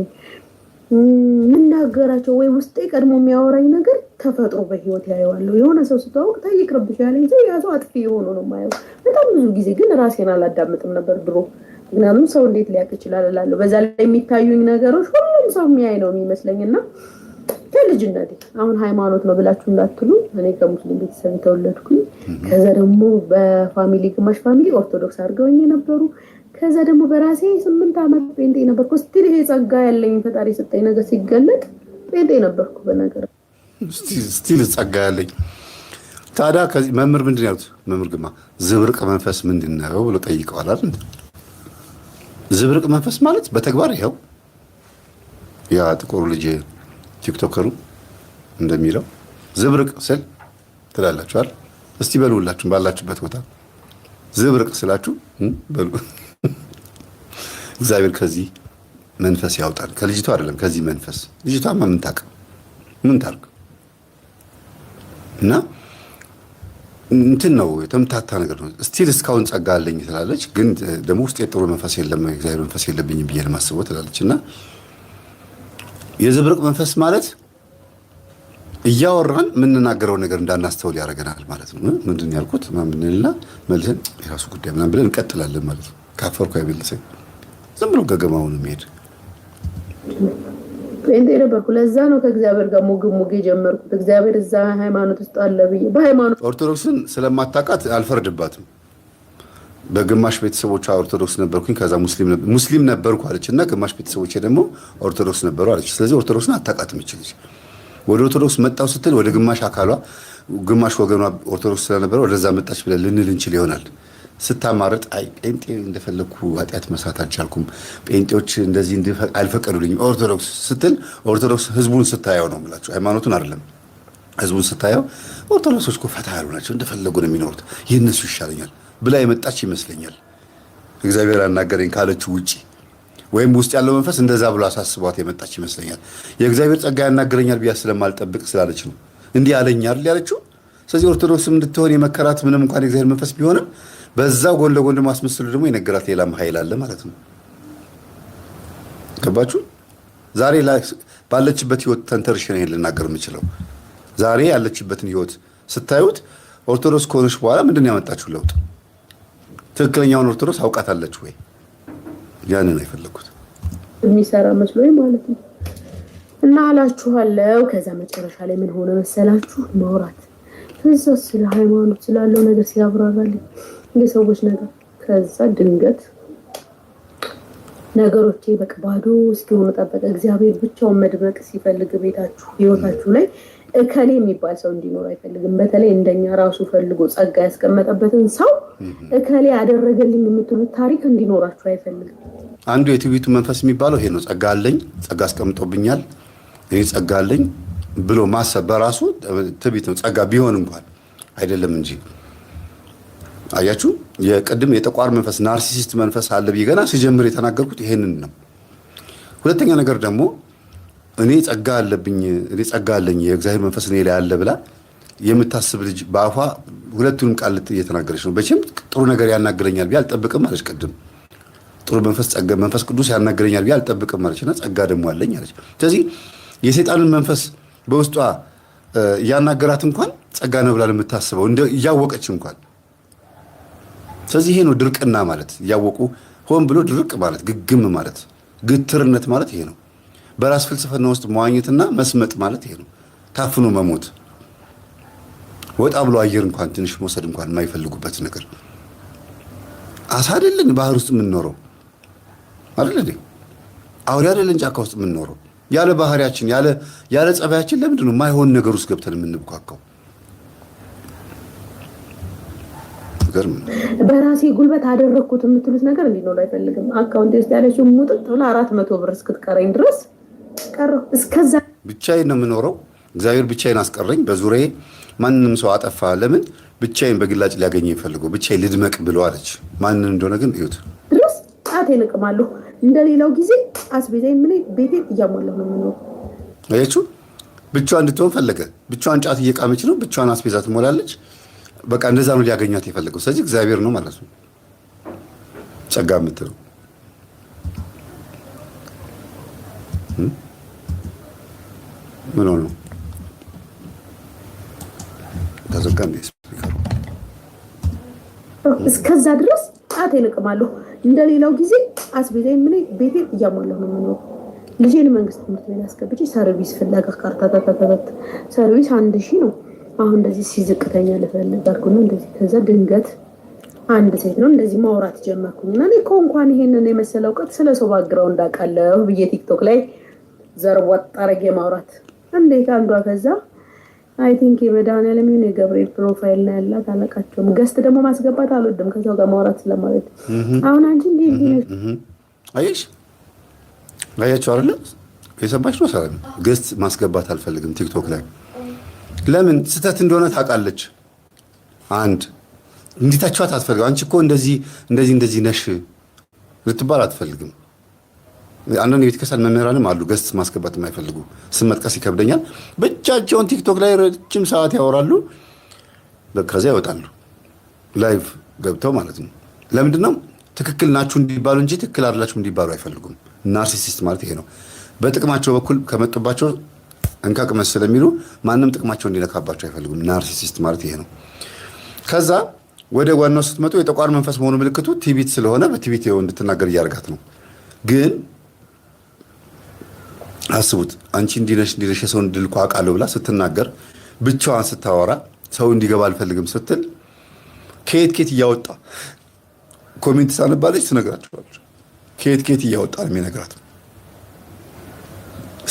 ምናገራቸው ወይ ውስጤ ቀድሞ የሚያወራኝ ነገር ተፈጥሮ በህይወት ያየዋለሁ። የሆነ ሰው ስተዋወቅ ታይቅርብሽ ያለኝ ሰው ያ ሰው አጥፊ የሆነ ነው የማየው። በጣም ብዙ ጊዜ ግን ራሴን አላዳምጥም ነበር ድሮ። ምክንያቱም ሰው እንዴት ሊያውቅ ይችላል እላለሁ። በዛ ላይ የሚታዩኝ ነገሮች ሁሉም ሰው የሚያይ ነው የሚመስለኝና ከልጅነቴ አሁን ሃይማኖት ነው ብላችሁ እንዳትሉ እኔ ከሙስሊም ቤተሰብ ተወለድኩኝ። ከዛ ደግሞ በፋሚሊ ግማሽ ፋሚሊ ኦርቶዶክስ አድርገውኝ ነበሩ። ከዛ ደግሞ በራሴ 8 አመት ጴንጤ ነበርኩ። ስቲል ይሄ ጸጋ ያለኝ ፈጣሪ ሰጠኝ ነገር ሲገለጥ ጴንጤ ነበርኩ። በነገር ስቲል ጸጋ ያለኝ ታዲያ ከዚህ መምህር ምንድን ያሉት መምህር ግማ ዝብርቅ መንፈስ ምንድን ነው ብሎ ጠይቀዋል አይደል? ዝብርቅ መንፈስ ማለት በተግባር ይኸው ያ ጥቁር ልጅ ቲክቶከሩ እንደሚለው ዝብርቅ ስል ትላላችኋል። እስቲ በሉላችሁ ባላችሁበት ቦታ ዝብርቅ ስላችሁ በሉ። እግዚአብሔር ከዚህ መንፈስ ያውጣል። ከልጅቷ አይደለም ከዚህ መንፈስ። ልጅቷማ ምን ታውቅ ምን ታርግ እና እንትን ነው የተምታታ ነገር ነው። ስቲል እስካሁን ጸጋ አለኝ ትላለች፣ ግን ደግሞ ውስጥ የጥሩ መንፈስ የለም እግዚአብሔር መንፈስ የለብኝም ብዬ ለማስበው ትላለች። እና የዝብርቅ መንፈስ ማለት እያወራን የምንናገረው ነገር እንዳናስተውል ያደርገናል ማለት ነው። ምንድን ያልኩት ምንልና መልሰን የራሱ ጉዳይ ምናምን ብለን እንቀጥላለን ማለት ነው። ካፈርኩ አይበልሰኝ ዝም ብሎ ገገማውን የሚሄድ ጴንጤ ነበርኩ። ለዛ ነው ከእግዚአብሔር ጋር ሙግ የጀመርኩት። እግዚአብሔር እዛ ሃይማኖት ውስጥ አለ ብዬ በሃይማኖት ኦርቶዶክስን ስለማታውቃት አልፈርድባትም። በግማሽ ቤተሰቦቿ ኦርቶዶክስ ነበርኩኝ ከዛ ሙስሊም ነበርኩ አለችና ግማሽ ቤተሰቦቼ ደግሞ ኦርቶዶክስ ነበሩ አለች። ስለዚህ ኦርቶዶክስን አታውቃትም ይችላል። ወደ ኦርቶዶክስ መጣው ስትል ወደ ግማሽ አካሏ ግማሽ ወገኗ ኦርቶዶክስ ስለነበረ ወደዛ መጣች ብለን ልንል እንችል ይሆናል። ስታማርጥ አይ ጴንጤ እንደፈለኩ ኃጢአት መስራት አልቻልኩም፣ ጴንጤዎች እንደዚህ አልፈቀዱልኝም ኦርቶዶክስ ስትል ኦርቶዶክስ ህዝቡን ስታየው ነው የምላችሁ፣ ሃይማኖቱን አይደለም። ህዝቡን ስታየው ኦርቶዶክሶች እኮ ፈታ ያሉ ናቸው፣ እንደፈለጉ ነው የሚኖሩት፣ ይህንሱ ይሻለኛል ብላ የመጣች ይመስለኛል። እግዚአብሔር አናገረኝ ካለችው ውጪ ወይም ውስጥ ያለው መንፈስ እንደዛ ብሎ አሳስቧት የመጣች ይመስለኛል። የእግዚአብሔር ጸጋ ያናገረኛል ብያ ስለማልጠብቅ ስላለች ነው እንዲህ አለኝ አይደል ያለችው። ስለዚህ ኦርቶዶክስም እንድትሆን የመከራት ምንም እንኳን የእግዚአብሔር መንፈስ ቢሆንም በዛው ጎን ለጎን ደግሞ አስመስሎ ደግሞ የነገራት ሌላም ኃይል አለ ማለት ነው። ገባችሁ? ዛሬ ባለችበት ህይወት ተንተርሽ ነው ልናገር የምችለው። ዛሬ ያለችበትን ህይወት ስታዩት ኦርቶዶክስ ከሆነች በኋላ ምንድን ነው ያመጣችሁ ለውጥ? ትክክለኛውን ኦርቶዶክስ አውቃታለች ወይ? ያንን ነው የፈለኩት የሚሰራ መስሎኝ ማለት ነው። እና አላችኋለሁ። ከዛ መጨረሻ ላይ ምን ሆነ መሰላችሁ? ማውራት ከዛ ስለ ሃይማኖት ስላለው ነገር ሲያብራራልኝ የሰዎች ነገር ከዛ ድንገት ነገሮቼ በቃ ባዶ እስኪሆኑ ጠበቀ። እግዚአብሔር ብቻውን መድመቅ ሲፈልግ ቤታችሁ ህይወታችሁ ላይ እከሌ የሚባል ሰው እንዲኖር አይፈልግም። በተለይ እንደኛ ራሱ ፈልጎ ጸጋ ያስቀመጠበትን ሰው እከሌ ያደረገልኝ የምትሉት ታሪክ እንዲኖራችሁ አይፈልግም። አንዱ የትዕቢቱ መንፈስ የሚባለው ይሄ ነው። ጸጋ አለኝ፣ ጸጋ አስቀምጦብኛል፣ እኔ ጸጋ አለኝ ብሎ ማሰብ በራሱ ትዕቢት ነው። ጸጋ ቢሆን እንኳን አይደለም እንጂ አያችሁ፣ የቅድም የጠቋር መንፈስ ናርሲሲስት መንፈስ አለ ብዬ ገና ሲጀምር የተናገርኩት ይሄንን ነው። ሁለተኛ ነገር ደግሞ እኔ ጸጋ አለብኝ፣ እኔ ጸጋ አለኝ፣ የእግዚአብሔር መንፈስ እኔ ላይ አለ ብላ የምታስብ ልጅ በአፏ ሁለቱንም ቃል እየተናገረች ነው። በችም ጥሩ ነገር ያናገረኛል ብዬ አልጠብቅም አለች። ቅድም ጥሩ መንፈስ ጸጋ መንፈስ ቅዱስ ያናገረኛል ብዬ አልጠብቅም አለችና ጸጋ ደግሞ አለኝ አለች። ስለዚህ የሰይጣንን መንፈስ በውስጧ ያናገራት እንኳን ጸጋ ነው ብላ የምታስበው እያወቀች እንኳን። ስለዚህ ይሄ ነው ድርቅና ማለት፣ እያወቁ ሆን ብሎ ድርቅ ማለት፣ ግግም ማለት፣ ግትርነት ማለት ይሄ ነው። በራስ ፍልስፍና ውስጥ መዋኘትና መስመጥ ማለት ይሄ ነው። ታፍኖ መሞት፣ ወጣ ብሎ አየር እንኳን ትንሽ መውሰድ እንኳን የማይፈልጉበት ነገር። አሳ አይደለን ባህር ውስጥ የምንኖረው አይደል? አውሬ አይደለን ጫካ ውስጥ የምንኖረው? ያለ ባህሪያችን ያለ ጸባያችን ለምንድን ነው የማይሆን ነገር ውስጥ ገብተን የምንብኳካው? ገርም በራሴ ጉልበት አደረኩት የምትሉት ነገር እንዲኖር አይፈልግም። አካውንት ውስጥ ያለችው ሙጥጥ ብላ 400 ብር እስክትቀረኝ ድረስ ቀረው። እስከዛ ብቻዬን ነው የምኖረው። እግዚአብሔር ብቻዬን አስቀረኝ። በዙሪያዬ ማንንም ሰው አጠፋ። ለምን ብቻዬን በግላጭ ሊያገኘኝ ይፈልገው ብቻዬን ልድመቅ ብሎ አለች። ማንን እንደሆነ ግን እዩት። ድረስ ጣቴን እቅማለሁ። እንደሌላው ጊዜ አስቤዛዬን ምን ቤቴን እያሟላሁ ነው የምኖረው። አያችሁ፣ ብቻዋን እንድትሆን ፈለገ። ብቻዋን ጫት እየቃመች ነው፣ ብቻዋን አስቤዛ ትሞላለች። በቃ እንደዛ ነው ሊያገኛት የፈለገው። ስለዚህ እግዚአብሔር ነው ማለት ነው ጸጋ የምትለው። ምን ሆነ ተዘጋ እንዴ? እስከዛ ድረስ ጣቴን እቅማለሁ። እንደሌላው ጊዜ አስቤዛዬን ምን ቤቴን እያሟላሁ ነው የምኖረው። ልጄን መንግስት ትምህርት ቤት አስገብቼ ሰርቪስ ፍለጋ ካርታታታታት ሰርቪስ 1000 ነው። አሁን እንደዚህ ሲዝቅተኛ ለፈለጋርኩና እንደዚህ ከዛ ድንገት አንድ ሴት ነው እንደዚህ ማውራት ጀመርኩኝና እኔ እኮ እንኳን ይሄንን የመሰለ እውቀት ስለ ሰው ባግራውንድ እንዳቃለሁ ብዬ ቲክቶክ ላይ ዘርወጥ አረጌ ማውራት እንዴት አንዷ ከዛ አይ ቲንክ የመድኃኒዓለም የሆነ የገብርኤል ፕሮፋይል ላይ ያላት አለቃቸውም ገስት ደግሞ ማስገባት አልወድም ከሰው ጋር ማውራት ስለማለት አሁን አንቺ እንዴት አየሽ አያችሁ አይደል? የሰማሽ ነው ሰላም ገስት ማስገባት አልፈልግም ቲክቶክ ላይ ለምን ስተት እንደሆነ ታውቃለች። አንድ እንዲታችኋት አትፈልግም። አንቺ እኮ እንደዚህ ነሽ ልትባል አትፈልግም። አንዳንድ የቤተክርስቲያን መምህራንም አሉ ገስት ማስገባት የማይፈልጉ ስም መጥቀስ ይከብደኛል። ብቻቸውን ቲክቶክ ላይ ረጅም ሰዓት ያወራሉ፣ ከዚያ ይወጣሉ ላይቭ ገብተው ማለት ነው። ለምንድን ነው? ትክክል ናችሁ እንዲባሉ እንጂ ትክክል አይደላችሁ እንዲባሉ አይፈልጉም። ናርሲሲስት ማለት ይሄ ነው። በጥቅማቸው በኩል ከመጡባቸው እንካቅመስ ስለሚሉ ማንም ጥቅማቸው እንዲነካባቸው አይፈልጉም። ናርሲሲስት ማለት ይሄ ነው። ከዛ ወደ ዋናው ስትመጡ የጠቋር መንፈስ መሆኑ ምልክቱ ቲቢት ስለሆነ በቲቢት እንድትናገር እያደረጋት ነው። ግን አስቡት አንቺ እንዲነሽ የሰው እንድልኩ አውቃለሁ ብላ ስትናገር ብቻዋን ስታወራ ሰው እንዲገባ አልፈልግም ስትል ከየት እያወጣ ኮሜንት ሳነባለች ትነግራቸዋለች። ከየት እያወጣ ነው የሚነግራት።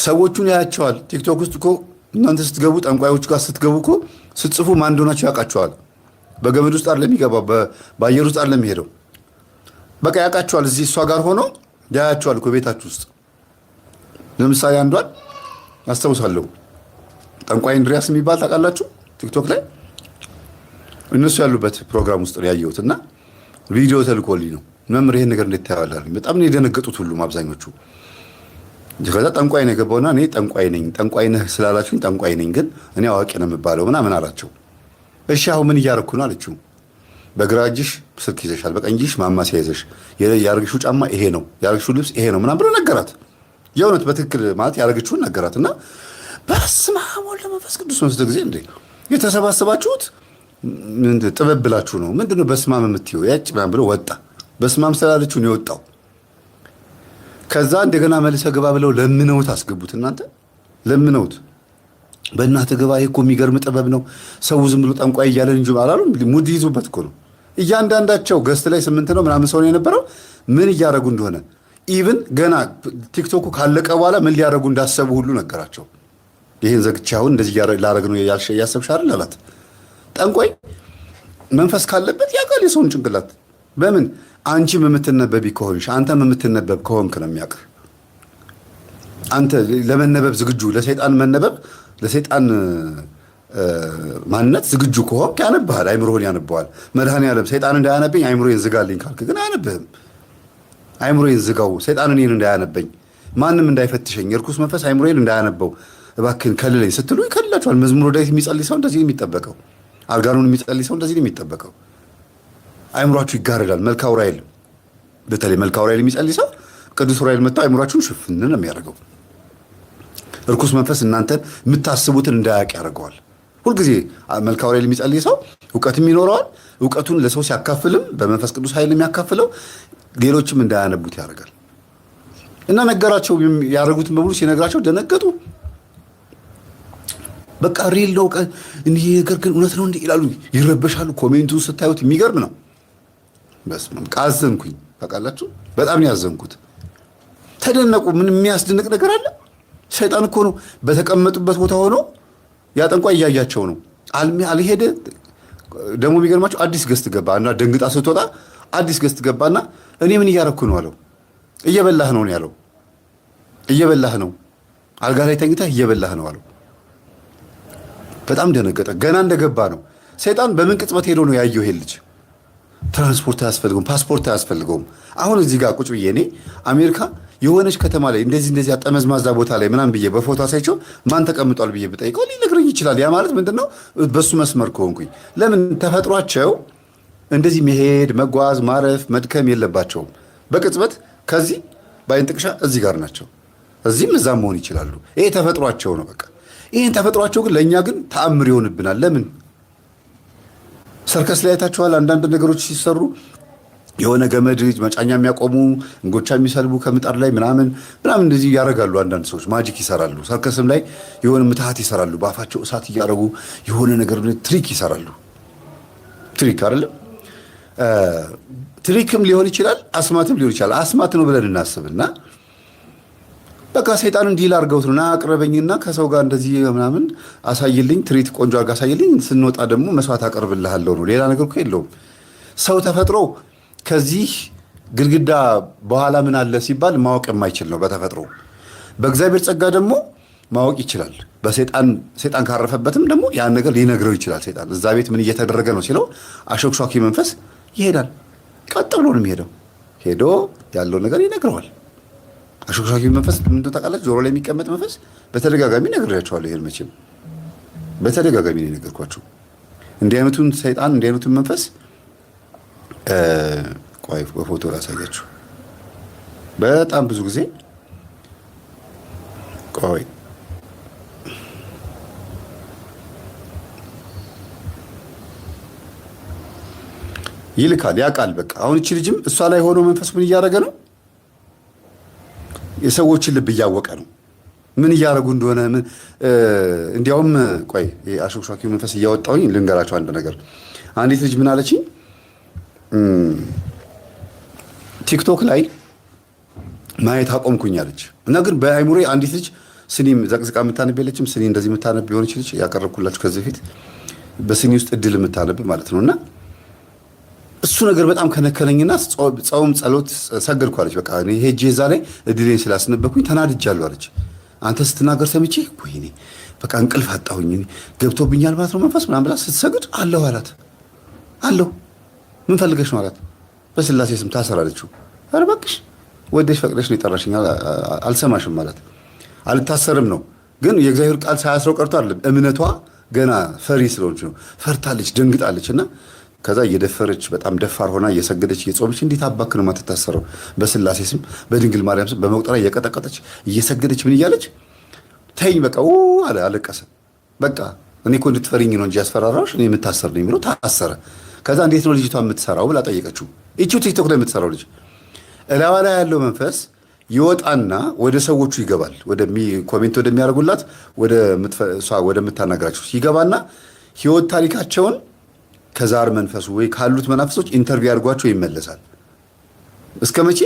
ሰዎቹን ያያቸዋል። ቲክቶክ ውስጥ እኮ እናንተ ስትገቡ ጠንቋዮቹ ጋር ስትገቡ እኮ ስትጽፉ ማን እንደሆናቸው ያውቃቸዋል። በገመድ ውስጥ አይደለም የሚገባው፣ በአየር ውስጥ አይደለም የሚሄደው። በቃ ያውቃቸዋል። እዚህ እሷ ጋር ሆኖ ያያቸዋል እኮ ቤታችሁ ውስጥ። ለምሳሌ አንዷን አስታውሳለሁ። ጠንቋይ እንድሪያስ የሚባል ታውቃላችሁ? ቲክቶክ ላይ እነሱ ያሉበት ፕሮግራም ውስጥ ነው ያየሁት እና ቪዲዮ ተልኮልኝ ነው መምህር ይሄን ነገር እንዴት ታያላችሁ? በጣም ነው የደነገጡት ሁሉም አብዛኞቹ። ከዛ ጠንቋይ ነው የገባውና እኔ ጠንቋይ ነህ ስላላችሁኝ ጠንቋይ ነኝ፣ ግን እኔ አዋቂ ነው የምባለው ምናምን አላቸው። እሺ አሁን ምን እያረኩ ነው አለችው። በግራ እጅሽ ስልክ ይዘሻል፣ በቀኝ እጅሽ ማማሲያ ይዘሽ፣ ያረግሽው ጫማ ይሄ ነው፣ ያረግሽው ልብስ ይሄ ነው ምናምን ብሎ ነገራት። የእውነት በትክክል ማለት ያረግችውን ነገራትና በስመ አብ ወወልድ ወመንፈስ ቅዱስ ነው ጊዜ እንዴ የተሰባሰባችሁት ጥበብ ብላችሁ ነው ምንድነው በስማም የምትይው ያጭ ምናምን ብሎ ወጣ። በስማም ስላለችው ነው የወጣው። ከዛ እንደገና መልሰ ግባ ብለው ለምነውት አስገቡት። እናንተ ለምነውት በእናትህ ግባ፣ ይሄ እኮ የሚገርም ጥበብ ነው፣ ሰው ዝም ብሎ ጠንቋይ እያለ እንጂ አላሉም። ሙድ ይዙበት እኮ ነው። እያንዳንዳቸው ገስት ላይ 8 ነው ምናምን ሰው ነው የነበረው። ምን እያደረጉ እንደሆነ ኢቭን ገና ቲክቶኩ ካለቀ በኋላ ምን ሊያደርጉ እንዳሰቡ ሁሉ ነገራቸው። ይሄን ዘግቼ አሁን እንደዚህ ላደርግ ነው ያሰብሽ አይደል አላት። ጠንቋይ መንፈስ ካለበት ያውቃል የሰውን ጭንቅላት። በምን አንቺም የምትነበቢ ከሆንሽ አንተም የምትነበብ ከሆንክ ነው የሚያውቅህ። አንተ ለመነበብ ዝግጁ፣ ለሰይጣን መነበብ፣ ለሰይጣን ማንነት ዝግጁ ከሆንክ ያነብሃል፣ አይምሮህን ያነበዋል። መድኃኒዓለም ሰይጣን እንዳያነብኝ አይምሮዬን ዝጋልኝ ካልክ ግን አያነብህም። አይምሮዬን ዝጋው፣ ሰይጣን እኔን እንዳያነበኝ፣ ማንም እንዳይፈትሸኝ፣ የርኩስ መንፈስ አይምሮዬን እንዳያነበው እባክህን ከልለኝ ስትሉ ይከልላችኋል። መዝሙረ ዳዊት የሚጸልይ ሰው እንደዚህ ነው የሚጠበቀው። አርጋኑን የሚጸልይ ሰው እንደዚህ ነው የሚጠበቀው። አይምሯችሁ ይጋረዳል። መልካ ዑራኤል፣ በተለይ መልካ ዑራኤል የሚጸልይ ሰው ቅዱስ ዑራኤል መጥቶ አይምሯችሁን ሽፍን ነው የሚያደርገው። እርኩስ መንፈስ እናንተን የምታስቡትን እንዳያውቅ ያደርገዋል። ሁልጊዜ መልካ ዑራኤል የሚጸልይ ሰው እውቀትም ይኖረዋል። እውቀቱን ለሰው ሲያካፍልም በመንፈስ ቅዱስ ኃይል የሚያካፍለው ሌሎችም እንዳያነቡት ያደርጋል። እና ነገራቸው ያደረጉትን በሙሉ ሲነግራቸው ደነገጡ። በቃ ሪል ነው እንዲህ ነገር ግን እውነት ነው እንዴ ይላሉ፣ ይረበሻሉ። ኮሜንቱን ስታዩት የሚገርም ነው። በስመ አብ አዘንኩኝ። ታውቃላችሁ በጣም ነው ያዘንኩት። ተደነቁ። ምን የሚያስደንቅ ነገር አለ? ሰይጣን እኮ ነው በተቀመጡበት ቦታ ሆኖ ያጠንቋይ እያያቸው ነው። አልሄደ ደግሞ የሚገርማቸው አዲስ ገስት ገባ እና ደንግጣ ስትወጣ አዲስ ገስት ገባና እኔ ምን እያረኩ ነው አለው። እየበላህ ነው ያለው። እየበላህ ነው፣ አልጋ ላይ ተኝተህ እየበላህ ነው አለው። በጣም ደነገጠ። ገና እንደገባ ነው። ሰይጣን በምን ቅጽበት ሄዶ ነው ያየው? ይሄ ልጅ ትራንስፖርት አያስፈልገውም፣ ፓስፖርት አያስፈልገውም። አሁን እዚህ ጋር ቁጭ ብዬ እኔ አሜሪካ የሆነች ከተማ ላይ እንደዚህ ጠመዝማዛ ቦታ ላይ ምናምን ብዬ በፎቶ አሳይቸው ማን ተቀምጧል ብዬ ብጠይቀው ሊነግረኝ ይችላል። ያ ማለት ምንድነው? በሱ መስመር ከሆንኩኝ ለምን ተፈጥሯቸው እንደዚህ መሄድ፣ መጓዝ፣ ማረፍ፣ መድከም የለባቸውም። በቅጽበት ከዚህ በአይን ጥቅሻ እዚህ ጋር ናቸው። እዚህም እዛም መሆን ይችላሉ። ይሄ ተፈጥሯቸው ነው። በቃ ይሄን ተፈጥሯቸው ግን ለእኛ ግን ተአምር ይሆንብናል። ለምን? ሰርከስ ላይ አይታችኋል። አንዳንድ ነገሮች ሲሰሩ የሆነ ገመድ መጫኛ የሚያቆሙ እንጎቻ የሚሰልቡ ከምጣድ ላይ ምናምን እንደዚህ ያደርጋሉ። አንዳንድ ሰዎች ማጂክ ይሰራሉ። ሰርከስም ላይ የሆነ ምትሃት ይሰራሉ። በአፋቸው እሳት እያደረጉ የሆነ ነገር ትሪክ ይሰራሉ። ትሪክ አይደለም፣ ትሪክም ሊሆን ይችላል፣ አስማትም ሊሆን ይችላል። አስማት ነው ብለን እናስብና በቃ ሰይጣን እንዲህ ላድርገውት ነው ና አቅርበኝና ከሰው ጋር እንደዚህ ምናምን አሳይልኝ፣ ትርኢት ቆንጆ አድርጋ አሳይልኝ፣ ስንወጣ ደግሞ መስዋዕት አቀርብልሃለሁ ነው። ሌላ ነገር እኮ የለውም። ሰው ተፈጥሮ ከዚህ ግድግዳ በኋላ ምን አለ ሲባል ማወቅ የማይችል ነው በተፈጥሮ። በእግዚአብሔር ጸጋ ደግሞ ማወቅ ይችላል። ሰይጣን ካረፈበትም ደግሞ ያን ነገር ሊነግረው ይችላል። ሰይጣን እዛ ቤት ምን እየተደረገ ነው ሲለው አሾክሿኪ መንፈስ ይሄዳል። ቀጥ ብሎ ነው የሚሄደው። ሄዶ ያለው ነገር ይነግረዋል። አሾክሿኪ መንፈስ ምንድን ታውቃላችሁ? ጆሮ ላይ የሚቀመጥ መንፈስ። በተደጋጋሚ ነግሬያቸዋለሁ። ይሄን መቼም በተደጋጋሚ ነው የነገርኳችሁ። እንዲህ አይነቱን ሰይጣን እንዲህ አይነቱን መንፈስ ቆይ በፎቶ ላሳያችሁ። በጣም ብዙ ጊዜ ቆይ ይልካል፣ ያውቃል። በቃ አሁን እቺ ልጅም እሷ ላይ ሆኖ መንፈስ ምን እያደረገ ነው? የሰዎችን ልብ እያወቀ ነው። ምን እያደረጉ እንደሆነ እንዲያውም ቆይ አሾክሿኪ መንፈስ እያወጣሁኝ ልንገራቸው አንድ ነገር። አንዲት ልጅ ምን አለችኝ? ቲክቶክ ላይ ማየት አቆምኩኝ አለች እና ግን በአይሙሬ አንዲት ልጅ ስኒም ዘቅዝቃ የምታነብ የለችም? ስኒ እንደዚህ የምታነብ የሆነች ልጅ ያቀረብኩላችሁ ከዚህ በፊት በስኒ ውስጥ እድል የምታነብ ማለት ነው። እና እሱ ነገር በጣም ከነከለኝና ጾም ጸሎት ሰገድኩ አለች። በቃ እኔ ሄጄ እዛ ላይ እድሌን ስላስነበብኩኝ ተናድጃለሁ አለች። አንተ ስትናገር ሰምቼ ወይኔ በቃ እንቅልፍ አጣሁኝ ገብቶብኛል ማለት ነው መንፈስ ምናምን ብላ ስትሰግድ አለሁ አላት። አለሁ ምን ፈልገሽ ነው አላት። በስላሴ ስም ታሰር አለችው። ኧረ እባክሽ ወደሽ ፈቅደሽ ነው የጠራሽኝ አልሰማሽም ማለት አልታሰርም ነው። ግን የእግዚአብሔር ቃል ሳያስረው ቀርቶ አይደለም፣ እምነቷ ገና ፈሪ ስለሆነች ነው። ፈርታለች፣ ደንግጣለች። እና ከዛ እየደፈረች በጣም ደፋር ሆና እየሰገደች እየጾመች እንዴት አባክ ነው የማትታሰረው? በስላሴ ስም በድንግል ማርያም ስም በመቁጠሪያ እየቀጠቀጠች እየሰገደች ምን እያለች ተይኝ በቃ አለ። አለቀሰ። በቃ እኔ እኮ እንድትፈሪኝ ነው እንጂ ያስፈራራሽ እኔ የምታሰር ነው የሚለው ታሰረ። ከዛ እንዴት ነው ልጅቷ የምትሰራው ብላ ጠየቀችው። እቺው ቲክቶክ ላይ የምትሰራው ልጅ እላዋ ላይ ያለው መንፈስ ይወጣና ወደ ሰዎቹ ይገባል። ኮሜንት ወደሚያደርጉላት ወደምታናግራቸው ይገባና ህይወት ታሪካቸውን ከዛር መንፈሱ ወይ ካሉት መናፍሶች ኢንተርቪው አድርጓቸው ይመለሳል። እስከ መቼ?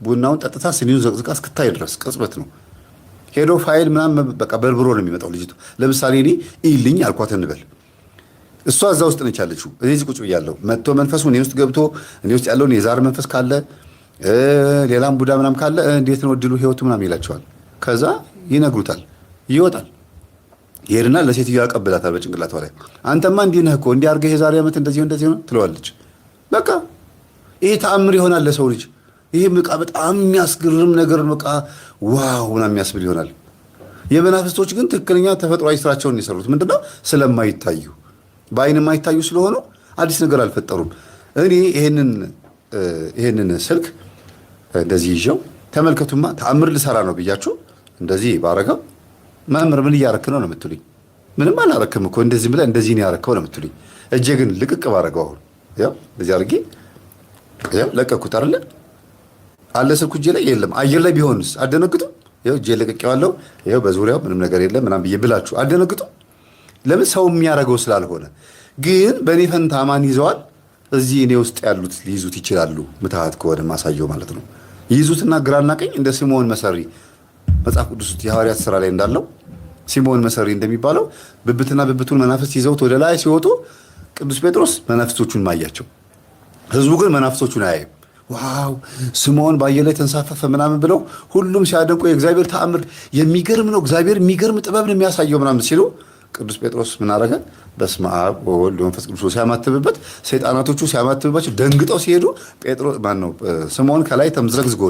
ቡናውን ጠጥታ ስኒውን ዘቅዝቃ እስክታይ ድረስ ቅጽበት ነው። ሄዶ ፋይል ምናምን በቃ በርብሮ ነው የሚመጣው ልጅቱ። ለምሳሌ እኔ ኢልኝ አልኳት እንበል፣ እሷ እዛ ውስጥ ነች ያለችው፣ እኔ እዚህ ቁጭ ብያለሁ። መጥቶ መንፈሱ እኔ ውስጥ ገብቶ እኔ ውስጥ ያለውን የዛር መንፈስ ካለ ሌላም ቡዳ ምናምን ካለ እንዴት ነው እድሉ ህይወቱ ምናምን ይላቸዋል። ከዛ ይነግሩታል፣ ይወጣል፣ ይሄድና ለሴትዮ ያቀብላታል በጭንቅላቷ ላይ። አንተማ እንዲህ ነህ እኮ እንዲህ አድርገህ የዛሬ ዓመት እንደዚህ ነው ትለዋለች። በቃ ይሄ ተአምር ይሆናል ለሰው ልጅ። ይሄ በቃ በጣም የሚያስገርም ነገር በቃ ዋው ምናምን የሚያስብል ይሆናል። የመናፍስቶች ግን ትክክለኛ ተፈጥሯዊ ስራቸውን የሰሩት ምንድነው? ስለማይታዩ በአይን የማይታዩ ስለሆኑ አዲስ ነገር አልፈጠሩም። እኔ ይሄንን ስልክ እንደዚህ ይዤው ተመልከቱማ ተአምር ልሰራ ነው ብያችሁ እንደዚህ ባረገው መምህር ምን እያረክ ነው የምትሉኝ? ምንም አላረክም እኮ እንደዚህ ብለህ እንደዚህ ነው ያረከው ነው የምትሉኝ። እጄ ግን ልቅቅ ባረገው አሁን ያው እንደዚህ አድርጌ ያው ለቀኩት አይደለ? አለ ስልኩ እጄ ላይ የለም። አየር ላይ ቢሆንስ አደነግጡም? ያው እጄ ለቅቄዋለሁ፣ ያው በዙሪያው ምንም ነገር የለም ምናምን ብዬ ብላችሁ አደነግጡም? ለምን? ሰው የሚያረገው ስላልሆነ። ግን በእኔ ፈንታ ማን ይዘዋል? እዚህ እኔ ውስጥ ያሉት ሊይዙት ይችላሉ። ምትሃት ከሆነ ማሳየው ማለት ነው። ይይዙትና ግራና ቀኝ እንደ ሲሞን መሰሪ መጽሐፍ ቅዱስ ውስጥ የሐዋርያት ሥራ ላይ እንዳለው ሲሞን መሰሪ እንደሚባለው ብብትና ብብቱን መናፍስት ይዘውት ወደ ላይ ሲወጡ ቅዱስ ጴጥሮስ መናፍስቶቹን ማያቸው፣ ህዝቡ ግን መናፍስቶቹን አያይም። ዋው ስምዖን በአየር ላይ ተንሳፈፈ ምናምን ብለው ሁሉም ሲያደንቁ የእግዚአብሔር ተአምር የሚገርም ነው፣ እግዚአብሔር የሚገርም ጥበብ ነው የሚያሳየው ምናምን ሲሉ ቅዱስ ጴጥሮስ ምን አረገ? በስመ አብ ወወልድ ወመንፈስ ቅዱስ ሲያማትብበት፣ ሰይጣናቶቹ ሲያማትብባቸው ደንግጠው ሲሄዱ ጴጥሮስ ማነው ስምዖን ከላይ ተምዝረግዝጎ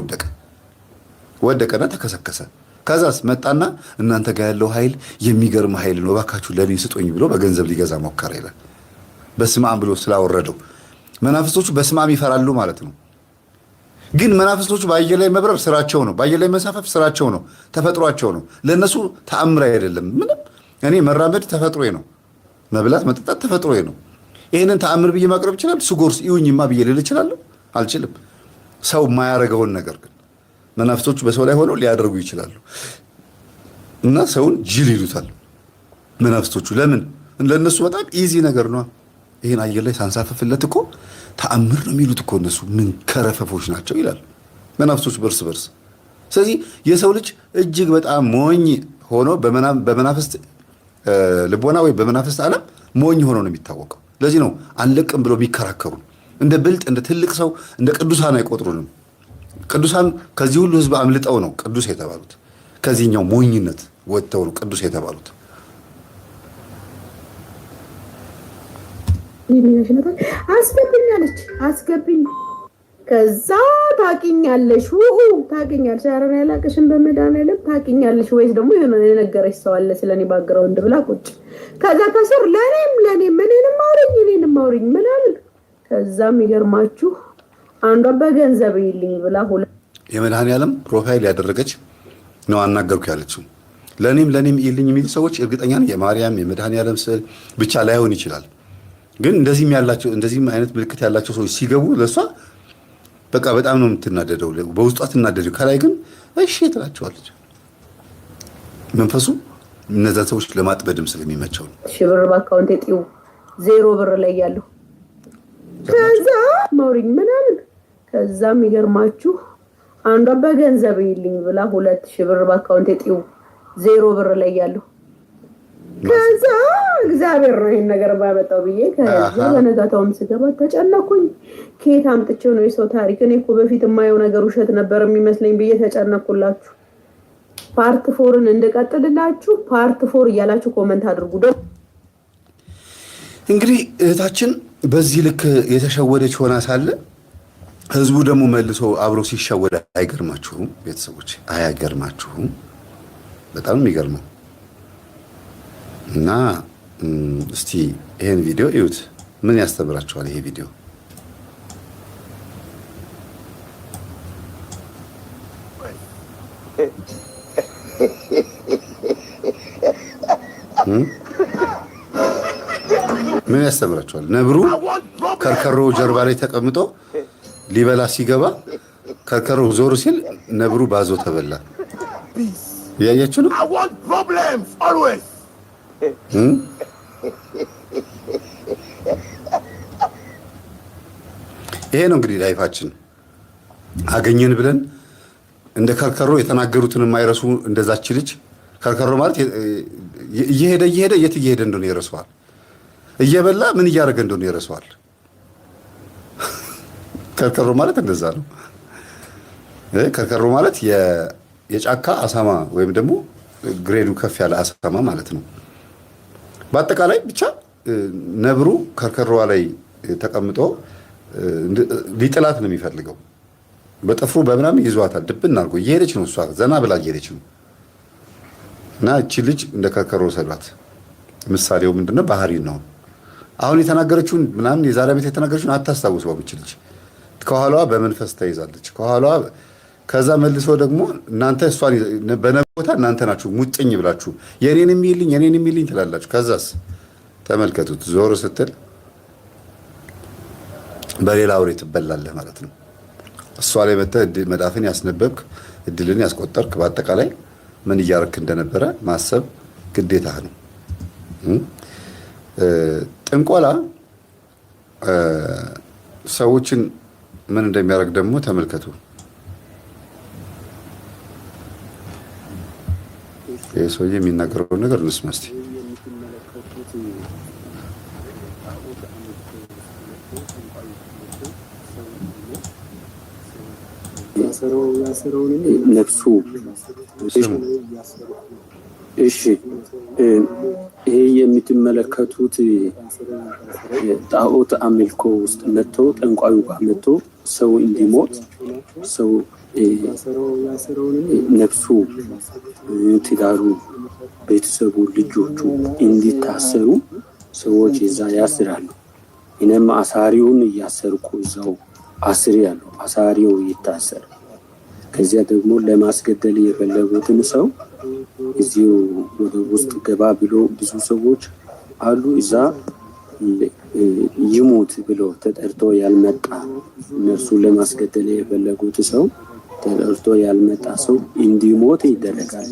ወደቀና ተከሰከሰ። ከዛስ መጣና እናንተ ጋር ያለው ኃይል የሚገርም ኃይል ነው፣ እባካችሁ ለኔ ስጦኝ ብሎ በገንዘብ ሊገዛ ሞከረ ይላል። በስመ አብ ብሎ ስላወረደው መናፍስቶቹ በስመ አብ ይፈራሉ ማለት ነው። ግን መናፍስቶቹ በአየር ላይ መብረር ስራቸው ነው፣ በአየር ላይ መሳፈፍ ስራቸው ነው፣ ተፈጥሯቸው ነው። ለነሱ ተአምር አይደለም ምንም። እኔ መራመድ ተፈጥሮዬ ነው፣ መብላት መጠጣት ተፈጥሮዬ ነው። ይህንን ተአምር ብዬ ማቅረብ ይችላል? ስጎርስ ይሁኝማ ብዬ ልል እችላለሁ? አልችልም። ሰው የማያደርገውን ነገር ግን መናፍስቶቹ በሰው ላይ ሆነው ሊያደርጉ ይችላሉ። እና ሰውን ጅል ይሉታል መናፍስቶቹ። ለምን? ለእነሱ በጣም ኢዚ ነገር ነው። ይህን አየር ላይ ሳንሳፈፍለት እኮ ተአምር ነው የሚሉት እኮ እነሱ። ምን ከረፈፎች ናቸው ይላል መናፍስቶቹ በርስ በርስ። ስለዚህ የሰው ልጅ እጅግ በጣም ሞኝ ሆኖ በመናፍስት ልቦና ወይ በመናፍስት ዓለም ሞኝ ሆኖ ነው የሚታወቀው። ለዚህ ነው አንለቅም ብሎ የሚከራከሩ። እንደ ብልጥ እንደ ትልቅ ሰው እንደ ቅዱሳን አይቆጥሩንም። ቅዱሳን ከዚህ ሁሉ ህዝብ አምልጠው ነው ቅዱስ የተባሉት። ከዚህኛው ሞኝነት ወጥተው ነው ቅዱስ የተባሉት። አስገብኛለች አስገብኝ። ከዛ ታቂኛለሽ ታቂኛለሽ። አረና ያላቀሽን በመድኃኒዓለም ታቂኛለሽ ወይስ ደግሞ የነገረሽ ሰው አለ ስለኔ ባግራውንድ ብላ ቁጭ። ከዛ ከስር ለኔም እኔንም አውሪኝ ምናምን። ከዛም ይገርማችሁ አንዷ በገንዘብ ይልኝ ብላ የመድኃኒዓለም ፕሮፋይል ያደረገች ነው አናገርኩ ያለችው። ለኔም ይልኝ የሚሉ ሰዎች እርግጠኛ ነኝ የማርያም የመድኃኒዓለም ስዕል ብቻ ላይሆን ይችላል። ግን እንደዚህም አይነት ምልክት ያላቸው ሰዎች ሲገቡ ለሷ በቃ በጣም ነው የምትናደደው፣ በውስጧ ትናደደው። ከላይ ግን እሺ ትላቸዋለች። መንፈሱ እነዛን ሰዎች ለማጥበድም ስለሚመቸው ነው። ብር በአካውንት የጤው 0 ብር ላይ ያለው ከዛ ማውሪኝ ምናምን። ከዛም ይገርማችሁ አንዷ በገንዘብ ይልኝ ብላ 2000 ብር በአካውንት የጤው 0 ብር ላይ ያለው ከዛ እግዚአብሔር ነው ይሄን ነገር ባመጣው ብዬ ከዛ በነጋታውም ስገባ ተጨነኩኝ። ከየት አምጥቼው ነው የሰው ታሪክ? እኔ እኮ በፊት የማየው ነገር ውሸት ነበር የሚመስለኝ ብዬ ተጨነኩላችሁ። ፓርት 4ን እንደቀጥልላችሁ ፓርት 4 እያላችሁ ኮመንት አድርጉ። እንግዲህ እህታችን በዚህ ልክ የተሸወደች ሆና ሳለ ህዝቡ ደግሞ መልሶ አብሮ ሲሸወደ አይገርማችሁም? ቤተሰቦች አያገርማችሁም? በጣም የሚገርመው እና እስቲ ይሄን ቪዲዮ እዩት። ምን ያስተምራችኋል ይሄ ቪዲዮ? ምን ያስተምራችኋል? ነብሩ ከርከሮ ጀርባ ላይ ተቀምጦ ሊበላ ሲገባ ከርከሮ ዞር ሲል ነብሩ ባዞ ተበላ። ያያችሁ ነው። ይሄ ነው እንግዲህ ላይፋችን። አገኘን ብለን እንደ ከርከሮ የተናገሩትን የማይረሱ እንደዛች ልጅ። ከርከሮ ማለት እየሄደ የት እየሄደ እንደሆነ ይረሳዋል። እየበላ ምን እያደረገ እንደሆነ ይረሳዋል። ከርከሮ ማለት እንደዛ ነው። ከርከሮ ማለት የጫካ አሳማ ወይም ደግሞ ግሬዱ ከፍ ያለ አሳማ ማለት ነው። በአጠቃላይ ብቻ ነብሩ ከርከሮዋ ላይ ተቀምጦ ሊጥላት ነው የሚፈልገው። በጥፍሩ በምናምን ይዟታል። ድብን አድርጎ እየሄደች ነው። እሷ ዘና ብላ እየሄደች ነው። እና እቺ ልጅ እንደ ከርከሮ ሰዷት። ምሳሌው ምንድነው? ባህሪ ነው። አሁን የተናገረችውን ምናምን የዛሬ ዓመት የተናገረችውን አታስታውሰውም። እቺ ልጅ ከኋላዋ በመንፈስ ተይዛለች። ከኋላዋ ከዛ መልሶ ደግሞ እናንተ እሷን በነቦታ እናንተ ናችሁ ሙጥኝ ብላችሁ የኔን የሚልኝ ትላላችሁ። ከዛስ ተመልከቱት፣ ዞር ስትል በሌላ አውሬ ትበላለህ ማለት ነው። እሷ ላይ መተህ መዳፍን ያስነበብክ እድልን ያስቆጠርክ፣ በአጠቃላይ ምን እያረክ እንደነበረ ማሰብ ግዴታህ ነው። ጥንቆላ ሰዎችን ምን እንደሚያደርግ ደግሞ ተመልከቱ። ይህ ሰውዬ የሚናገረውን ነገር እንስማ እስቲ። ነፍሱ እሺ ይሄ የምትመለከቱት ጣዖት አምልኮ ውስጥ መጥቶ ጠንቋዩ ጋር መጥቶ ሰው እንዲሞት ሰው ነፍሱ ትዳሩ ቤተሰቡ ልጆቹ እንዲታሰሩ ሰዎች እዛ ያስራሉ። እኔም አሳሪውን እያሰርኩ እዛው አስሪ ያለው አሳሪው ይታሰር። ከዚያ ደግሞ ለማስገደል የፈለጉትን ሰው እዚሁ ወደ ውስጥ ገባ ብሎ ብዙ ሰዎች አሉ። እዛ ይሞት ብሎ ተጠርቶ ያልመጣ እነርሱ ለማስገደል የፈለጉት ሰው ተጠርቶ ያልመጣ ሰው እንዲሞት ይደረጋል።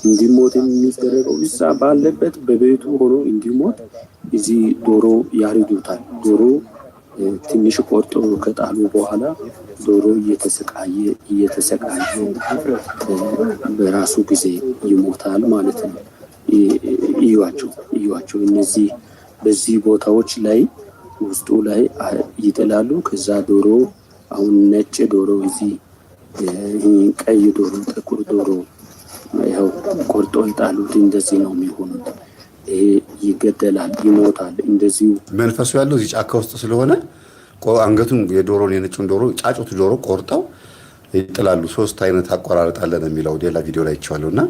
እንዲሞት የሚደረገው እዛ ባለበት በቤቱ ሆኖ እንዲሞት እዚህ ዶሮ ያርዱታል። ዶሮ ትንሽ ቆርጦ ከጣሉ በኋላ ዶሮ እየተሰቃየ በራሱ ጊዜ ይሞታል ማለት ነው። እዩዋቸው እነዚህ በዚህ ቦታዎች ላይ ውስጡ ላይ ይጥላሉ። ከዛ ዶሮ አሁን ነጭ ዶሮ እዚህ ቀይ ዶሮ ጥቁር ዶሮ ያው ቆርጦ ይጣሉት። እንደዚህ ነው የሚሆኑት። ይሄ ይገደላል፣ ይሞታል። እንደዚሁ መንፈሱ ያለው እዚህ ጫካ ውስጥ ስለሆነ አንገቱን የዶሮን የነጩን ዶሮ ጫጩት ዶሮ ቆርጠው ይጥላሉ። 3 አይነት አቆራረጥ አለ ነው የሚለው ሌላ ቪዲዮ ላይ ይቻለውና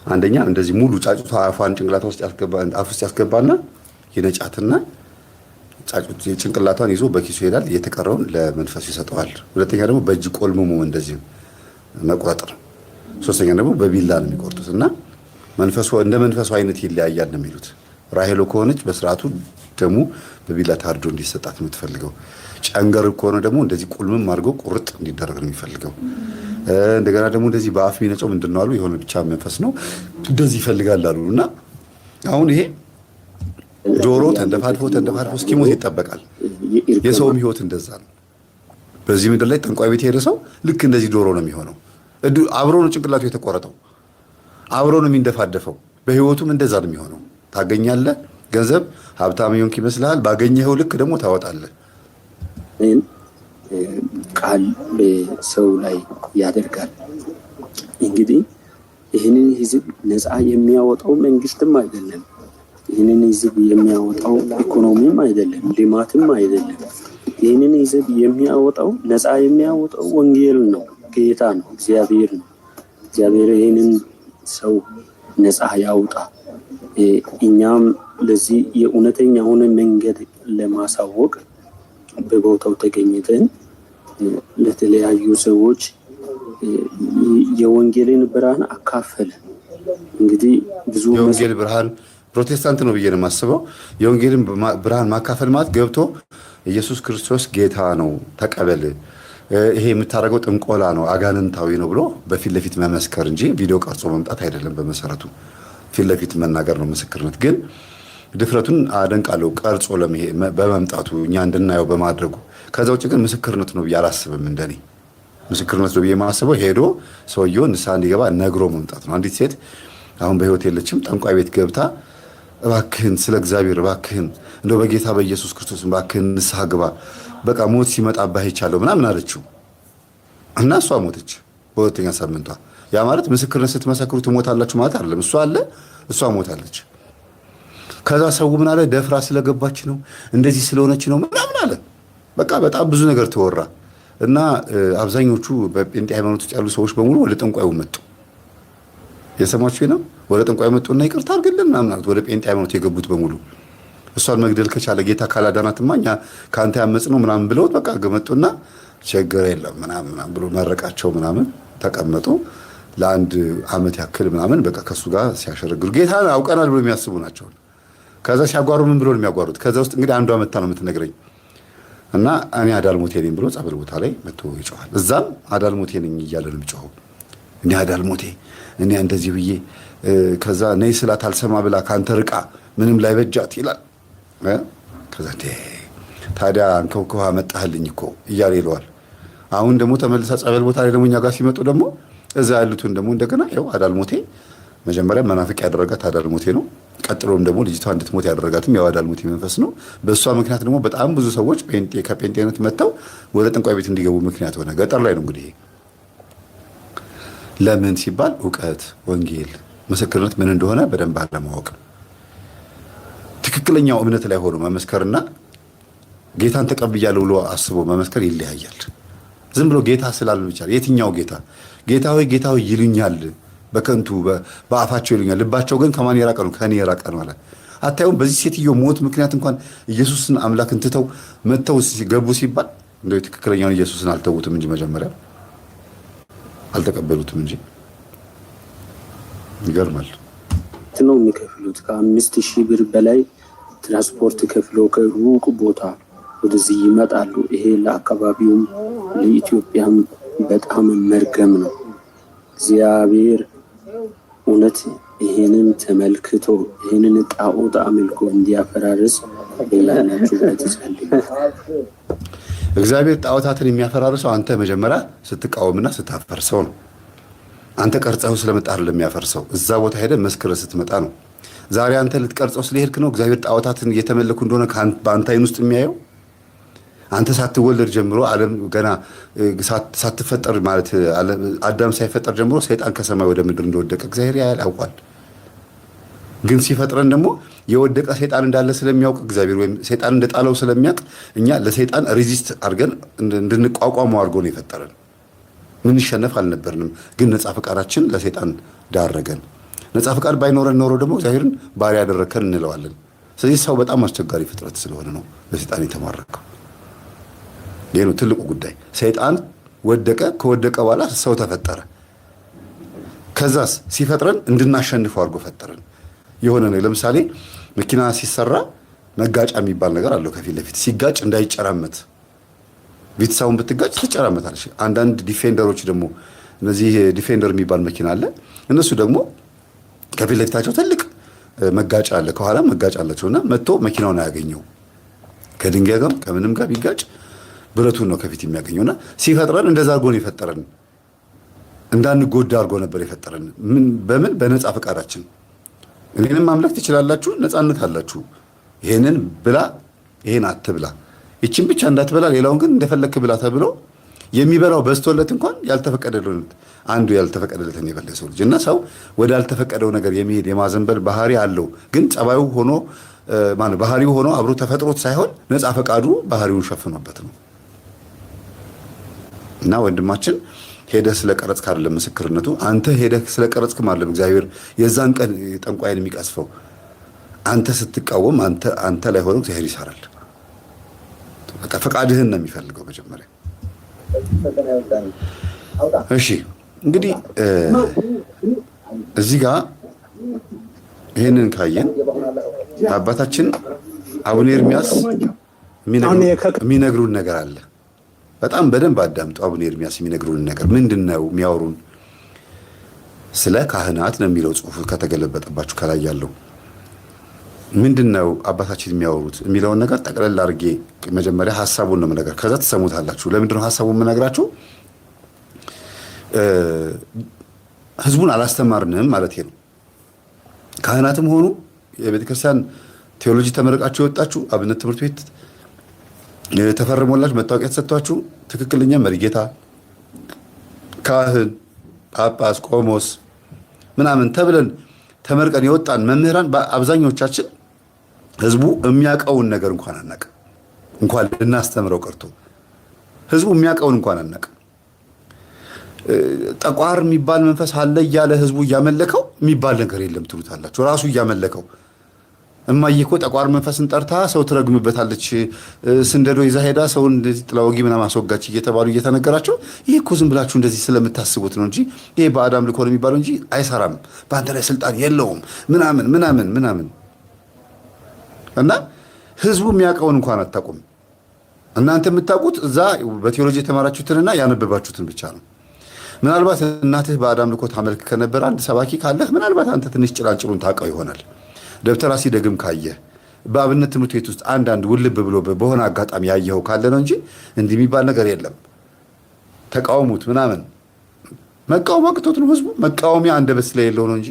አንደኛ እንደዚህ ሙሉ ጫጩት አፏን ጭንቅላቷ ውስጥ ያስገባና የነጫትና ጫጩት ጭንቅላቷን ይዞ በኪሱ ይሄዳል። የተቀረውን ለመንፈሱ ይሰጠዋል። ሁለተኛ ደግሞ በእጅ ቆልሙሙ እንደዚህ መቁረጥ ነው። ሶስተኛ ደግሞ በቢላ ነው የሚቆርጡት እና መንፈሱ እንደ መንፈሱ አይነት ይለያያል ነው የሚሉት። ራሄሎ ከሆነች በስርዓቱ ደሙ በቢላ ታርዶ እንዲሰጣት ነው የምትፈልገው። ጨንገር ከሆነ ደግሞ እንደዚህ ቁልምም አድርገው ቁርጥ እንዲደረግ ነው የሚፈልገው። እንደገና ደግሞ እንደዚህ በአፍ የሚነጨው ምንድን ነው አሉ የሆነ ብቻ መንፈስ ነው እንደዚህ ይፈልጋል አሉ እና አሁን ይሄ ዶሮ ተንደፋድፎ እስኪሞት ይጠበቃል። የሰውም ህይወት እንደዛ ነው። በዚህ ምድር ላይ ጠንቋይ ቤት የሄደ ሰው ልክ እንደዚህ ዶሮ ነው የሚሆነው። አብሮ ነው ጭንቅላቱ የተቆረጠው፣ አብሮ ነው የሚንደፋደፈው። በህይወቱም እንደዛ ነው የሚሆነው። ታገኛለህ፣ ገንዘብ ሀብታም ይሆንክ ይመስልሃል። ባገኘኸው ልክ ደግሞ ታወጣለህ። ቃል በሰው ላይ ያደርጋል። እንግዲህ ይህንን ህዝብ ነፃ የሚያወጣው መንግስትም አይደለም። ይህንን ህዝብ የሚያወጣው ኢኮኖሚም አይደለም፣ ልማትም አይደለም። ይህንን ህዝብ የሚያወጣው ነፃ የሚያወጣው ወንጌል ነው፣ ጌታ ነው፣ እግዚአብሔር ነው። እግዚአብሔር ይህንን ሰው ነፃ ያውጣ። እኛም ለዚህ የእውነተኛውን መንገድ ለማሳወቅ በቦታው ተገኝተን ለተለያዩ ሰዎች የወንጌልን ብርሃን አካፈለ። እንግዲህ ብዙ የወንጌል ብርሃን ፕሮቴስታንት ነው ብዬ ነው የማስበው። የወንጌልን ብርሃን ማካፈል ማለት ገብቶ ኢየሱስ ክርስቶስ ጌታ ነው ተቀበል፣ ይሄ የምታደርገው ጥንቆላ ነው አጋንንታዊ ነው ብሎ በፊት ለፊት መመስከር እንጂ ቪዲዮ ቀርጾ መምጣት አይደለም። በመሰረቱ ፊት ለፊት መናገር ነው ምስክርነት። ግን ድፍረቱን አደንቃለሁ፣ ቀርጾ በመምጣቱ እኛ እንድናየው በማድረጉ። ከዛ ውጭ ግን ምስክርነት ነው ብዬ አላስብም። እንደኔ ምስክርነት ነው ብዬ የማስበው ሄዶ ሰውየውን ንስሐ እንዲገባ ነግሮ መምጣት ነው። አንዲት ሴት አሁን በህይወት የለችም፣ ጠንቋይ ቤት ገብታ እባክህን ስለ እግዚአብሔር እባክህን እንደው በጌታ በኢየሱስ ክርስቶስ እባክህን ንስሐ ግባ፣ በቃ ሞት ሲመጣብህ አይቻለሁ ምናምን አለችው እና እሷ ሞተች በሁለተኛ ሳምንቷ። ያ ማለት ምስክርነት ስትመሰክሩ ትሞታላችሁ ማለት አይደለም። እሷ አለ እሷ ሞታለች። ከዛ ሰው ምን አለ? ደፍራ ስለገባች ነው እንደዚህ ስለሆነች ነው ምናምን አለ። በቃ በጣም ብዙ ነገር ተወራ እና አብዛኞቹ በጴንጤ ሃይማኖት ውስጥ ያሉ ሰዎች በሙሉ ወደ ጠንቋዩ መጡ። የሰማችሁ ነው። ወደ ጠንቋዩ መጡና ይቅርታ አድርግልን ምናምን አሉት። ወደ ጴንጤ ሃይማኖት የገቡት በሙሉ እሷን መግደል ከቻለ ጌታ ካላዳናትማ እኛ ከአንተ ያመጽ ነው ምናምን ብለው በቃ ገመጡና ችግር የለም ምናምን ብሎ መረቃቸው ምናምን ተቀመጡ። ለአንድ አመት ያክል ምናምን በቃ ከሱ ጋር ሲያሸረግሩ ጌታን አውቀናል ብሎ የሚያስቡ ናቸው። ከዛ ሲያጓሩ ምን ብሎ ነው የሚያጓሩት? ከዛ ውስጥ እንግዲህ አንዷ መታ ነው የምትነግረኝ እና እኔ አዳልሞቴ ነኝ ብሎ ጸበል ቦታ ላይ መጥቶ ይጮሃል። እዛም አዳልሞቴ ነኝ እያለ ነው የሚጮኸው። እኔ አዳልሞቴ እኔ እንደዚህ ብዬ ከዛ ነይ ስላት አልሰማ ብላ ካንተ ርቃ ምንም ላይ በጃት ይላል። ከዛ ታዲያ አንከውከዋ መጣህልኝ እኮ እያለ ይለዋል። አሁን ደግሞ ተመልሳ ጸበል ቦታ ላይ ደግሞ እኛ ጋር ሲመጡ ደግሞ እዛ ያሉትን ደግሞ እንደገና ያው አዳልሞቴ መጀመሪያ መናፍቅ ያደረጋት አዳልሞቴ ነው። ቀጥሎም ደግሞ ልጅቷ እንድትሞት ያደረጋትም ያው አዳልሞቴ መንፈስ ነው። በእሷ ምክንያት ደግሞ በጣም ብዙ ሰዎች ከጴንጤነት መጥተው ወደ ጠንቋይ ቤት እንዲገቡ ምክንያት ሆነ። ገጠር ላይ ነው እንግዲህ ለምን ሲባል እውቀት፣ ወንጌል፣ ምስክርነት ምን እንደሆነ በደንብ አለማወቅ። ትክክለኛው እምነት ላይ ሆኖ መመስከርና ጌታን ተቀብያለሁ ብሎ አስቦ መመስከር ይለያያል። ዝም ብሎ ጌታ ስላሉ ብቻ የትኛው ጌታ ጌታ ሆይ ይሉኛል በከንቱ በአፋቸው ይሉኛል፣ ልባቸው ግን ከማን የራቀ ነው? ከኔ የራቀ ነው አለ። አታዩም? በዚህ ሴትዮ ሞት ምክንያት እንኳን ኢየሱስን አምላክን ትተው መተው ገቡ ሲባል እንደው ትክክለኛውን ኢየሱስን አልተውትም እንጂ መጀመሪያ አልተቀበሉትም እንጂ ይገርማል። ነው የሚከፍሉት ከ5000 ብር በላይ ትራንስፖርት ከፍሎ ከሩቅ ቦታ ወደዚህ ይመጣሉ። ይሄ ለአካባቢውም ለኢትዮጵያም በጣም መርገም ነው። እግዚአብሔር እውነት ይሄንን ተመልክቶ ይሄንን ጣዖት አምልኮ እንዲያፈራርስ በያላችሁበት ጸልዩ። እግዚአብሔር ጣዖታትን የሚያፈራርሰው አንተ መጀመሪያ ስትቃወምና ስታፈርሰው ነው። አንተ ቀርጸው ስለመጣ አይደለም የሚያፈርሰው፣ እዛ ቦታ ሄደ መስክረ ስትመጣ ነው። ዛሬ አንተ ልትቀርጸው ስለሄድክ ነው እግዚአብሔር ጣዖታትን እየተመለኩ እንደሆነ በአንተ አይን ውስጥ የሚያየው። አንተ ሳትወለድ ጀምሮ ዓለም ገና ሳትፈጠር ማለት አዳም ሳይፈጠር ጀምሮ ሰይጣን ከሰማይ ወደ ምድር እንደወደቀ እግዚአብሔር ያውቃል። ግን ሲፈጥረን ደግሞ የወደቀ ሰይጣን እንዳለ ስለሚያውቅ እግዚአብሔር ወይም ሰይጣን እንደጣለው ስለሚያውቅ እኛ ለሰይጣን ሬዚስት አድርገን እንድንቋቋመው አድርጎ ነው የፈጠረን። ምን ይሸነፍ አልነበርንም፣ ግን ነፃ ፈቃዳችን ለሰይጣን ዳረገን። ነፃ ፈቃድ ባይኖረን ኖሮ ደግሞ እግዚአብሔርን ባሪያ ያደረከን እንለዋለን። ስለዚህ ሰው በጣም አስቸጋሪ ፍጥረት ስለሆነ ነው ለሰይጣን የተማረከው። ይሄ ነው ትልቁ ጉዳይ። ሰይጣን ወደቀ፣ ከወደቀ በኋላ ሰው ተፈጠረ። ከዛስ ሲፈጥረን እንድናሸንፈው አድርጎ ፈጠረን። የሆነ ነው ለምሳሌ መኪና ሲሰራ መጋጫ የሚባል ነገር አለው። ከፊት ለፊት ሲጋጭ እንዳይጨራመት ቤተሰቡን ብትጋጭ ትጨራመታለች። አንዳንድ ዲፌንደሮች ደግሞ እነዚህ ዲፌንደር የሚባል መኪና አለ። እነሱ ደግሞ ከፊት ለፊታቸው ትልቅ መጋጫ አለ፣ ከኋላ መጋጫ አላቸውና መጥቶ መኪናውን አያገኘው። ከድንጋይ ጋር ከምንም ጋር ቢጋጭ ብረቱን ነው ከፊት የሚያገኘውና ሲፈጥረን እንደዛ አድርጎ ነው የፈጠረን። እንዳንጎዳ አድርጎ ነበር የፈጠረን። በምን በነፃ ፈቃዳችን። እኔንም ማምለክ ትችላላችሁ፣ ነፃነት አላችሁ። ይሄንን ብላ ይሄን አትብላ፣ ይቺን ብቻ እንዳትበላ፣ ሌላውን ግን እንደፈለክ ብላ ተብሎ የሚበላው በዝቶለት እንኳን ያልተፈቀደለት አንዱ ያልተፈቀደለትን የበላ ሰው ልጅ እና ሰው ወደ ያልተፈቀደው ነገር የሚሄድ የማዘንበል ባህሪ አለው። ግን ጸባዩ ሆኖ ማለት ባህሪው ሆኖ አብሮ ተፈጥሮት ሳይሆን ነፃ ፈቃዱ ባህሪውን ሸፍኖበት ነው። እና ወንድማችን ሄደህ ስለቀረጽክ አይደለም ምስክርነቱ። አንተ ሄደህ ስለቀረጽክም አይደለም እግዚአብሔር የዛን ቀን ጠንቋይን የሚቀስፈው። አንተ ስትቃወም አንተ ላይ ሆኖ እግዚአብሔር ይሰራል። በቃ ፈቃድህን ነው የሚፈልገው መጀመሪያ። እሺ እንግዲህ እዚህ ጋር ይሄንን ካየን አባታችን አቡነ ኤርሚያስ የሚነግሩን ነገር አለ። በጣም በደንብ አዳምጡ። አቡነ ኤርሚያስ የሚነግሩን ነገር ምንድነው? የሚያወሩን ስለ ካህናት ነው የሚለው ጽሑፍ ከተገለበጠባችሁ ከላይ ያለው ምንድነው አባታችን የሚያወሩት የሚለውን ነገር ጠቅለል አድርጌ መጀመሪያ ሐሳቡን ነው የምነግር፣ ከዛ ትሰሙታላችሁ። ለምንድነው ሐሳቡን የምነግራችሁ? ህዝቡን አላስተማርንም ማለት ነው። ካህናትም ሆኑ የቤተክርስቲያን ቴዎሎጂ ተመረቃችሁ የወጣችሁ አብነት ትምህርት ቤት ተፈርሞላችሁ መታወቂያ ተሰጥቷችሁ ትክክለኛ መሪጌታ፣ ካህን፣ ጳጳስ፣ ቆሞስ ምናምን ተብለን ተመርቀን የወጣን መምህራን በአብዛኞቻችን ህዝቡ የሚያውቀውን ነገር እንኳን አናውቅም። እንኳን ልናስተምረው ቀርቶ ህዝቡ የሚያውቀውን እንኳን አናውቅም። ጠቋር የሚባል መንፈስ አለ እያለ ህዝቡ እያመለከው የሚባል ነገር የለም ትሉታላችሁ። ራሱ እያመለከው እማዬ እኮ ጠቋር መንፈስን ጠርታ ሰው ትረግምበታለች፣ ስንደዶ ይዛ ሄዳ ሰውን እንደዚህ ጥላወጊ ምናምን አስወጋች እየተባሉ እየተነገራቸው ይሄ እኮ ዝም ብላችሁ እንደዚህ ስለምታስቡት ነው እንጂ ይሄ ባዕድ አምልኮ ነው የሚባለው እንጂ አይሰራም፣ በአንተ ላይ ስልጣን የለውም ምናምን ምናምን ምናምን እና ህዝቡ የሚያውቀውን እንኳን አታውቁም። እናንተ የምታውቁት እዛ በቴዎሎጂ የተማራችሁትንና ያነበባችሁትን ብቻ ነው። ምናልባት እናትህ ባዕድ አምልኮ ታመልክ ከነበረ አንድ ሰባኪ ካለህ ምናልባት አንተ ትንሽ ጭላንጭሉን ታውቀው ይሆናል። ደብተራ ሲደግም ካየህ በአብነት ትምህርት ቤት ውስጥ አንዳንድ ውልብ ብሎ በሆነ አጋጣሚ ያየኸው ካለ ነው እንጂ እንዲህ የሚባል ነገር የለም። ተቃውሙት ምናምን መቃወም አቅቶት ነው ህዝቡ። መቃወሚያ አንደበት ስለሌለው ነው እንጂ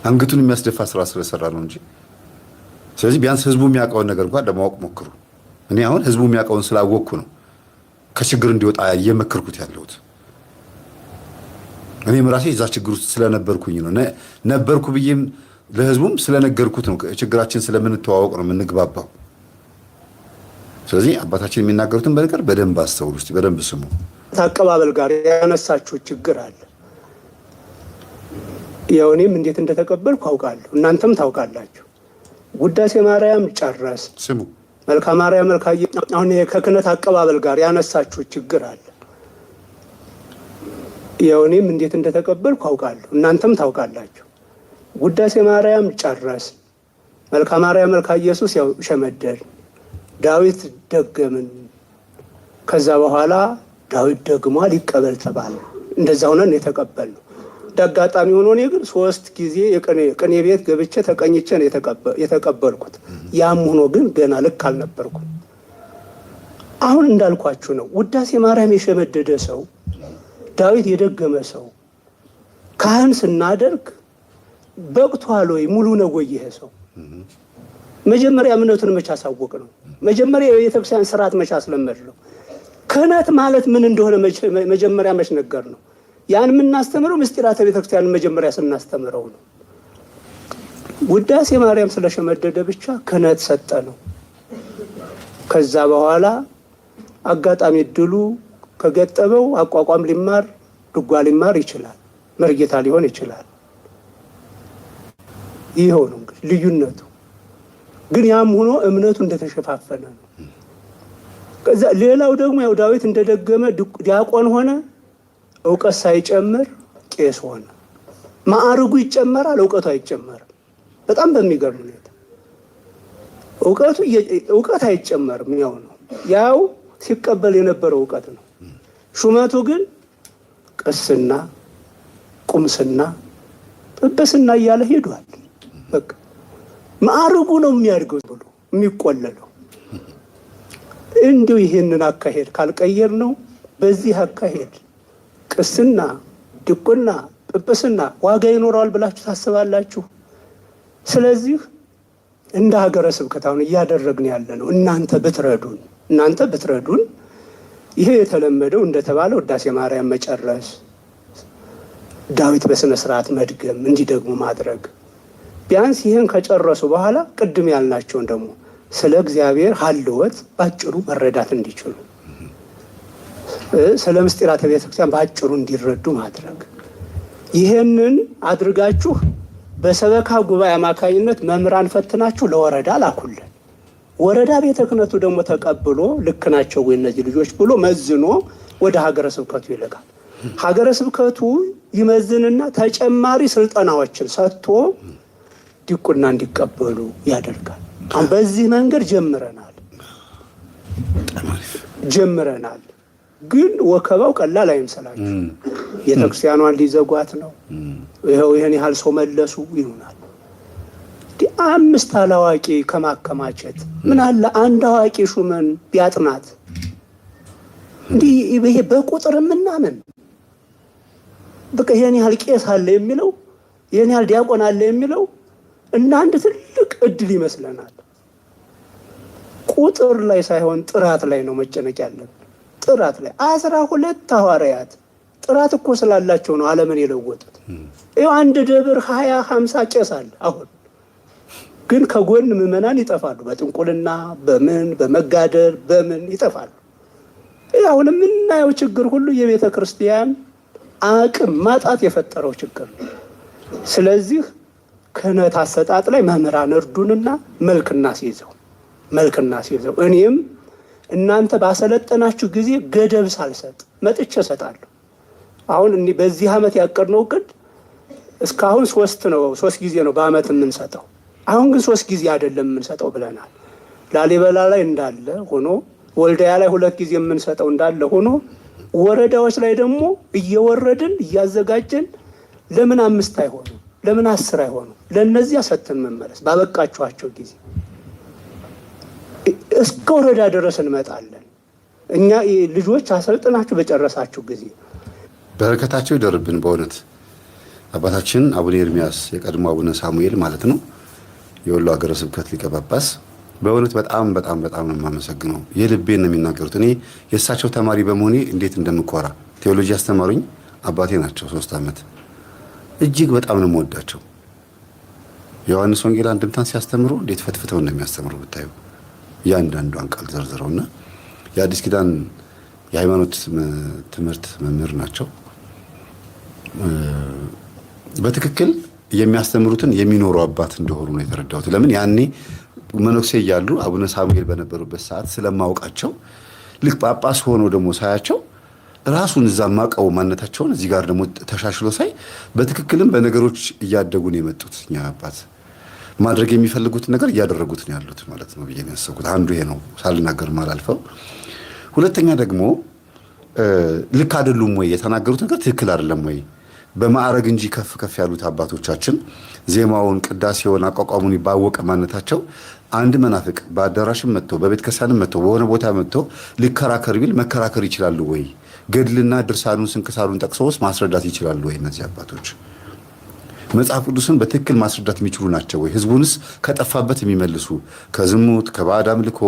አንገቱን የሚያስደፋ ስራ ስለሰራ ነው እንጂ። ስለዚህ ቢያንስ ህዝቡ የሚያውቀውን ነገር እንኳን ለማወቅ ሞክሩ። እኔ አሁን ህዝቡ የሚያውቀውን ስላወቅኩ ነው ከችግር እንዲወጣ እየመከርኩት ያለሁት። እኔም ራሴ እዛ ችግር ውስጥ ስለነበርኩኝ ነው ነበርኩ ብዬም ለህዝቡም ስለነገርኩት ነው። ችግራችን ስለምንተዋወቅ ነው የምንግባባው። ስለዚህ አባታችን የሚናገሩትን በነገር በደንብ አስተውሉ፣ እስቲ በደንብ ስሙ። አቀባበል ጋር ያነሳችሁ ችግር አለ። ያው እኔም እንዴት እንደተቀበልኩ አውቃለሁ፣ እናንተም ታውቃላችሁ። ውዳሴ ማርያም ጨረስ ስሙ፣ መልካ ማርያም መልካዬ፣ አሁን ከክህነት አቀባበል ጋር ያነሳችሁ ችግር አለ። ያው እኔም እንዴት እንደተቀበልኩ አውቃለሁ፣ እናንተም ታውቃላችሁ። ውዳሴ ማርያም ጨረስ መልካ ማርያም መልካ ኢየሱስ ያው ሸመደል ዳዊት ደገምን። ከዛ በኋላ ዳዊት ደግሟል ይቀበል ተባለ። እንደዛ ሆነን የተቀበልነው። እንዳጋጣሚ ሆኖ እኔ ግን 3 ጊዜ ቅኔ ቤት ገብቼ ተቀኝቼ ነው የተቀበልኩት። ያም ሆኖ ግን ገና ልክ አልነበርኩም። አሁን እንዳልኳችሁ ነው። ውዳሴ ማርያም የሸመደደ ሰው፣ ዳዊት የደገመ ሰው ካህን ስናደርግ በቅቷል ወይ? ሙሉ ነው ወይ ይሄ ሰው? መጀመሪያ እምነቱን መቻ አሳወቅ ነው። መጀመሪያ የቤተክርስቲያን ስርዓት መቻ አስለመድ ነው። ክህነት ማለት ምን እንደሆነ መጀመሪያ መች ነገር ነው። ያን የምናስተምረው ምስጢራተ ቤተክርስቲያን መጀመሪያ ስናስተምረው ነው። ውዳሴ ማርያም ስለሸመደደ ብቻ ክህነት ሰጠ ነው። ከዛ በኋላ አጋጣሚ ድሉ ከገጠመው አቋቋም ሊማር ድጓ ሊማር ይችላል፣ መርጌታ ሊሆን ይችላል። ይሄው ነው እንግዲህ ልዩነቱ። ግን ያም ሆኖ እምነቱ እንደተሸፋፈነ ነው። ከዛ ሌላው ደግሞ ያው ዳዊት እንደደገመ ዲያቆን ሆነ፣ እውቀት ሳይጨምር ቄስ ሆነ። ማዕርጉ ይጨመራል፣ እውቀቱ አይጨመርም። በጣም በሚገርም ሁኔታ እውቀት አይጨመርም። ያው ነው፣ ያው ሲቀበል የነበረው እውቀት ነው። ሹመቱ ግን ቅስና፣ ቁምስና፣ ጵጵስና እያለ ሄዷል። በቃ ማዕርጉ ነው የሚያድገው ብሎ የሚቆለለው። እንዲሁ ይህንን አካሄድ ካልቀየር ነው በዚህ አካሄድ ቅስና፣ ድቁና፣ ጵጵስና ዋጋ ይኖረዋል ብላችሁ ታስባላችሁ? ስለዚህ እንደ ሀገረ ስብከት አሁን እያደረግን ያለ ነው። እናንተ ብትረዱን ይሄ የተለመደው እንደተባለ ውዳሴ ማርያም መጨረስ፣ ዳዊት በስነ ስርዓት መድገም፣ እንዲደግሙ ማድረግ። ቢያንስ ይህን ከጨረሱ በኋላ ቅድም ያልናቸውን ደግሞ ስለ እግዚአብሔር ሀልወት ባጭሩ መረዳት እንዲችሉ፣ ስለ ምስጢራተ ቤተክርስቲያን ባጭሩ እንዲረዱ ማድረግ። ይህንን አድርጋችሁ በሰበካ ጉባኤ አማካኝነት መምህራን ፈትናችሁ ለወረዳ ላኩልን። ወረዳ ቤተ ክህነቱ ደግሞ ተቀብሎ ልክ ናቸው ወይ እነዚህ ልጆች ብሎ መዝኖ ወደ ሀገረ ስብከቱ ይልካል። ሀገረ ስብከቱ ይመዝንና ተጨማሪ ስልጠናዎችን ሰጥቶ ዲቁና እንዲቀበሉ ያደርጋል። አሁን በዚህ መንገድ ጀምረናል። ግን ወከባው ቀላል አይምሰላችሁ። ቤተክርስቲያኗን ሊዘጓት ነው። ይኸው ይህን ያህል ሰው መለሱ ይሉናል። 5 አላዋቂ ከማከማቸት ምን አለ አንድ አዋቂ ሹመን ቢያጥናት። እንዲህ ይሄ በቁጥር ምናምን በቃ ይሄን ያህል ቄስ አለ የሚለው ይሄን ያህል ዲያቆን አለ የሚለው እና አንድ ትልቅ እድል ይመስለናል። ቁጥር ላይ ሳይሆን ጥራት ላይ ነው መጨነቅ ያለብን። ጥራት ላይ 12 ሐዋርያት ጥራት እኮ ስላላቸው ነው ዓለምን የለወጡት። ይኸው አንድ ደብር 20-50 ቄስ አለ። አሁን ግን ከጎን ምዕመናን ይጠፋሉ። በጥንቁልና በመጋደር በምን ይጠፋሉ። አሁን የምናየው ችግር ሁሉ የቤተ ክርስቲያን አቅም ማጣት የፈጠረው ችግር ነው። ስለዚህ ክህነት አሰጣጥ ላይ መምህራን እርዱንና መልክና ሲይዘው እኔም እናንተ ባሰለጠናችሁ ጊዜ ገደብ ሳልሰጥ መጥቼ እሰጣለሁ። አሁን በዚህ ዓመት ያቀድነው እቅድ እስካሁን 3 ጊዜ ነው በዓመት የምንሰጠው። አሁን ግን 3 ጊዜ አይደለም የምንሰጠው ብለናል። ላሊበላ ላይ እንዳለ ሆኖ ወልዳያ ላይ 2 ጊዜ የምንሰጠው እንዳለ ሆኖ ወረዳዎች ላይ ደግሞ እየወረድን እያዘጋጀን ለምን 5 አይሆኑ ለምን 10 አይሆኑ ለነዚያ ሰጥተን መመለስ ባበቃችኋቸው ጊዜ እስከ ወረዳ ድረስ እንመጣለን። እኛ ልጆች አሰልጥናችሁ በጨረሳችሁ ጊዜ በረከታቸው ይደርብን። በእውነት አባታችን አቡነ ኤርሚያስ የቀድሞ አቡነ ሳሙኤል ማለት ነው የወሎ ሀገረ ስብከት ሊቀ ጳጳስ በእውነት በጣም ነው የማመሰግነው። የልቤን ነው የሚናገሩት። እኔ የእሳቸው ተማሪ በመሆኔ እንዴት እንደምኮራ ቴዎሎጂ ያስተማሩኝ አባቴ ናቸው 3 ዓመት። እጅግ በጣም ነው የምወዳቸው። ዮሐንስ ወንጌል አንድምታን ሲያስተምሩ እንዴት ፈትፍተው እንደሚያስተምሩ ብታዩ እያንዳንዷን ቃል ዘርዝረውና የአዲስ ኪዳን የሃይማኖት ትምህርት መምህር ናቸው። በትክክል የሚያስተምሩትን የሚኖሩ አባት እንደሆኑ ነው የተረዳሁት። ለምን ያኔ መነኩሴ እያሉ አቡነ ሳሙኤል በነበሩበት ሰዓት ስለማውቃቸው ልክ ጳጳስ ሆኖ ደግሞ ሳያቸው ራሱን እዛ ማቀው ማንነታቸውን እዚህ ጋር ደግሞ ተሻሽሎ ሳይ በትክክልም በነገሮች እያደጉ ነው የመጡት። እኛ አባት ማድረግ የሚፈልጉት ነገር እያደረጉት ነው ያሉት ማለት ነው ብዬ ነው ያሰብኩት። አንዱ ይሄ ነው ሳልናገር ማላልፈው። ሁለተኛ ደግሞ ልክ አይደሉም ወይ የተናገሩት ነገር ትክክል አይደለም ወይ? በማዕረግ እንጂ ከፍ ከፍ ያሉት አባቶቻችን ዜማውን፣ ቅዳሴውን፣ አቋቋሙን ባወቀ ማንነታቸው አንድ መናፍቅ በአዳራሽም መጥቶ በቤተ ክርስቲያንም መጥቶ በሆነ ቦታ መጥቶ ሊከራከር ቢል መከራከር ይችላሉ ወይ? ገድልና ድርሳኑን ስንክሳሩን ጠቅሰውስ ማስረዳት ይችላሉ ወይ? እነዚህ አባቶች መጽሐፍ ቅዱስን በትክክል ማስረዳት የሚችሉ ናቸው ወይ? ህዝቡንስ ከጠፋበት የሚመልሱ ከዝሙት፣ ከባዕድ አምልኮ፣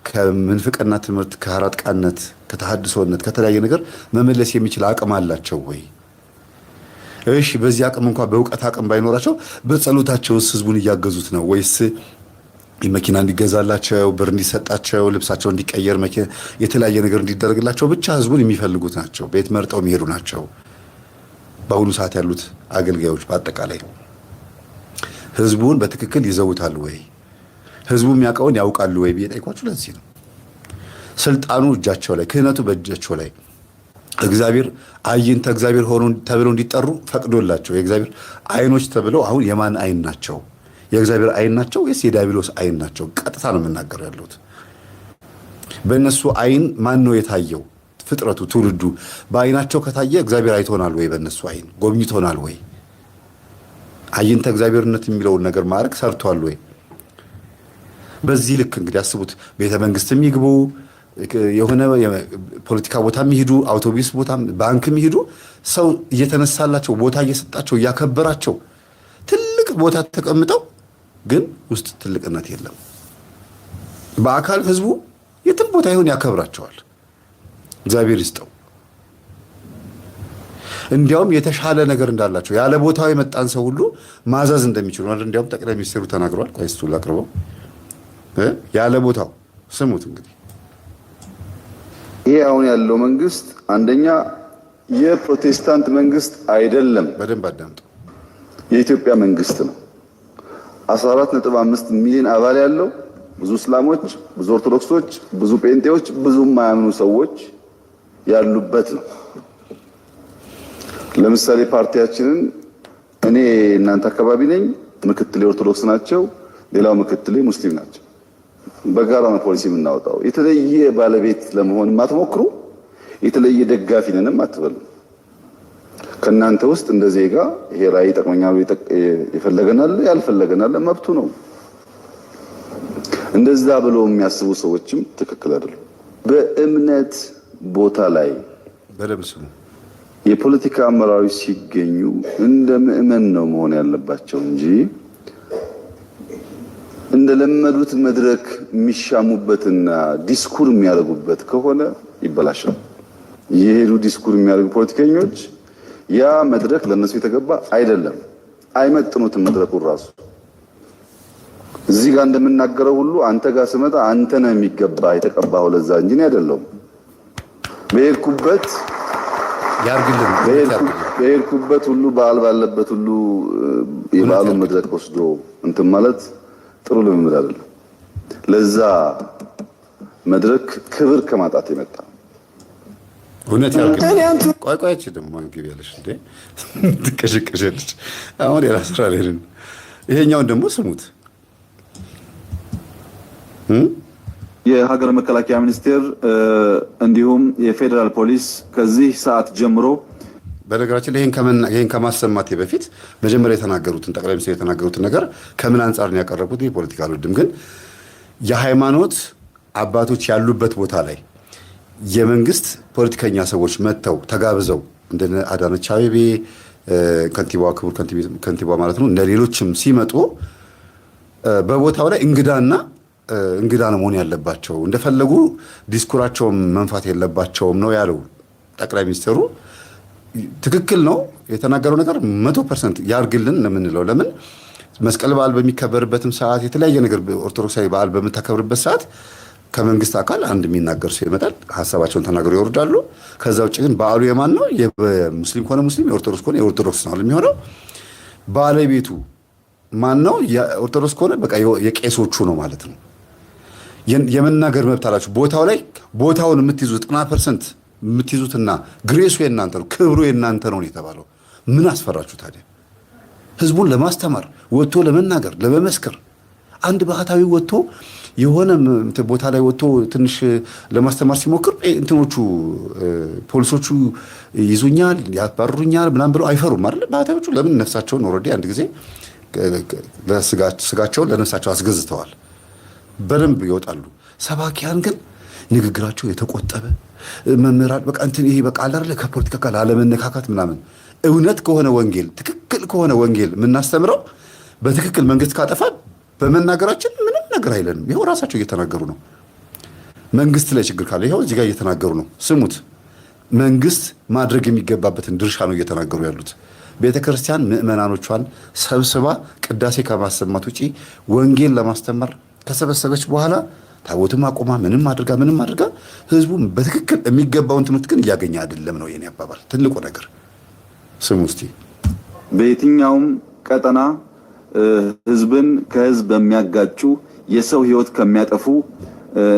ከምንፍቅና ትምህርት፣ ከሐራጥቃነት፣ ከተሐድሶነት፣ ከተለያየ ነገር መመለስ የሚችል አቅም አላቸው ወይ? እሺ በዚህ አቅም እንኳን በእውቀት አቅም ባይኖራቸው በጸሎታቸውስ ህዝቡን እያገዙት ነው ወይስ መኪና እንዲገዛላቸው፣ ብር እንዲሰጣቸው፣ ልብሳቸው እንዲቀየር፣ የተለያየ ነገር እንዲደረግላቸው ብቻ ህዝቡን የሚፈልጉት ናቸው? ቤት መርጠው የሚሄዱ ናቸው? በአሁኑ ሰዓት ያሉት አገልጋዮች በአጠቃላይ ህዝቡን በትክክል ይዘውታሉ ወይ? ህዝቡ የሚያውቀውን ያውቃሉ ወይ ብዬ ጠይቋችሁ። ለዚህ ነው ስልጣኑ እጃቸው ላይ፣ ክህነቱ በእጃቸው ላይ እግዚአብሔር አይንተ እግዚአብሔር ሆኖ ተብለው እንዲጠሩ ፈቅዶላቸው የእግዚአብሔር አይኖች ተብለው አሁን የማን አይን ናቸው? የእግዚአብሔር አይን ናቸው ወይስ የዲያብሎስ አይን ናቸው? ቀጥታ ነው የምናገር ያለሁት። በእነሱ አይን ማን ነው የታየው? ፍጥረቱ፣ ትውልዱ በአይናቸው ከታየ እግዚአብሔር አይቶናል ወይ? በእነሱ አይን ጎብኝቶናል ወይ? አይንተ እግዚአብሔርነት የሚለውን ነገር ማድረግ ሰርቷል ወይ? በዚህ ልክ እንግዲህ አስቡት። ቤተ መንግስትም ይግቡ፣ የሆነ ፖለቲካ ቦታ የሚሄዱ፣ አውቶቡስ ቦታ፣ ባንክ የሚሄዱ ሰው እየተነሳላቸው ቦታ እየሰጣቸው እያከበራቸው ትልቅ ቦታ ተቀምጠው ግን ውስጥ ትልቅነት የለም። በአካል ህዝቡ የትም ቦታ ይሁን ያከብራቸዋል። እግዚአብሔር ይስጠው። እንዲያውም የተሻለ ነገር እንዳላቸው ያለ ቦታው የመጣን ሰው ሁሉ ማዘዝ እንደሚችሉ ማለት እንዲያውም ጠቅላይ ሚኒስትሩ ተናግረዋል። ቆይ እስቱ ላቅርበው። ያለ ቦታው ስሙት እንግዲህ ይሄ አሁን ያለው መንግስት አንደኛ የፕሮቴስታንት መንግስት አይደለም። በደንብ አዳምጡ። የኢትዮጵያ መንግስት ነው። 14.5 ሚሊዮን አባል ያለው ብዙ እስላሞች፣ ብዙ ኦርቶዶክሶች፣ ብዙ ጴንጤዎች፣ ብዙ የማያምኑ ሰዎች ያሉበት ነው። ለምሳሌ ፓርቲያችንን እኔ እናንተ አካባቢ ነኝ፣ ምክትሌ ኦርቶዶክስ ናቸው፣ ሌላው ምክትሌ ሙስሊም ናቸው። በጋራ ነው ፖሊሲ የምናወጣው። የተለየ ባለቤት ለመሆን ማትሞክሩ፣ የተለየ ደጋፊ ነንም አትበሉ። ከናንተ ውስጥ እንደ ዜጋ ይሄ ራዕይ ጠቅመኛል የፈለገናል ያልፈለገናል መብቱ ነው። እንደዛ ብሎ የሚያስቡ ሰዎችም ትክክል አይደሉም። በእምነት ቦታ ላይ በደብስሙ የፖለቲካ አመራሮች ሲገኙ እንደ ምእመን ነው መሆን ያለባቸው እንጂ እንደለመዱት መድረክ የሚሻሙበትና ዲስኩር የሚያደርጉበት ከሆነ ይበላሻል። የሄዱ ዲስኩር የሚያደርጉ ፖለቲከኞች ያ መድረክ ለነሱ የተገባ አይደለም፣ አይመጥኑትም። መድረኩ ራሱ እዚህ ጋር እንደምናገረው ሁሉ አንተ ጋር ስመጣ አንተ ነህ የሚገባ የተቀባው ለዛ እንጂ እኔ አይደለሁም። በሄድኩበት ሁሉ በዓል ባለበት ሁሉ የበዓሉን መድረክ ወስዶ እንትን ማለት ጥሩ ልምምድ አይደለም። ለዛ መድረክ ክብር ከማጣት የመጣ እውነት ያርግልኝ። ቆይ ደግሞ አንግቢ ያለሽ እንዴ ትቀሽቀሽልሽ። አሁን የራስ ስራ ላይ ነን። ይሄኛውን ደግሞ ስሙት። የሀገር መከላከያ ሚኒስቴር እንዲሁም የፌዴራል ፖሊስ ከዚህ ሰዓት ጀምሮ በነገራችን ላይ ይሄን ከማሰማቴ በፊት መጀመሪያ የተናገሩትን ጠቅላይ ሚኒስትር የተናገሩትን ነገር ከምን አንጻር ነው ያቀረቡት? የፖለቲካ አልወድም፣ ግን የሃይማኖት አባቶች ያሉበት ቦታ ላይ የመንግስት ፖለቲከኛ ሰዎች መጥተው ተጋብዘው እንደ አዳነች አቤቤ ከንቲባዋ፣ ክቡር ከንቲባ ማለት ነው፣ እንደ ሌሎችም ሲመጡ በቦታው ላይ እንግዳ ነው መሆን ያለባቸው፣ እንደፈለጉ ዲስኩራቸውን መንፋት የለባቸውም ነው ያለው ጠቅላይ ሚኒስትሩ። ትክክል ነው የተናገረው ነገር 100% ያርግልን ለምንለው ለምን መስቀል በዓል በሚከበርበትም ሰዓት የተለያየ ነገር ኦርቶዶክሳዊ በዓል በምታከብርበት ሰዓት ከመንግስት አካል አንድ የሚናገር ሰው ይመጣል፣ ሀሳባቸውን ተናግረው ይወርዳሉ። ከዛ ውጭ ግን በዓሉ የማን ነው? የሙስሊም ከሆነ ሙስሊም፣ የኦርቶዶክስ ከሆነ የኦርቶዶክስ ነው የሚሆነው። ባለቤቱ ማን ነው? የኦርቶዶክስ ከሆነ በቃ የቄሶቹ ነው ማለት ነው። የመናገር መብት አላችሁ። ቦታው ላይ ቦታውን የምትይዙት 90% የምትይዙትና ግሬሱ የናንተ ነው፣ ክብሩ የናንተ ነው የተባለው። ምን አስፈራችሁ ታዲያ? ህዝቡን ለማስተማር ወጥቶ ለመናገር ለመመስከር አንድ ባህታዊ ወጥቶ የሆነ ቦታ ላይ ወጥቶ ትንሽ ለማስተማር ሲሞክር እንትኖቹ ፖሊሶቹ ይዙኛል ያባሩኛል ምናምን ብለው አይፈሩም አይደል? ባህታዊዎቹ ለምን ነፍሳቸውን ኦልሬዲ አንድ ጊዜ ስጋቸውን ለነፍሳቸው አስገዝተዋል፣ በደንብ ይወጣሉ። ሰባኪያን ግን ንግግራቸው የተቆጠበ መምህራን በቃ እንትን ይሄ በቃ አላለ ከፖለቲካ ጋር አለመነካካት ምናምን። እውነት ከሆነ ወንጌል ትክክል ከሆነ ወንጌል የምናስተምረው በትክክል መንግስት ካጠፋ በመናገራችን ምንም ነገር አይለንም። ይኸው ራሳቸው እየተናገሩ ነው። መንግስት ላይ ችግር ካለ ይኸው እዚህ ጋር እየተናገሩ ነው። ስሙት። መንግስት ማድረግ የሚገባበትን ድርሻ ነው እየተናገሩ ያሉት። ቤተ ክርስቲያን ምዕመናኖቿን ሰብስባ ቅዳሴ ከማሰማት ውጪ ወንጌል ለማስተማር ከሰበሰበች በኋላ ታቦትም አቆማ ምንም አድርጋ ህዝቡ በትክክል የሚገባውን ትምህርት ግን እያገኘ አይደለም ነው የኔ አባባል። ትልቁ ነገር ስሙ እስቲ። በየትኛውም ቀጠና ህዝብን ከህዝብ በሚያጋጩ የሰው ህይወት ከሚያጠፉ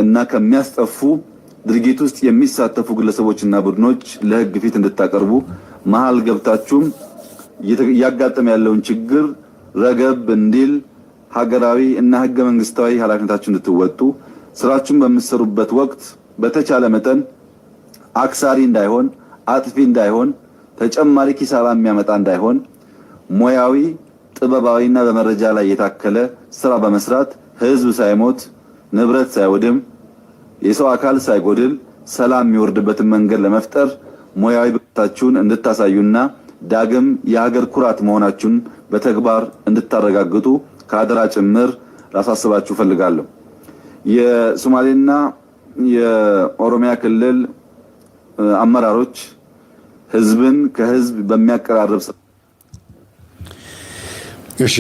እና ከሚያስጠፉ ድርጊት ውስጥ የሚሳተፉ ግለሰቦችና ቡድኖች ለህግ ፊት እንድታቀርቡ መሀል ገብታችሁም እያጋጠመ ያለውን ችግር ረገብ እንዲል ሀገራዊ እና ህገ መንግስታዊ ኃላፊነታችሁን እንድትወጡ ስራችሁን በምትሰሩበት ወቅት በተቻለ መጠን አክሳሪ እንዳይሆን፣ አጥፊ እንዳይሆን፣ ተጨማሪ ኪሳራ የሚያመጣ እንዳይሆን ሙያዊ ጥበባዊና በመረጃ ላይ የታከለ ስራ በመስራት ህዝብ ሳይሞት ንብረት ሳይወድም የሰው አካል ሳይጎድል ሰላም የሚወርድበትን መንገድ ለመፍጠር ሙያዊ ብቃታችሁን እንድታሳዩና ዳግም የሀገር ኩራት መሆናችሁን በተግባር እንድታረጋግጡ ከአደራ ጭምር ላሳስባችሁ ፈልጋለሁ። የሶማሌና የኦሮሚያ ክልል አመራሮች ህዝብን ከህዝብ በሚያቀራርብ እሺ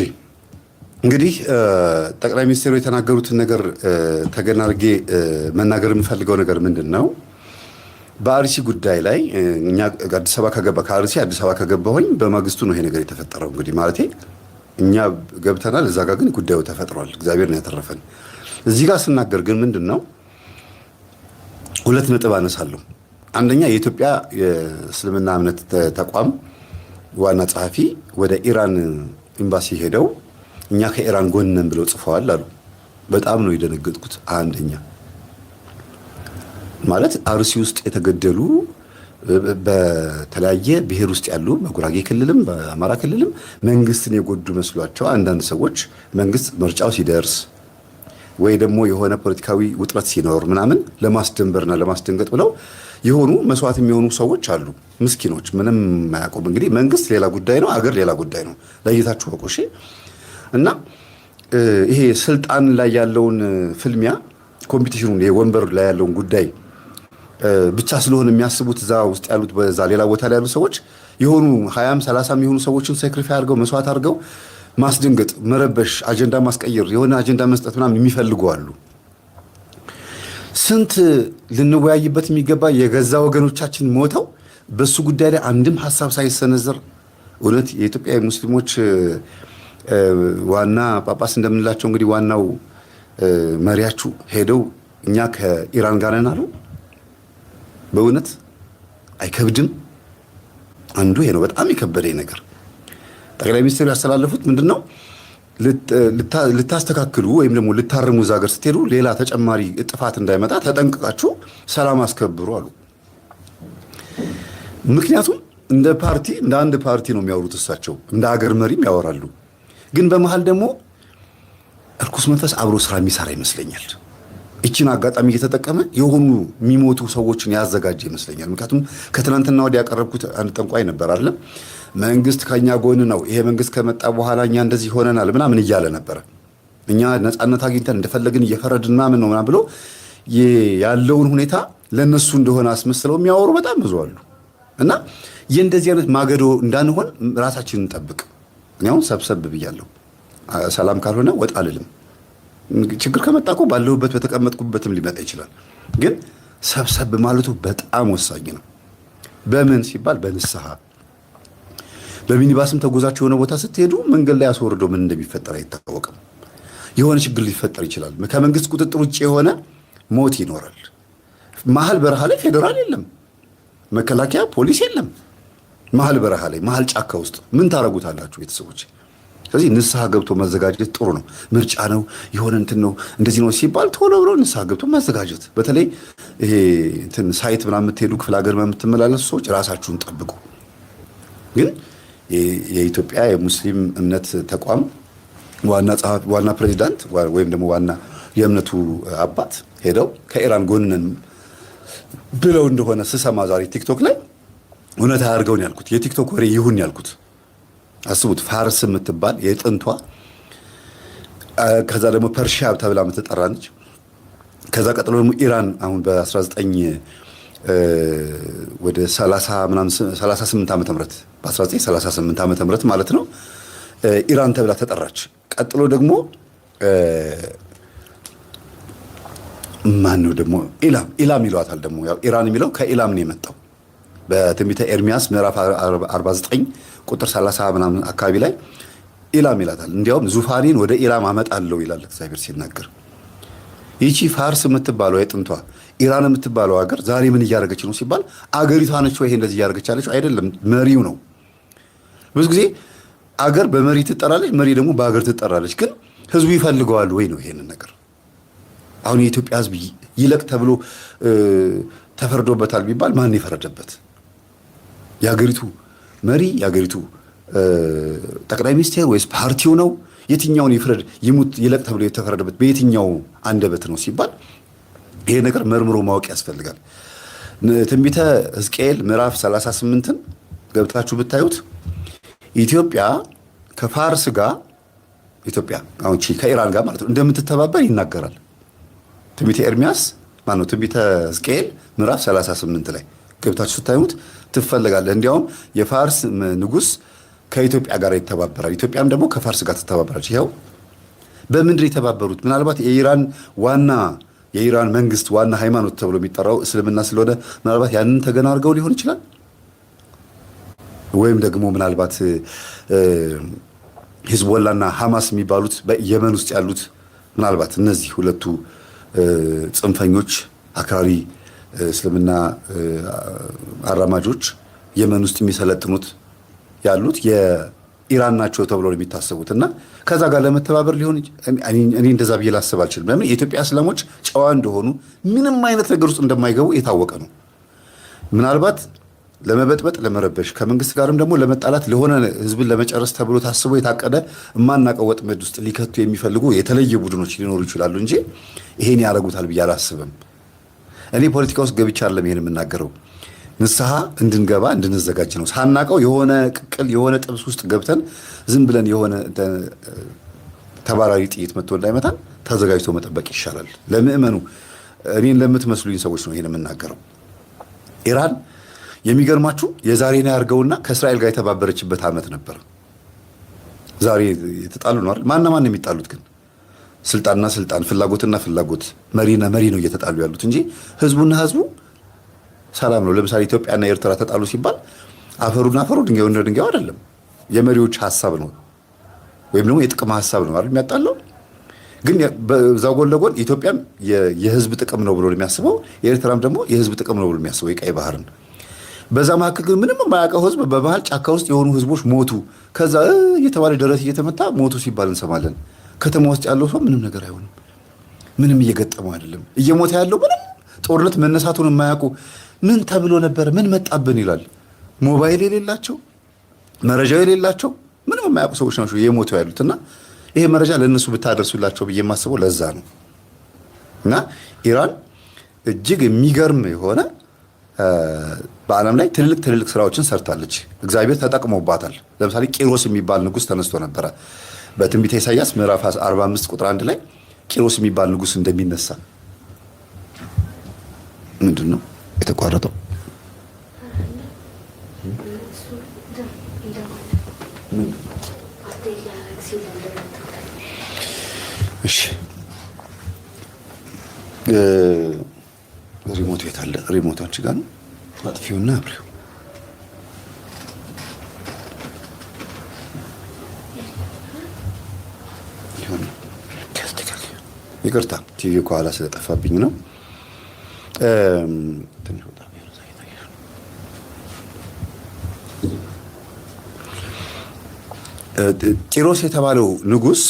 እንግዲህ ጠቅላይ ሚኒስትሩ የተናገሩትን ነገር ተገና አድርጌ መናገር የምፈልገው ነገር ምንድን ነው? በአርሲ ጉዳይ ላይ እኛ አዲስ አበባ ከገባሁኝ በማግስቱ ነው ይሄ ነገር የተፈጠረው። እንግዲህ ማለቴ እኛ ገብተናል፣ እዛ ጋር ግን ጉዳዩ ተፈጥሯል። እግዚአብሔር ነው ያተረፈን። እዚህ ጋር ስናገር ግን ምንድን ነው ሁለት ነጥብ አነሳለሁ። አንደኛ የኢትዮጵያ የእስልምና እምነት ተቋም ዋና ጸሐፊ ወደ ኢራን ኤምባሲ ሄደው እኛ ከኢራን ጎን ነን ብለው ጽፈዋል አሉ። በጣም ነው የደነገጥኩት። አንደኛ ማለት አርሲ ውስጥ የተገደሉ በተለያየ ብሔር ውስጥ ያሉ በጉራጌ ክልልም በአማራ ክልልም መንግስትን የጎዱ መስሏቸው አንዳንድ ሰዎች መንግስት ምርጫው ሲደርስ ወይ ደግሞ የሆነ ፖለቲካዊ ውጥረት ሲኖር ምናምን ለማስደንበርና ለማስደንገጥ ብለው የሆኑ መስዋዕት የሚሆኑ ሰዎች አሉ። ምስኪኖች ምንም የማያውቁም። እንግዲህ መንግስት ሌላ ጉዳይ ነው፣ አገር ሌላ ጉዳይ ነው። ለይታችሁ ወቁ። እሺ። እና ይሄ ስልጣን ላይ ያለውን ፍልሚያ ኮምፒቲሽኑን የወንበር ላይ ያለውን ጉዳይ ብቻ ስለሆነ የሚያስቡት እዛ ውስጥ ያሉት በዛ ሌላ ቦታ ላይ ያሉ ሰዎች የሆኑ 20 30 የሆኑ ሰዎችን ሳክሪፋይ አድርገው መስዋዕት አድርገው ማስደንገጥ፣ መረበሽ፣ አጀንዳ ማስቀየር፣ የሆነ አጀንዳ መስጠት ምናምን የሚፈልጉ አሉ። ስንት ልንወያይበት የሚገባ የገዛ ወገኖቻችን ሞተው በሱ ጉዳይ ላይ አንድም ሀሳብ ሳይሰነዘር እውነት የኢትዮጵያ ሙስሊሞች ዋና ጳጳስ እንደምንላቸው እንግዲህ ዋናው መሪያችሁ ሄደው እኛ ከኢራን ጋር ነን አሉ። በእውነት አይከብድም? አንዱ ይሄ ነው በጣም የከበደኝ ነገር። ጠቅላይ ሚኒስትሩ ያስተላለፉት ምንድነው? ልታስተካክሉ ወይም ደግሞ ልታርሙ እዛ ሀገር ስትሄዱ ሌላ ተጨማሪ ጥፋት እንዳይመጣ ተጠንቅቃችሁ ሰላም አስከብሩ አሉ። ምክንያቱም እንደ አንድ ፓርቲ ነው የሚያወሩት እሳቸው፣ እንደ ሀገር መሪም ያወራሉ። ግን በመሀል ደግሞ እርኩስ መንፈስ አብሮ ስራ የሚሰራ ይመስለኛል። እቺን አጋጣሚ እየተጠቀመ የሆኑ የሚሞቱ ሰዎችን ያዘጋጀ ይመስለኛል። ምክንያቱም ከትናንትና ወዲያ ያቀረብኩት አንድ ጠንቋይ ነበር አይደለም፣ መንግስት ከኛ ጎን ነው፣ ይሄ መንግስት ከመጣ በኋላ እኛ እንደዚህ ሆነናል ምናምን እያለ ነበረ። እኛ ነፃነት አግኝተን እንደፈለግን እየፈረድን ምናምን ነው ብሎ ያለውን ሁኔታ ለነሱ እንደሆነ አስመስለው የሚያወሩ በጣም ብዙ አሉ። እና የእንደዚህ አይነት ማገዶ እንዳንሆን ራሳችንን እንጠብቅ። እኔ አሁን ሰብሰብ ብያለሁ። ሰላም ካልሆነ ወጣ አልልም። ችግር ከመጣ እኮ ባለሁበት በተቀመጥኩበትም ሊመጣ ይችላል። ግን ሰብሰብ ማለቱ በጣም ወሳኝ ነው። በምን ሲባል በንስሐ በሚኒባስም ተጎዛችሁ የሆነ ቦታ ስትሄዱ መንገድ ላይ አስወርዶ ምን እንደሚፈጠር አይታወቅም። የሆነ ችግር ሊፈጠር ይችላል። ከመንግስት ቁጥጥር ውጭ የሆነ ሞት ይኖራል። መሀል በረሃ ላይ ፌዴራል የለም፣ መከላከያ ፖሊስ የለም። መሀል በረሃ ላይ መሀል ጫካ ውስጥ ምን ታረጉታላችሁ ቤተሰቦች? ስለዚህ ንስሐ ገብቶ መዘጋጀት ጥሩ ነው። ምርጫ ነው የሆነ እንትን ነው እንደዚህ ነው ሲባል ቶሎ ብሎ ንስሐ ገብቶ መዘጋጀት። በተለይ ይሄ እንትን ሳይት ምናምን የምትሄዱ ክፍለ ሀገር የምትመላለሱ ሰዎች ራሳችሁን ጠብቁ። ግን የኢትዮጵያ የሙስሊም እምነት ተቋም ዋና ፕሬዚዳንት ወይም ደግሞ ዋና የእምነቱ አባት ሄደው ከኢራን ጎን ነን ብለው እንደሆነ ስሰማ ዛሬ ቲክቶክ ላይ እውነት አያርገውን ያልኩት የቲክቶክ ወሬ ይሁን ያልኩት። አስቡት፣ ፋርስ የምትባል የጥንቷ ከዛ ደግሞ ፐርሺያ ተብላ የምትጠራ ነች። ከዛ ቀጥሎ ደግሞ ኢራን አሁን በ19 ወደ 38 ዓመተ ምህረት በ1938 ዓመተ ምህረት ማለት ነው ኢራን ተብላ ተጠራች። ቀጥሎ ደግሞ ማን ነው ደግሞ ኢላም ይሏታል። ደግሞ ያው ኢራን የሚለው ከኢላም ነው የመጣው። በትንቢተ ኤርሚያስ ምዕራፍ 49 ቁጥር 30 ምናምን አካባቢ ላይ ኢላም ይላታል። እንዲያውም ዙፋኔን ወደ ኢላም አመጣለሁ ይላል እግዚአብሔር ሲናገር። ይቺ ፋርስ የምትባለው የጥንቷ ኢራን የምትባለው ሀገር ዛሬ ምን እያደረገች ነው ሲባል አገሪቷ ነች ወይ እንደዚህ እያደረገች ያለችው? አይደለም፣ መሪው ነው። ብዙ ጊዜ አገር በመሪ ትጠራለች፣ መሪ ደግሞ በአገር ትጠራለች። ግን ህዝቡ ይፈልገዋል ወይ ነው ይሄንን ነገር። አሁን የኢትዮጵያ ህዝብ ይለቅ ተብሎ ተፈርዶበታል ቢባል ማን የፈረደበት? የሀገሪቱ መሪ የሀገሪቱ ጠቅላይ ሚኒስቴር ወይስ ፓርቲው ነው? የትኛውን ይፍረድ ይሙት ይለቅ ተብሎ የተፈረደበት በየትኛው አንደበት ነው ሲባል ይሄ ነገር መርምሮ ማወቅ ያስፈልጋል። ትንቢተ ሕዝቅኤል ምዕራፍ 38ን ገብታችሁ ብታዩት ኢትዮጵያ ከፋርስ ጋር ኢትዮጵያ አሁን ከኢራን ጋር ማለት ነው እንደምትተባበር ይናገራል። ትንቢተ ኤርሚያስ ማነው ትንቢተ ሕዝቅኤል ምዕራፍ 38 ላይ ገብታችሁ ስታዩት ትፈልጋለህ። እንዲያውም የፋርስ ንጉስ ከኢትዮጵያ ጋር ይተባበራል፣ ኢትዮጵያም ደግሞ ከፋርስ ጋር ትተባበራለች። ይኸው በምንድን የተባበሩት? ምናልባት የኢራን መንግስት ዋና ሃይማኖት ተብሎ የሚጠራው እስልምና ስለሆነ ምናልባት ያንን ተገና አድርገው ሊሆን ይችላል። ወይም ደግሞ ምናልባት ሂዝቦላና ሐማስ የሚባሉት በየመን ውስጥ ያሉት ምናልባት እነዚህ ሁለቱ ጽንፈኞች አክራሪ እስልምና አራማጆች የመን ውስጥ የሚሰለጥኑት ያሉት የኢራን ናቸው ተብሎ የሚታሰቡት እና ከዛ ጋር ለመተባበር ሊሆን እኔ እንደዛ ብዬ ላስብ አልችልም። ለምን የኢትዮጵያ እስላሞች ጨዋ እንደሆኑ ምንም አይነት ነገር ውስጥ እንደማይገቡ የታወቀ ነው። ምናልባት ለመበጥበጥ ለመረበሽ ከመንግስት ጋርም ደግሞ ለመጣላት ለሆነ ህዝብን ለመጨረስ ተብሎ ታስቦ የታቀደ የማናውቀው ወጥመድ ውስጥ ሊከቱ የሚፈልጉ የተለየ ቡድኖች ሊኖሩ ይችላሉ እንጂ ይሄን ያደርጉታል ብዬ አላስብም። እኔ ፖለቲካ ውስጥ ገብቻ አይደለም ይሄን የምናገረው፣ ንስሐ እንድንገባ እንድንዘጋጅ ነው። ሳናቀው የሆነ ቅቅል የሆነ ጥብስ ውስጥ ገብተን ዝም ብለን የሆነ ተባራሪ ጥይት መጥቶ እንዳይመታን ተዘጋጅቶ መጠበቅ ይሻላል። ለምእመኑ እኔን ለምትመስሉኝ ሰዎች ነው ይሄን የምናገረው። ኢራን የሚገርማችሁ የዛሬን ያርገውና ከእስራኤል ጋር የተባበረችበት ዓመት ነበር። ዛሬ የተጣሉ ነው አይደል? ማን የሚጣሉት ግን ስልጣንና ስልጣን፣ ፍላጎትና ፍላጎት፣ መሪና መሪ ነው እየተጣሉ ያሉት እንጂ ህዝቡና ህዝቡ ሰላም ነው። ለምሳሌ ኢትዮጵያና ኤርትራ ተጣሉ ሲባል አፈሩና አፈሩ ድንጋዩና ድንጋዩ አይደለም፣ የመሪዎች ሐሳብ ነው ወይም ደግሞ የጥቅም ሐሳብ ነው አይደል የሚያጣለው። ግን በዛው ጎን ለጎን ኢትዮጵያም የህዝብ ጥቅም ነው ብሎ የሚያስበው፣ የኤርትራም ደግሞ የህዝብ ጥቅም ነው ብሎ የሚያስበው የቀይ ባህርን። በዛ መካከል ግን ምንም የማያውቀው ህዝብ በመሀል ጫካ ውስጥ የሆኑ ህዝቦች ሞቱ፣ ከዛ እየተባለ ደረት እየተመታ ሞቱ ሲባል እንሰማለን። ከተማ ውስጥ ያለው ሰው ምንም ነገር አይሆንም፣ ምንም እየገጠመው አይደለም። እየሞተ ያለው ምንም ጦርነት መነሳቱን የማያውቁ ምን ተብሎ ነበር ምን መጣብን ይላል። ሞባይል የሌላቸው መረጃው የሌላቸው ምንም የማያውቁ ሰዎች ናቸው እየሞቱ ያሉትና ይሄ መረጃ ለእነሱ ብታደርሱላቸው ብዬ የማስበው ለዛ ነው። እና ኢራን እጅግ የሚገርም የሆነ በዓለም ላይ ትልልቅ ስራዎችን ሰርታለች። እግዚአብሔር ተጠቅሞባታል። ለምሳሌ ቂሮስ የሚባል ንጉስ ተነስቶ ነበረ። በትንቢተ ኢሳይያስ ምዕራፍ 45 ቁጥር 1 ላይ ቂሮስ የሚባል ንጉስ እንደሚነሳ ምንድን ነው የተቋረጠው? እሺ ሪሞት የት አለ? ሪሞታች ጋር ነው። አጥፊውና አብሪው ይቅርታ ቲቪ ከኋላ ስለጠፋብኝ ነው። ጢሮስ የተባለው ንጉስ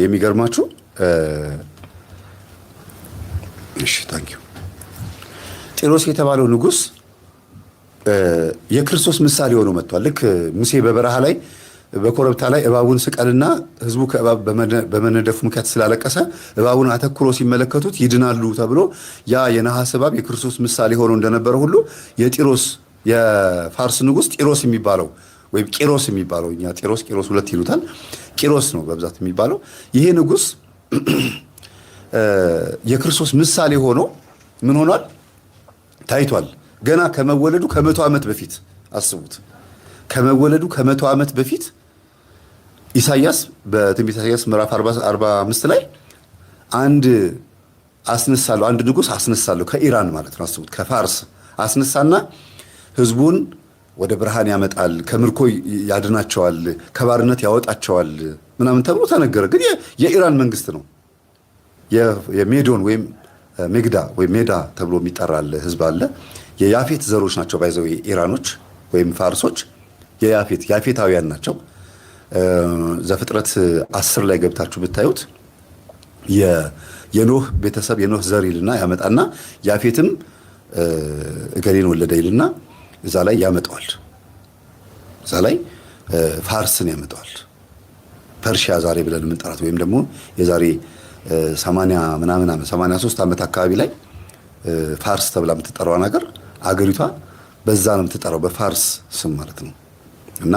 የሚገርማችሁ እሺ ታንኪዩ ጢሮስ የተባለው ንጉስ የክርስቶስ ምሳሌ ሆኖ መጥቷል። ልክ ሙሴ በበረሃ ላይ በኮረብታ ላይ እባቡን ስቀልና ህዝቡ ከእባብ በመነደፉ ምክንያት ስላለቀሰ እባቡን አተኩሮ ሲመለከቱት ይድናሉ ተብሎ ያ የነሐስ እባብ የክርስቶስ ምሳሌ ሆኖ እንደነበረ ሁሉ የጢሮስ የፋርስ ንጉስ ጢሮስ የሚባለው ወይም ቂሮስ የሚባለው እኛ ቂሮስ ሁለት ይሉታል። ቂሮስ ነው በብዛት የሚባለው። ይሄ ንጉስ የክርስቶስ ምሳሌ ሆኖ ምን ሆኗል ታይቷል። ገና ከመወለዱ ከ100 ዓመት በፊት አስቡት። ከመወለዱ ከ100 ዓመት በፊት ኢሳይያስ በትንቢተ ኢሳይያስ ምዕራፍ 45 ላይ አንድ ንጉስ አስነሳለሁ ከኢራን ማለት ነው። አስቡት ከፋርስ አስነሳና ህዝቡን ወደ ብርሃን ያመጣል፣ ከምርኮ ያድናቸዋል፣ ከባርነት ያወጣቸዋል ምናምን ተብሎ ተነገረ። ግን የኢራን መንግስት ነው። የሜዶን ወይም ሜግዳ ወይም ሜዳ ተብሎ የሚጠራል ህዝብ አለ። የያፌት ዘሮች ናቸው ባይዘው ኢራኖች ወይም ፋርሶች ያፌታውያን ናቸው። ዘፍጥረት 10 ላይ ገብታችሁ ብታዩት የኖህ ቤተሰብ የኖህ ዘር ይልና ያመጣና ያፌትም እገሌን ወለደ ይልና እዛ ላይ ያመጣዋል። እዛ ላይ ፋርስን ያመጣዋል። ፐርሺያ ዛሬ ብለን የምንጠራት ወይም ደግሞ የዛሬ 80 ምናምን 83 ዓመት አካባቢ ላይ ፋርስ ተብላ የምትጠራው ነገር አገሪቷ በዛ ነው የምትጠራው፣ በፋርስ ስም ማለት ነው። እና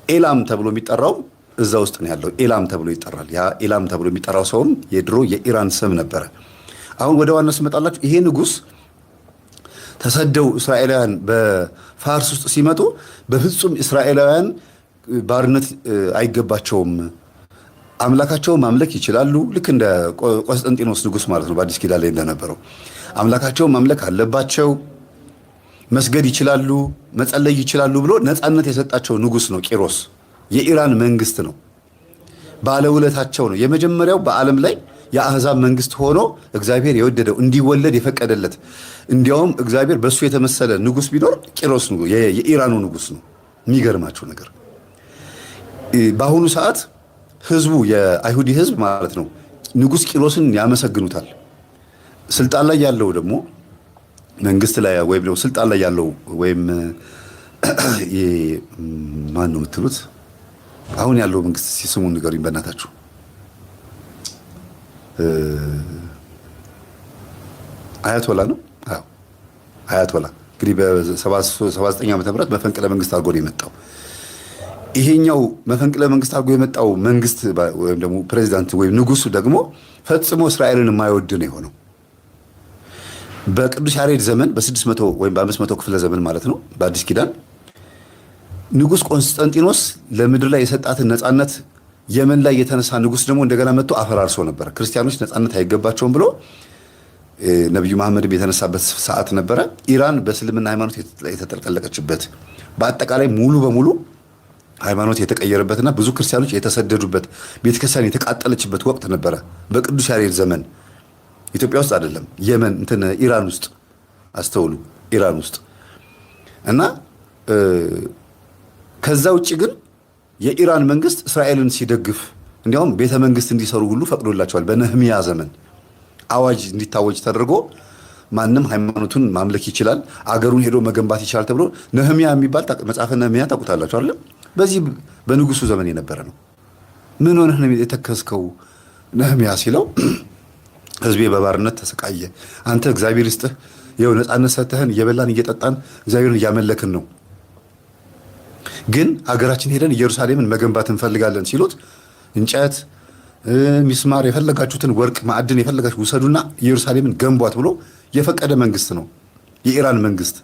ኤላም ተብሎ የሚጠራው እዛ ውስጥ ነው ያለው። ኤላም ተብሎ ይጠራል። ያ ኤላም ተብሎ የሚጠራው ሰውም የድሮ የኢራን ስም ነበረ። አሁን ወደ ዋናው ስመጣላችሁ ይሄ ንጉስ ተሰደው እስራኤላውያን በፋርስ ውስጥ ሲመጡ በፍጹም እስራኤላውያን ባርነት አይገባቸውም፣ አምላካቸው ማምለክ ይችላሉ። ልክ እንደ ቆስጠንጢኖስ ንጉስ ማለት ነው በአዲስ ኪዳን ላይ እንደነበረው አምላካቸው ማምለክ አለባቸው፣ መስገድ ይችላሉ፣ መጸለይ ይችላሉ ብሎ ነፃነት የሰጣቸው ንጉስ ነው ቂሮስ። የኢራን መንግስት ነው፣ ባለውለታቸው ነው። የመጀመሪያው በዓለም ላይ የአህዛብ መንግስት ሆኖ እግዚአብሔር የወደደው እንዲወለድ የፈቀደለት። እንዲያውም እግዚአብሔር በሱ የተመሰለ ንጉስ ቢኖር ቂሮስ ነው፣ የኢራኑ ንጉስ ነው። የሚገርማቸው ነገር በአሁኑ ሰዓት ህዝቡ የአይሁዲ ህዝብ ማለት ነው ንጉስ ቂሮስን ያመሰግኑታል። ስልጣን ላይ ያለው ደግሞ መንግስት ላይ ወይም ደግሞ ስልጣን ላይ ያለው ወይም ማን ነው የምትሉት? አሁን ያለው መንግስት ሲስሙን ንገሩኝ በእናታችሁ። አያቶላ ነው። አዎ አያቶላ እንግዲህ በ79 ዓመተ ምህረት መፈንቅለ መንግስት አድርጎ ነው የመጣው። ይሄኛው መፈንቅለ መንግስት አድርጎ የመጣው መንግስት ወይም ደግሞ ፕሬዚዳንት ወይም ንጉሱ ደግሞ ፈጽሞ እስራኤልን የማይወድ ነው የሆነው። በቅዱስ ያሬድ ዘመን በ600 ወይም በ500 ክፍለ ዘመን ማለት ነው በአዲስ ኪዳን ንጉስ ቆንስጠንጢኖስ ለምድር ላይ የሰጣትን ነፃነት የመን ላይ የተነሳ ንጉስ ደግሞ እንደገና መጥቶ አፈራርሶ ነበር። ክርስቲያኖች ነፃነት አይገባቸውም ብሎ ነብዩ መሐመድም የተነሳበት ሰዓት ነበረ። ኢራን በእስልምና ሃይማኖት የተጠለቀለቀችበት በአጠቃላይ ሙሉ በሙሉ ሃይማኖት የተቀየረበትና ብዙ ክርስቲያኖች የተሰደዱበት ቤተክርስቲያን የተቃጠለችበት ወቅት ነበረ በቅዱስ ያሬድ ዘመን። ኢትዮጵያ ውስጥ አይደለም፣ የመን ኢራን ውስጥ አስተውሉ፣ ኢራን ውስጥ እና ከዛ ውጪ ግን የኢራን መንግስት እስራኤልን ሲደግፍ እንዲያውም ቤተ መንግስት እንዲሰሩ ሁሉ ፈቅዶላቸዋል። በነህሚያ ዘመን አዋጅ እንዲታወጅ ተደርጎ ማንም ሃይማኖቱን ማምለክ ይችላል፣ አገሩን ሄዶ መገንባት ይችላል ተብሎ ነህሚያ የሚባል መጽሐፈ ነህሚያ ታውቁታላችሁ አይደል? በዚህ በንጉሱ ዘመን የነበረ ነው። ምን ሆነህ ነው የተከስከው ነህሚያ ሲለው ህዝቤ በባርነት ተሰቃየ፣ አንተ እግዚአብሔር ይስጥህ፣ ይኸው ነፃነት ሰጥተህን እየበላን እየጠጣን እግዚአብሔርን እያመለክን ነው፣ ግን ሀገራችን ሄደን ኢየሩሳሌምን መገንባት እንፈልጋለን ሲሉት እንጨት፣ ሚስማር፣ የፈለጋችሁትን ወርቅ፣ ማዕድን የፈለጋችሁ ውሰዱና ኢየሩሳሌምን ገንቧት ብሎ የፈቀደ መንግስት ነው የኢራን መንግስት።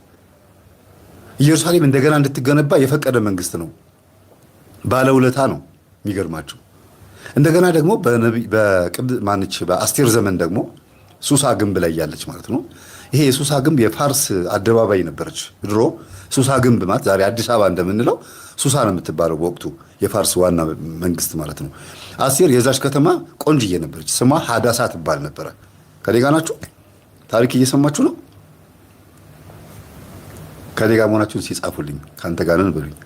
ኢየሩሳሌም እንደገና እንድትገነባ የፈቀደ መንግስት ነው። ባለውለታ ነው። የሚገርማችሁ እንደገና ደግሞ በአስቴር ዘመን ደግሞ ሱሳ ግንብ ላይ ያለች ማለት ነው። ይሄ የሱሳ ግንብ የፋርስ አደባባይ ነበረች ድሮ። ሱሳ ግንብ ማለት ዛሬ አዲስ አበባ እንደምንለው ሱሳ ነው የምትባለው በወቅቱ የፋርስ ዋና መንግስት ማለት ነው። አስቴር የዛች ከተማ ቆንጅዬ ነበረች። ስሟ ሀዳሳ ትባል ነበረ። ከኔ ጋር ናችሁ? ታሪክ እየሰማችሁ ነው? ከኔ ጋር መሆናችሁን ሲጻፉልኝ ከአንተ ጋር ነን በሉኝ።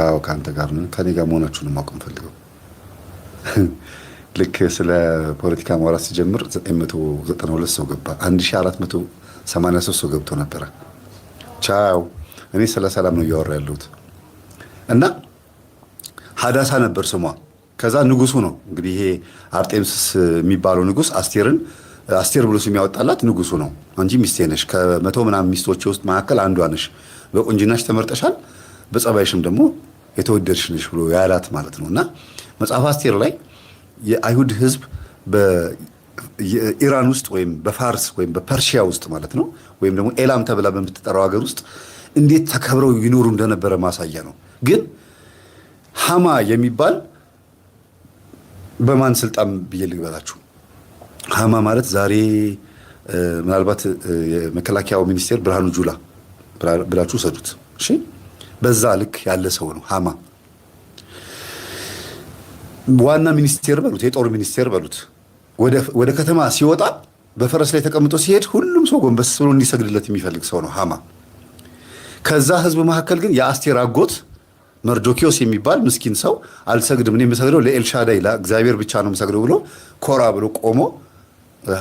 አዎ ከአንተ ጋር ነን። ከኔ ጋር መሆናችሁን ማወቅ ፈልገው። ልክ ስለ ፖለቲካ ማውራት ሲጀምር 992 ሰው ገባ። 1483 ሰው ገብቶ ነበረ። ቻው። እኔ ስለ ሰላም ነው እያወራ ያለሁት። እና ሀዳሳ ነበር ስሟ። ከዛ ንጉሱ ነው እንግዲህ ይሄ አርጤምስስ የሚባለው ንጉስ አስቴር ብሎ ስም ያወጣላት ንጉሱ ነው እንጂ ሚስቴ ነሽ፣ ከመቶ ምናምን ሚስቶች ውስጥ መካከል አንዷ ነሽ፣ በቁንጅናሽ ተመርጠሻል፣ በጸባይሽም ደግሞ የተወደድሽ ነሽ ብሎ ያላት ማለት ነው። እና መጽሐፍ አስቴር ላይ የአይሁድ ህዝብ በኢራን ውስጥ ወይም በፋርስ ወይም በፐርሺያ ውስጥ ማለት ነው ወይም ደግሞ ኤላም ተብላ በምትጠራው ሀገር ውስጥ እንዴት ተከብረው ይኖሩ እንደነበረ ማሳያ ነው። ግን ሃማ የሚባል በማን ስልጣን ብዬ ልግበላችሁ? ሃማ ማለት ዛሬ ምናልባት የመከላከያው ሚኒስቴር ብርሃኑ ጁላ ብላችሁ ሰዱት። እሺ፣ በዛ ልክ ያለ ሰው ነው ሃማ። ዋና ሚኒስቴር በሉት፣ የጦር ሚኒስቴር በሉት። ወደ ከተማ ሲወጣ በፈረስ ላይ ተቀምጦ ሲሄድ ሁሉም ሰው ጎንበስ ብሎ እንዲሰግድለት የሚፈልግ ሰው ነው ሃማ። ከዛ ህዝብ መካከል ግን የአስቴር አጎት መርዶኪዮስ የሚባል ምስኪን ሰው አልሰግድም፣ እኔ የምሰግደው ለኤልሻዳይ ለእግዚአብሔር ብቻ ነው የምሰግደው ብሎ ኮራ ብሎ ቆሞ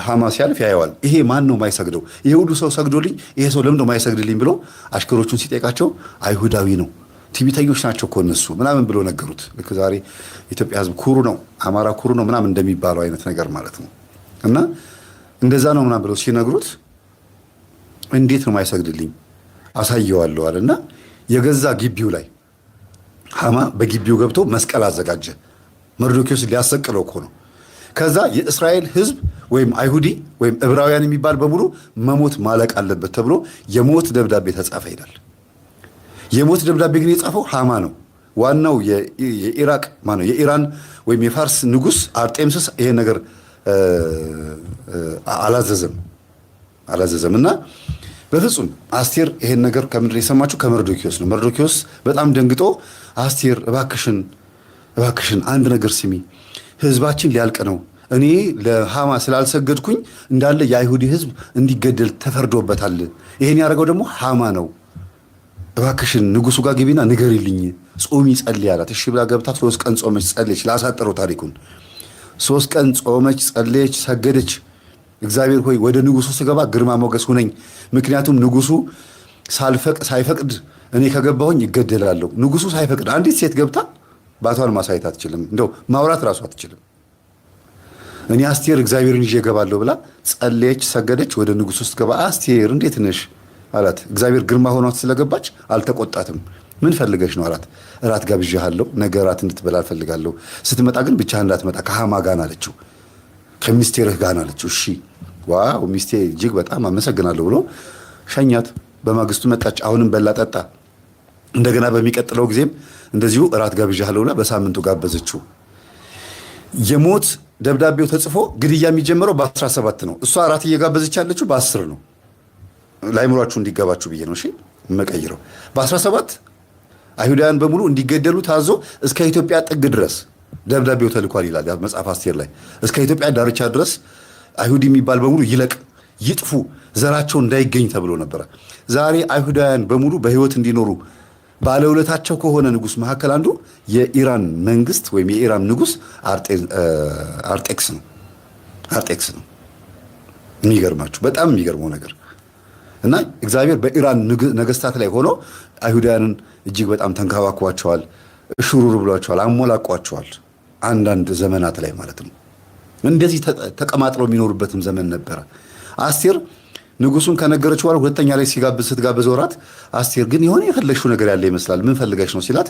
ሃማ ሲያልፍ ያየዋል። ይሄ ማን ነው የማይሰግደው? ይሄ ሁሉ ሰው ሰግዶልኝ ይሄ ሰው ለምን ነው የማይሰግድልኝ ብሎ አሽከሮቹን ሲጠይቃቸው አይሁዳዊ ነው፣ ትዕቢተኞች ናቸው እኮ እነሱ ምናምን ብሎ ነገሩት። ልክ ዛሬ ኢትዮጵያ ህዝብ ኩሩ ነው፣ አማራ ኩሩ ነው ምናምን እንደሚባለው አይነት ነገር ማለት ነው። እና እንደዛ ነው ምናምን ብለው ሲነግሩት እንዴት ነው የማይሰግድልኝ አሳየዋለሁ አለና የገዛ ግቢው ላይ ሃማ በግቢው ገብቶ መስቀል አዘጋጀ። መርዶኪዮስ ሊያሰቅለው እኮ ነው። ከዛ የእስራኤል ህዝብ ወይም አይሁዲ ወይም ዕብራውያን የሚባል በሙሉ መሞት ማለቅ አለበት ተብሎ የሞት ደብዳቤ ተጻፈ ይላል። የሞት ደብዳቤ ግን የጻፈው ሃማ ነው። ዋናው የኢራን ወይም የፋርስ ንጉስ አርጤምስስ ይሄን ነገር አላዘዘም እና በፍጹም አስቴር ይሄን ነገር ከምንድን ነው የሰማችው? ከመርዶኪዮስ ነው። መርዶኪዮስ በጣም ደንግጦ አስቴር እባክሽን አንድ ነገር ስሚ፣ ህዝባችን ሊያልቅ ነው። እኔ ለሃማ ስላልሰገድኩኝ እንዳለ የአይሁዲ ህዝብ እንዲገደል ተፈርዶበታል። ይሄን ያደረገው ደግሞ ሃማ ነው። እባክሽን ንጉሱ ጋር ግቢና ንገሪልኝ፣ ጾሚ ጸልይ አላት። እሺ ብላ ገብታ 3 ቀን ጾመች ጸለየች። ላሳጠረው ታሪኩን 3 ቀን ጾመች ጸለየች፣ ሰገደች። እግዚአብሔር ሆይ ወደ ንጉሱ ስገባ ግርማ ሞገስ ሁነኝ፣ ምክንያቱም ንጉሱ ሳይፈቅድ እኔ ከገባሁኝ ይገደላለሁ። ንጉሱ ሳይፈቅድ አንዲት ሴት ገብታ ባቷን ማሳየት አትችልም፣ እንደው ማውራት ራሱ አትችልም። እኔ አስቴር እግዚአብሔርን ይዤ እገባለሁ ብላ ጸለየች፣ ሰገደች። ወደ ንጉሱ ስትገባ አስቴር እንዴት ነሽ አላት። እግዚአብሔር ግርማ ሆኗት ስለገባች አልተቆጣትም። ምን ፈልገሽ ነው አላት። እራት ጋብዣለሁ፣ ነገ እራት እንድትበላ እፈልጋለሁ። ስትመጣ ግን ብቻህን እንዳትመጣ ከሃማ ጋር አለችው፣ ከሚስቴርህ ጋር አለችው። እሺ ዋው ሚስቴ እጅግ በጣም አመሰግናለሁ ብሎ ሸኛት። በማግስቱ መጣች። አሁንም በላ ጠጣ። እንደገና በሚቀጥለው ጊዜም እንደዚሁ እራት ጋብዣለሁ ብላ በሳምንቱ ጋበዘችው። የሞት ደብዳቤው ተጽፎ ግድያ የሚጀምረው በ17 ነው። እሷ እራት እየጋበዘች ያለችው በ10 ነው። ላይምሯችሁ እንዲገባችሁ ብዬ ነው። እሺ መቀይረው በ17 አይሁዳውያን በሙሉ እንዲገደሉ ታዞ እስከ ኢትዮጵያ ጥግ ድረስ ደብዳቤው ተልኳል ይላል መጽሐፍ አስቴር ላይ። እስከ ኢትዮጵያ ዳርቻ ድረስ አይሁድ የሚባል በሙሉ ይለቅ፣ ይጥፉ፣ ዘራቸው እንዳይገኝ ተብሎ ነበረ። ዛሬ አይሁዳውያን በሙሉ በህይወት እንዲኖሩ ባለውለታቸው ከሆነ ንጉስ መካከል አንዱ የኢራን መንግስት ወይም የኢራን ንጉስ አርጤክስ ነው። የሚገርማችሁ በጣም የሚገርመው ነገር እና እግዚአብሔር በኢራን ነገስታት ላይ ሆኖ አይሁዳውያንን እጅግ በጣም ተንከባክቧቸዋል፣ እሽሩሩ ብሏቸዋል፣ አሞላቋቸዋል። አንዳንድ ዘመናት ላይ ማለት ነው። እንደዚህ ተቀማጥለው የሚኖሩበትም ዘመን ነበረ። አስቴር ንጉሱን ከነገረች በኋላ ሁለተኛ ላይ ስትጋብዝ ወራት አስቴር ግን የሆነ የፈለግሽው ነገር ያለ ይመስላል፣ ምን ፈልገሽ ነው ሲላት፣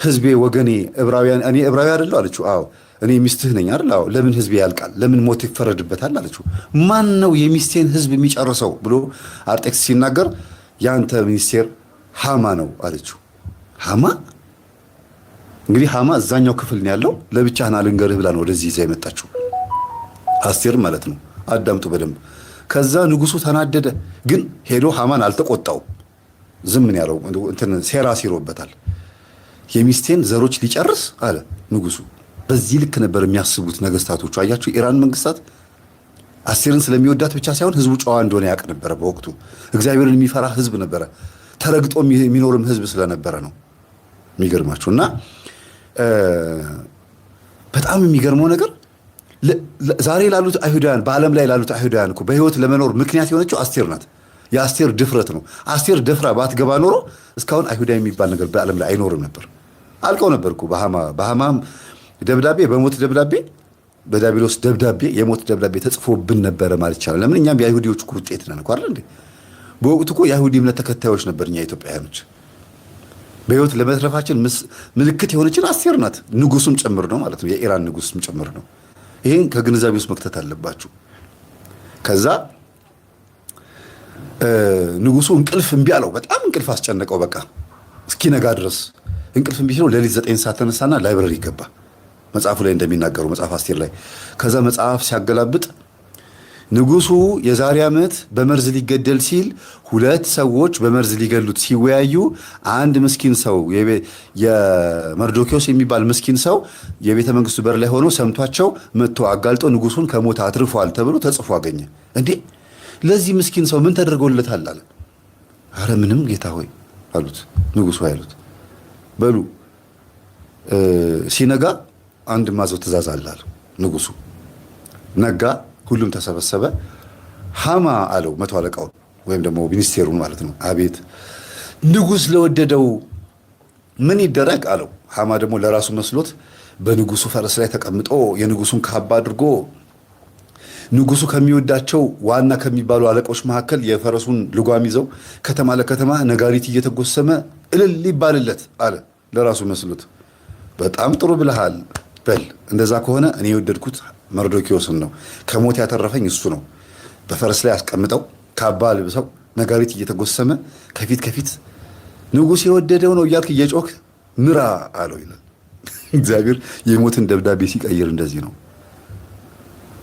ህዝቤ፣ ወገኔ ዕብራውያን፣ እኔ ዕብራዊ አይደለሁ አለችው። አዎ እኔ ሚስትህ ነኝ አይደል? አዎ። ለምን ህዝብ ያልቃል? ለምን ሞት ይፈረድበታል አለችው። ማን ነው የሚስቴን ህዝብ የሚጨርሰው ብሎ አርጤክስስ ሲናገር ያንተ ሚኒስቴር ሃማ ነው አለችው። ሃማ እንግዲህ ሃማ እዛኛው ክፍል ነው ያለው። ለብቻህን አልንገርህ ብላ ነው ወደዚህ ይዛ የመጣችው አስቴር ማለት ነው። አዳምጡ በደንብ። ከዛ ንጉሱ ተናደደ። ግን ሄዶ ሃማን አልተቆጣው። ዝም ምን ያለው እንትን ሴራ ሲሮበታል። የሚስቴን ዘሮች ሊጨርስ አለ ንጉሱ። በዚህ ልክ ነበር የሚያስቡት ነገስታቶቹ። አያችሁ ኢራን መንግስታት አስቴርን ስለሚወዳት ብቻ ሳይሆን ህዝቡ ጨዋ እንደሆነ ያውቅ ነበረ። በወቅቱ እግዚአብሔርን የሚፈራ ህዝብ ነበረ። ተረግጦ የሚኖርም ህዝብ ስለነበረ ነው። የሚገርማችሁ እና በጣም የሚገርመው ነገር ዛሬ ላሉት አይሁዳውያን በዓለም ላይ ላሉት አይሁዳውያን እኮ በህይወት ለመኖር ምክንያት የሆነችው አስቴር ናት። የአስቴር ድፍረት ነው። አስቴር ደፍራ ባትገባ ኖሮ እስካሁን አይሁዳ የሚባል ነገር በዓለም ላይ አይኖርም ነበር። አልቀው ነበር እኮ በሃማም ደብዳቤ በሞት ደብዳቤ በዳቢሎስ ደብዳቤ የሞት ደብዳቤ ተጽፎብን ነበረ ማለት ይቻላል። ለምን እኛም የአይሁዲዎች ውጤት ነን እኮ አይደል እንዴ? በወቅቱ እኮ የአይሁዲ እምነት ተከታዮች ነበር እኛ ኢትዮጵያውያኖች። በህይወት ለመትረፋችን ምልክት የሆነችን አስቴር ናት። ንጉሱም ጭምር ነው ማለት ነው። የኢራን ንጉስም ጭምር ነው። ይሄን ከግንዛቤ ውስጥ መክተት አለባችሁ። ከዛ ንጉሱ እንቅልፍ እምቢ አለው። በጣም እንቅልፍ አስጨነቀው። በቃ እስኪነጋ ድረስ እንቅልፍ እምቢ ሲለው ሌሊት 9 ሰዓት ተነሳና ላይብረሪ ገባ። መጽሐፉ ላይ እንደሚናገሩ መጽሐፍ አስቴር ላይ ከዛ መጽሐፍ ሲያገላብጥ ንጉሱ የዛሬ ዓመት በመርዝ ሊገደል ሲል 2 ሰዎች በመርዝ ሊገሉት ሲወያዩ አንድ ምስኪን ሰው የመርዶኪዎስ የሚባል ምስኪን ሰው የቤተ መንግስቱ በር ላይ ሆኖ ሰምቷቸው መጥቶ አጋልጦ ንጉሱን ከሞት አትርፏል ተብሎ ተጽፎ አገኘ። እንዴ ለዚህ ምስኪን ሰው ምን ተደርጎለታል አለ። አረ ምንም ጌታ ሆይ አሉት። ንጉሱ አይሉት በሉ ሲነጋ አንድ ማዘው ትእዛዝ አለ አለው ንጉሱ። ነጋ፣ ሁሉም ተሰበሰበ። ሃማ አለው መቶ አለቃውን ወይም ደግሞ ሚኒስቴሩን ማለት ነው። አቤት ንጉስ ለወደደው ምን ይደረግ አለው። ሃማ ደግሞ ለራሱ መስሎት በንጉሱ ፈረስ ላይ ተቀምጦ የንጉሱን ካባ አድርጎ ንጉሱ ከሚወዳቸው ዋና ከሚባሉ አለቆች መካከል የፈረሱን ልጓም ይዘው ከተማ ለከተማ ነጋሪት እየተጎሰመ እልል ይባልለት አለ ለራሱ መስሎት። በጣም ጥሩ ብለሃል። በል እንደዛ ከሆነ እኔ የወደድኩት መርዶኪዎስን ነው። ከሞት ያተረፈኝ እሱ ነው። በፈረስ ላይ አስቀምጠው ካባ ልብሰው ነጋሪት እየተጎሰመ ከፊት ከፊት ንጉሥ የወደደው ነው እያልክ እየጮክ ምራ አለው ይላል። እግዚአብሔር የሞትን ደብዳቤ ሲቀይር እንደዚህ ነው።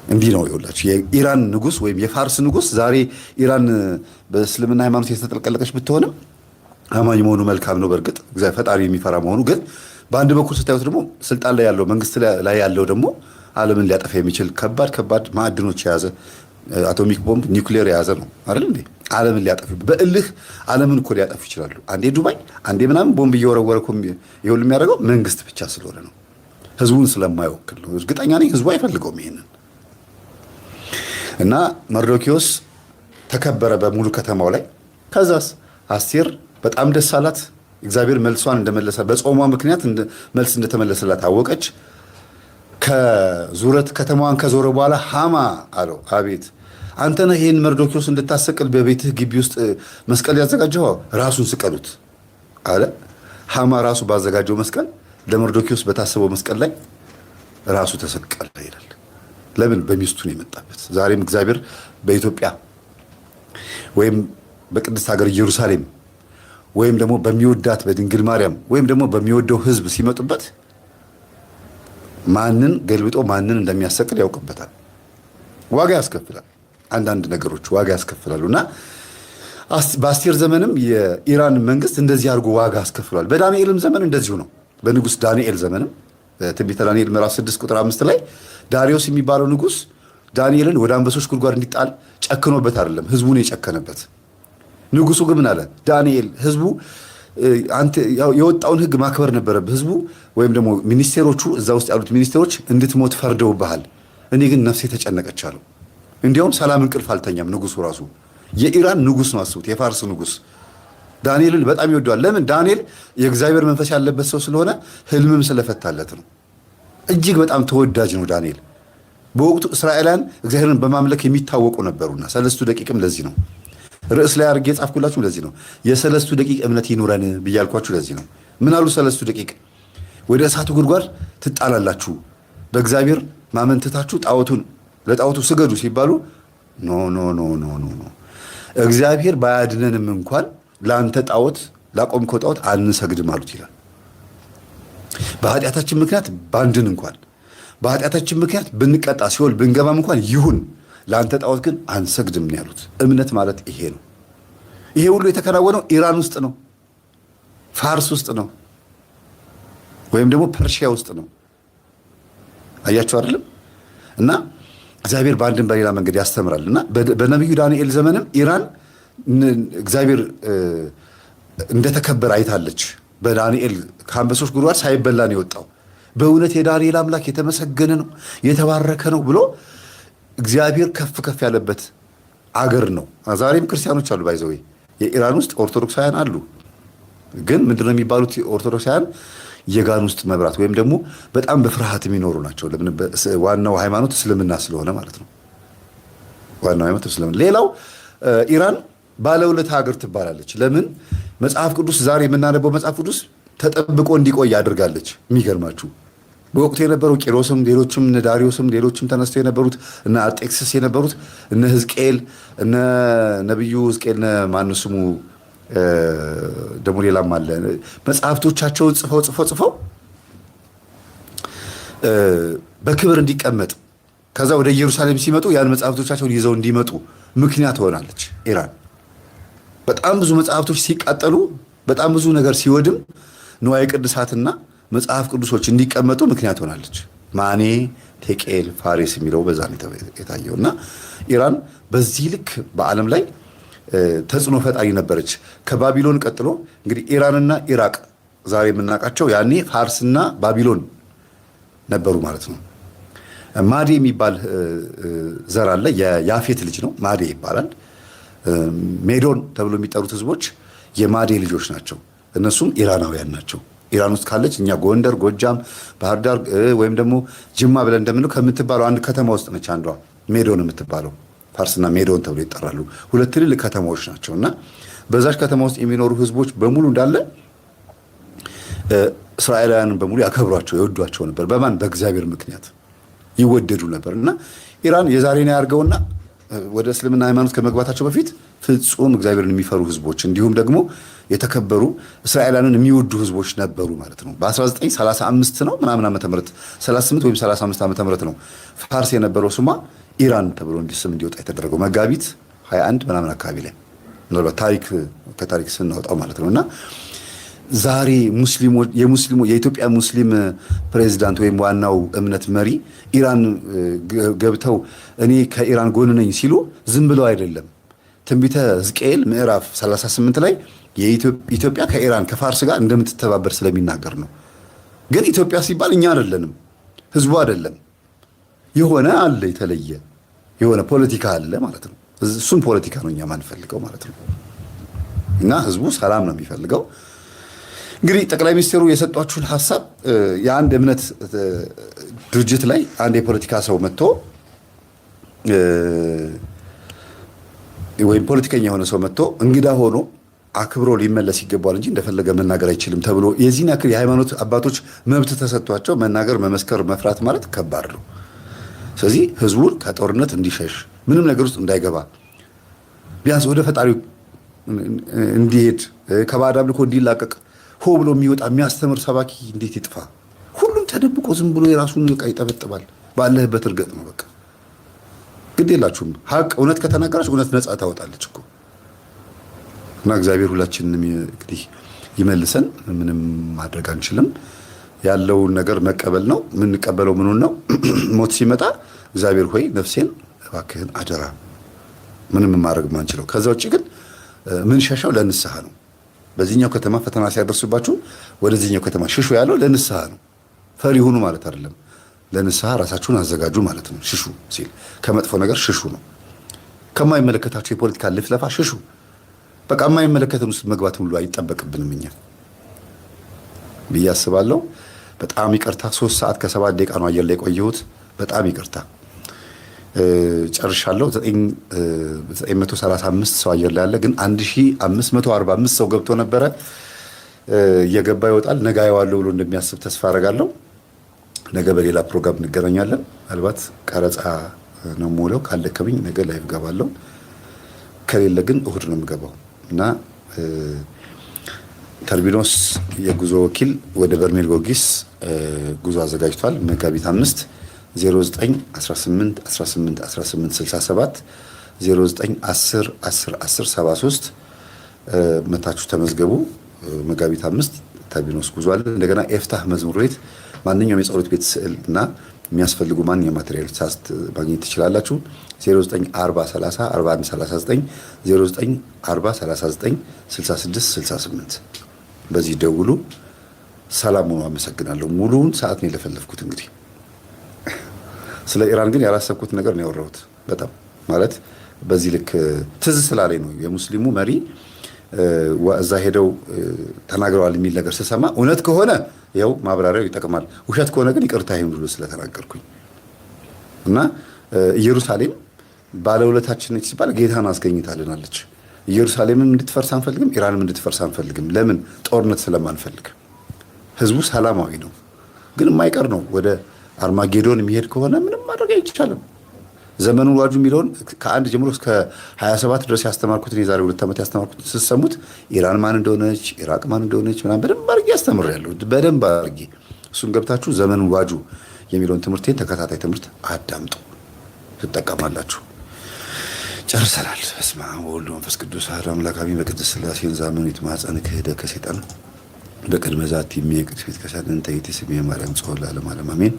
እንዲህ ነው ይኸውላችሁ። የኢራን ንጉሥ ወይም የፋርስ ንጉሥ ዛሬ ኢራን በእስልምና ሃይማኖት የተጠቀለቀች ብትሆንም አማኝ መሆኑ መልካም ነው። በእርግጥ እግዚአብሔር ፈጣሪ የሚፈራ መሆኑ ግን በአንድ በኩል ስታዩት ደግሞ ስልጣን ላይ ያለው መንግስት ላይ ያለው ደግሞ ዓለምን ሊያጠፋ የሚችል ከባድ ማዕድኖች የያዘ አቶሚክ ቦምብ ኒውክሌር የያዘ ነው አይደል እንዴ? ዓለምን ሊያጠፉ በእልህ ዓለምን እኮ ሊያጠፉ ይችላሉ። አንዴ ዱባይ፣ አንዴ ምናምን ቦምብ እየወረወረ እኮ ይሁን የሚያደርገው መንግስት ብቻ ስለሆነ ነው። ህዝቡን ስለማይወክል ነው። እርግጠኛ ነኝ ህዝቡ አይፈልገውም ይሄንን። እና መርዶኪዎስ ተከበረ በሙሉ ከተማው ላይ። ከዛስ አስቴር በጣም ደስ አላት። እግዚአብሔር መልሷን እንደመለሰ በጾሟ ምክንያት መልስ እንደተመለሰላት አወቀች። ከዙረት ከተማዋን ከዞረ በኋላ ሃማ አለው አቤት አንተ ነህ ይሄን መርዶኪዎስ እንድታሰቅል በቤትህ ግቢ ውስጥ መስቀል ያዘጋጀው? ራሱን ስቀሉት አለ። ሃማ ራሱ ባዘጋጀው መስቀል ለመርዶኪዎስ በታሰበው መስቀል ላይ ራሱ ተሰቀለ ይላል። ለምን? በሚስቱ ነው የመጣበት። ዛሬም እግዚአብሔር በኢትዮጵያ ወይም በቅድስት ሀገር ኢየሩሳሌም ወይም ደግሞ በሚወዳት በድንግል ማርያም ወይም ደግሞ በሚወደው ህዝብ ሲመጡበት ማንን ገልብጦ ማንን እንደሚያሰቅል ያውቅበታል። ዋጋ ያስከፍላል። አንዳንድ ነገሮች ዋጋ ያስከፍላሉ እና በአስቴር ዘመንም የኢራን መንግስት እንደዚህ አድርጎ ዋጋ አስከፍሏል። በዳንኤልም ዘመን እንደዚሁ ነው። በንጉስ ዳንኤል ዘመንም ትንቢተ ዳንኤል ምዕራፍ 6 ቁጥር 5 ላይ ዳሪዮስ የሚባለው ንጉስ ዳንኤልን ወደ አንበሶች ጉድጓድ እንዲጣል ጨክኖበት አይደለም፣ ህዝቡን የጨከነበት። ንጉሱ ግን ምን አለ? ዳንኤል ህዝቡ አንተ የወጣውን ህግ ማክበር ነበረብህ። ህዝቡ ወይም ደግሞ ሚኒስቴሮቹ እዛ ውስጥ ያሉት ሚኒስቴሮች እንድትሞት ፈርደውብሃል። እኔ ግን ነፍሴ ተጨነቀች አለው። እንዲያውም ሰላም እንቅልፍ አልተኛም ንጉሱ ራሱ። የኢራን ንጉስ ነው አስቡት፣ የፋርስ ንጉስ ዳንኤልን በጣም ይወደዋል። ለምን? ዳንኤል የእግዚአብሔር መንፈስ ያለበት ሰው ስለሆነ ህልምም ስለፈታለት ነው። እጅግ በጣም ተወዳጅ ነው ዳንኤል። በወቅቱ እስራኤላውያን እግዚአብሔርን በማምለክ የሚታወቁ ነበሩና ሰለስቱ ደቂቅም ለዚህ ነው ርዕስ ላይ አድርጌ ጻፍኩላችሁ። ለዚህ ነው የሰለስቱ ደቂቅ እምነት ይኑረን ብያልኳችሁ። ለዚህ ነው ምን አሉ ሰለስቱ ደቂቅ? ወደ እሳቱ ጉድጓድ ትጣላላችሁ፣ በእግዚአብሔር ማመንተታችሁ ጣዖቱን ለጣዖቱ ስገዱ ሲባሉ ኖ ኖ ኖ ኖ ኖ እግዚአብሔር ባያድነንም እንኳን ለአንተ ጣዖት ላቆምከው ጣዖት አንሰግድም አሉት ይላል። በኃጢአታችን ምክንያት ባንድን እንኳን በኃጢአታችን ምክንያት ብንቀጣ ሲኦል ብንገባም እንኳን ይሁን ለአንተ ጣዖት ግን አንሰግድም ነው ያሉት። እምነት ማለት ይሄ ነው። ይሄ ሁሉ የተከናወነው ኢራን ውስጥ ነው፣ ፋርስ ውስጥ ነው፣ ወይም ደግሞ ፐርሺያ ውስጥ ነው። አያችሁ አይደለም? እና እግዚአብሔር በአንድም በሌላ መንገድ ያስተምራል። እና በነቢዩ ዳንኤል ዘመንም ኢራን እግዚአብሔር እንደተከበረ አይታለች። በዳንኤል ከአንበሶች ጉድጓድ ሳይበላ ነው የወጣው። በእውነት የዳንኤል አምላክ የተመሰገነ ነው የተባረከ ነው ብሎ እግዚአብሔር ከፍ ከፍ ያለበት አገር ነው። ዛሬም ክርስቲያኖች አሉ፣ ባይዘው የኢራን ውስጥ ኦርቶዶክሳውያን አሉ። ግን ምንድነው የሚባሉት ኦርቶዶክሳውያን? የጋን ውስጥ መብራት ወይም ደግሞ በጣም በፍርሃት የሚኖሩ ናቸው። ለምን? ዋናው ሃይማኖት እስልምና ስለሆነ ማለት ነው። ዋናው ሃይማኖት እስልምና። ሌላው ኢራን ባለውለታ ሀገር ትባላለች። ለምን? መጽሐፍ ቅዱስ ዛሬ የምናነበው መጽሐፍ ቅዱስ ተጠብቆ እንዲቆይ አድርጋለች። የሚገርማችሁ በወቅቱ የነበረው ቂሮስም ሌሎችም እነ ዳሪዮስም ሌሎችም ተነስተው የነበሩት እነ አርጤክስስ የነበሩት እነ ሕዝቅኤል እነ ነብዩ ሕዝቅኤል እነ ማነው ስሙ ደግሞ ሌላም አለ መጽሐፍቶቻቸውን ጽፈው በክብር እንዲቀመጥ ከዛ ወደ ኢየሩሳሌም ሲመጡ ያን መጽሐፍቶቻቸውን ይዘው እንዲመጡ ምክንያት ሆናለች ኢራን። በጣም ብዙ መጽሐፍቶች ሲቃጠሉ፣ በጣም ብዙ ነገር ሲወድም ንዋየ ቅድሳትና መጽሐፍ ቅዱሶች እንዲቀመጡ ምክንያት ሆናለች። ማኔ ቴቄል ፋሬስ የሚለው በዛ ነው የታየው። እና ኢራን በዚህ ልክ በዓለም ላይ ተጽዕኖ ፈጣሪ ነበረች። ከባቢሎን ቀጥሎ እንግዲህ ኢራንና ኢራቅ ዛሬ የምናውቃቸው ያኔ ፋርስና ባቢሎን ነበሩ ማለት ነው። ማዴ የሚባል ዘር አለ። የያፌት ልጅ ነው፣ ማዴ ይባላል። ሜዶን ተብሎ የሚጠሩት ህዝቦች የማዴ ልጆች ናቸው። እነሱም ኢራናውያን ናቸው። ኢራን ውስጥ ካለች እኛ ጎንደር፣ ጎጃም፣ ባህር ዳር ወይም ደግሞ ጅማ ብለን እንደምንለው ከምትባለው አንድ ከተማ ውስጥ ነች አንዷ ሜዶን የምትባለው። ፋርስና ሜዶን ተብሎ ይጠራሉ። ሁለት ትልልቅ ከተማዎች ናቸው። እና በዛች ከተማ ውስጥ የሚኖሩ ህዝቦች በሙሉ እንዳለ እስራኤላውያንን በሙሉ ያከብሯቸው ይወዷቸው ነበር። በማን? በእግዚአብሔር ምክንያት ይወደዱ ነበር። እና ኢራን የዛሬን ያርገውና ወደ እስልምና ሃይማኖት ከመግባታቸው በፊት ፍጹም እግዚአብሔርን የሚፈሩ ህዝቦች እንዲሁም ደግሞ የተከበሩ እስራኤላውያንን የሚወዱ ህዝቦች ነበሩ ማለት ነው። በ1935 ነው ምናምን ዓመተ ምህረት 38 ወይም 35 ዓመተ ምህረት ነው ፋርስ የነበረው ስሟ ኢራን ተብሎ ስም እንዲወጣ የተደረገው መጋቢት 21 ምናምን አካባቢ ላይ ምናልባት ከታሪክ ስናወጣው ማለት ነው። እና ዛሬ የኢትዮጵያ ሙስሊም ፕሬዚዳንት ወይም ዋናው እምነት መሪ ኢራን ገብተው እኔ ከኢራን ጎን ነኝ ሲሉ ዝም ብለው አይደለም። ትንቢተ ሕዝቅኤል ምዕራፍ 38 ላይ ኢትዮጵያ ከኢራን ከፋርስ ጋር እንደምትተባበር ስለሚናገር ነው። ግን ኢትዮጵያ ሲባል እኛ አይደለንም፣ ህዝቡ አይደለም። የሆነ አለ የተለየ የሆነ ፖለቲካ አለ ማለት ነው። እሱም ፖለቲካ ነው እኛ ማንፈልገው ማለት ነው። እና ህዝቡ ሰላም ነው የሚፈልገው። እንግዲህ ጠቅላይ ሚኒስትሩ የሰጧችሁን ሀሳብ የአንድ እምነት ድርጅት ላይ አንድ የፖለቲካ ሰው መጥቶ ወይም ፖለቲከኛ የሆነ ሰው መጥቶ እንግዳ ሆኖ አክብሮ ሊመለስ ይገባል እንጂ እንደፈለገ መናገር አይችልም ተብሎ የዚህን ያክል የሃይማኖት አባቶች መብት ተሰጥቷቸው መናገር፣ መመስከር፣ መፍራት ማለት ከባድ ነው። ስለዚህ ህዝቡን ከጦርነት እንዲሸሽ ምንም ነገር ውስጥ እንዳይገባ ቢያንስ ወደ ፈጣሪው እንዲሄድ ከባዕድ አምልኮ እንዲላቀቅ ሆ ብሎ የሚወጣ የሚያስተምር ሰባኪ እንዴት ይጥፋ? ሁሉም ተደብቆ ዝም ብሎ የራሱን ዕቃ ይጠበጥባል። ባለህበት እርገጥ ነው በቃ። ግድ የላችሁም። ሀቅ እውነት ከተናገራች እውነት ነፃ ታወጣለች እኮ። እና እግዚአብሔር ሁላችንንም እንግዲህ ይመልሰን። ምንም ማድረግ አንችልም። ያለውን ነገር መቀበል ነው። የምንቀበለው ምኑን ነው? ሞት ሲመጣ እግዚአብሔር ሆይ ነፍሴን እባክህን አደራ፣ ምንም ማድረግ ማንችለው። ከዛ ውጭ ግን ምን ሸሻው ለንስሐ ነው። በዚህኛው ከተማ ፈተና ሲያደርሱባችሁ ወደዚህኛው ከተማ ሽሹ ያለው ለንስሐ ነው። ፈሪ ሁኑ ማለት አይደለም። ለንስሐ ራሳችሁን አዘጋጁ ማለት ነው። ሽሹ ሲል ከመጥፎ ነገር ሽሹ ነው። ከማይመለከታችሁ የፖለቲካ ልፍለፋ ሽሹ። በቃ የማይመለከተን ውስጥ መግባት ሁሉ አይጠበቅብንም እኛ ብዬ አስባለሁ። በጣም ይቅርታ። 3 ሰዓት ከ7 ደቂቃ ነው አየር ላይ የቆየሁት። በጣም ይቅርታ። ጨርሻለሁ። 935 ሰው አየር ላይ ያለ ግን 1545 ሰው ገብቶ ነበረ። እየገባ ይወጣል። ነገ አየዋለሁ ብሎ እንደሚያስብ ተስፋ አደርጋለሁ። ነገ በሌላ ፕሮግራም እንገናኛለን። ምናልባት ቀረጻ ነው የምውለው። ካለከብኝ ነገ ላይቭ ገባለሁ። ከሌለ ግን እሁድ ነው የምገባው እና ተርቢኖስ የጉዞ ወኪል ወደ በርሜል ጊዮርጊስ ጉዞ አዘጋጅቷል። መጋቢት 5 0918181867 0910101073 መታችሁ ተመዝገቡ። መጋቢት 5 ተርቢኖስ ጉዞ አለ። እንደገና ኤፍታህ መዝሙር ቤት ማንኛውም የጸሎት ቤት ስዕል እና የሚያስፈልጉ ማንኛውም ማቴሪያል ሳስት ማግኘት ትችላላችሁ። 0940304139 0940396668 በዚህ ደውሉ። ሰላም ሁኑ። አመሰግናለሁ። ሙሉውን ሰዓት ነው የለፈለፍኩት። እንግዲህ ስለ ኢራን ግን ያላሰብኩት ነገር ነው ያወራሁት። በጣም ማለት በዚህ ልክ ትዝ ስላለኝ ነው። የሙስሊሙ መሪ እዛ ሄደው ተናግረዋል የሚል ነገር ስሰማ እውነት ከሆነ ያው ማብራሪያው ይጠቅማል፣ ውሸት ከሆነ ግን ይቅርታ ይሁን ብሎ ስለተናገርኩኝ እና ኢየሩሳሌም ባለውለታችን ነች ሲባል ጌታን አስገኝታልናለች። ኢየሩሳሌምም እንድትፈርስ አንፈልግም፣ ኢራንም እንድትፈርስ አንፈልግም። ለምን? ጦርነት ስለማንፈልግ። ህዝቡ ሰላማዊ ነው፣ ግን የማይቀር ነው። ወደ አርማጌዶን የሚሄድ ከሆነ ምንም ማድረግ አይቻልም። ዘመኑን ዋጁ የሚለውን ከ1 ጀምሮ እስከ 27 ድረስ ያስተማርኩትን የዛሬ 2 ዓመት ያስተማርኩትን ስትሰሙት ኢራን ማን እንደሆነች ኢራቅ ማን እንደሆነች ምናምን በደንብ አድርጌ አስተምሬያለሁ። በደንብ አድርጌ እሱን ገብታችሁ ዘመኑን ዋጁ የሚለውን ትምህርቴን ተከታታይ ትምህርት አዳምጡ፣ ትጠቀማላችሁ። ጨርሰናል። በስመ አብ ወወልድ ወመንፈስ ቅዱስ አሐዱ አምላክ አሜን። በቅድስት ሥላሴ ዘአመኑ ይትማፀን ክህደ ከሰይጣን በቅድመ ዛቲ የሚቅድስ ቤት ከሳለን ተይት ስሜ ማርያም ጾላ ለዓለመ ዓለም አሜን።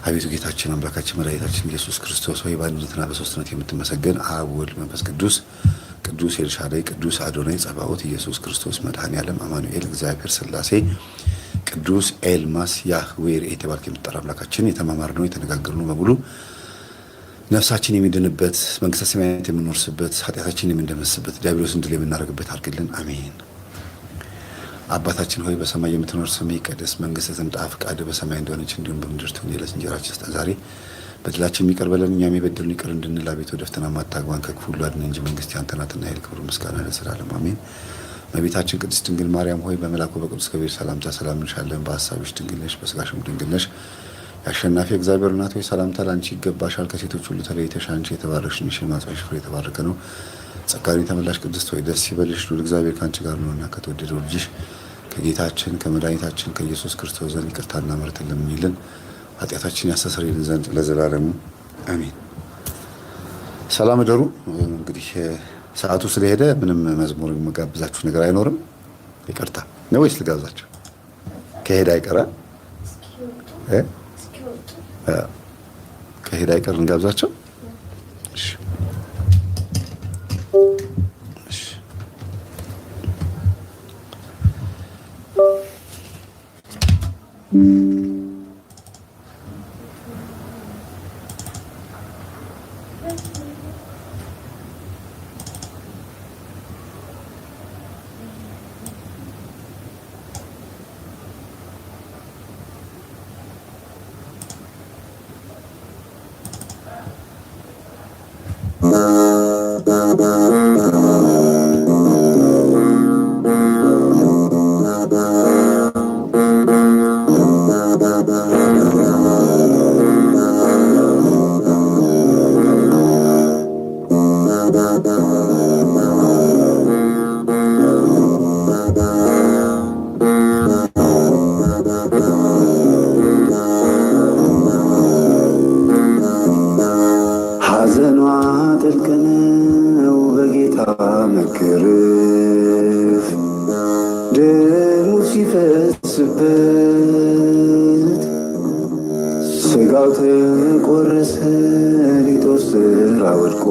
አቤቱ ጌታችን አምላካችን መድኃኒታችን ኢየሱስ ክርስቶስ ሆይ በአንድነትና በሦስትነት የምትመሰገን አብ ወልድ መንፈስ ቅዱስ ቅዱስ ኤልሻዳይ ቅዱስ አዶናይ ጸባኦት ኢየሱስ ክርስቶስ መድኃኔዓለም አማኑኤል እግዚአብሔር ሥላሴ ቅዱስ ኤልማስ ያህዌ የተባልክ የምትጠራ አምላካችን የተማማርነው የተነጋገርነው በሙሉ ነፍሳችን የሚድንበት መንግሥተ ሰማያት የምንወርስበት ኃጢአታችን የምንደመስበት ዲያብሎስን ድል የምናደርግበት አድርግልን። አሜን። አባታችን ሆይ በሰማይ የምትኖር ስምህ ይቀደስ፣ መንግሥትህ ትምጣ፣ ፈቃድህ በሰማይ እንደሆነች እንዲሁም በምድር ትሁን። የዕለት እንጀራችንን ስጠን ዛሬ፣ በደላችንን ይቅር በለን እኛም የበደሉንን ይቅር እንድንል፣ አቤቱ ወደ ፈተና አታግባን ከክፉ ሁሉ አድነን እንጂ መንግሥት ያንተ ናትና ኃይል፣ ክብር፣ ምስጋና ለዘላለም አሜን። እመቤታችን ቅድስት ድንግል ማርያም ሆይ በመልአኩ በቅዱስ ገብርኤል ሰላምታ ሰላም እንልሻለን። በሐሳብሽ ድንግል ነሽ፣ በሥጋሽም ድንግል ነሽ። የአሸናፊ እግዚአብሔር እናት ሆይ ሰላምታ ላንቺ ይገባሻል። ከሴቶች ሁሉ ተለይተሽ አንቺ የተባረክሽ ነሽ፣ የማኅፀንሽ ፍሬ የተባረከ ነው። ጸጋን የተመላሽ ቅድስት ሆይ ደስ ይበልሽ፣ ልዑል እግዚአብሔር ከአንቺ ጋር ነውና ከተወደደው ልጅሽ ከጌታችን ከመድኃኒታችን ከኢየሱስ ክርስቶስ ዘንድ ይቅርታና ምሕረትን ለምኝልን ኃጢአታችን ያስተሰርይልን ዘንድ ለዘላለሙ አሜን። ሰላም እደሩ። እንግዲህ ሰዓቱ ስለሄደ ምንም መዝሙር የምጋብዛችሁ ነገር አይኖርም። ይቅርታ ነው ወይስ ልጋብዛችሁ? ከሄደ አይቀር ከሄደ አይቀር እንጋብዛቸው። እሺ ሐዘኗ ጥልቅ ነው በጌታ መገረፍ ደሙ ሲፈስበት ሥጋው ተቆረሰ ሊጦስ ስራ ወድቆ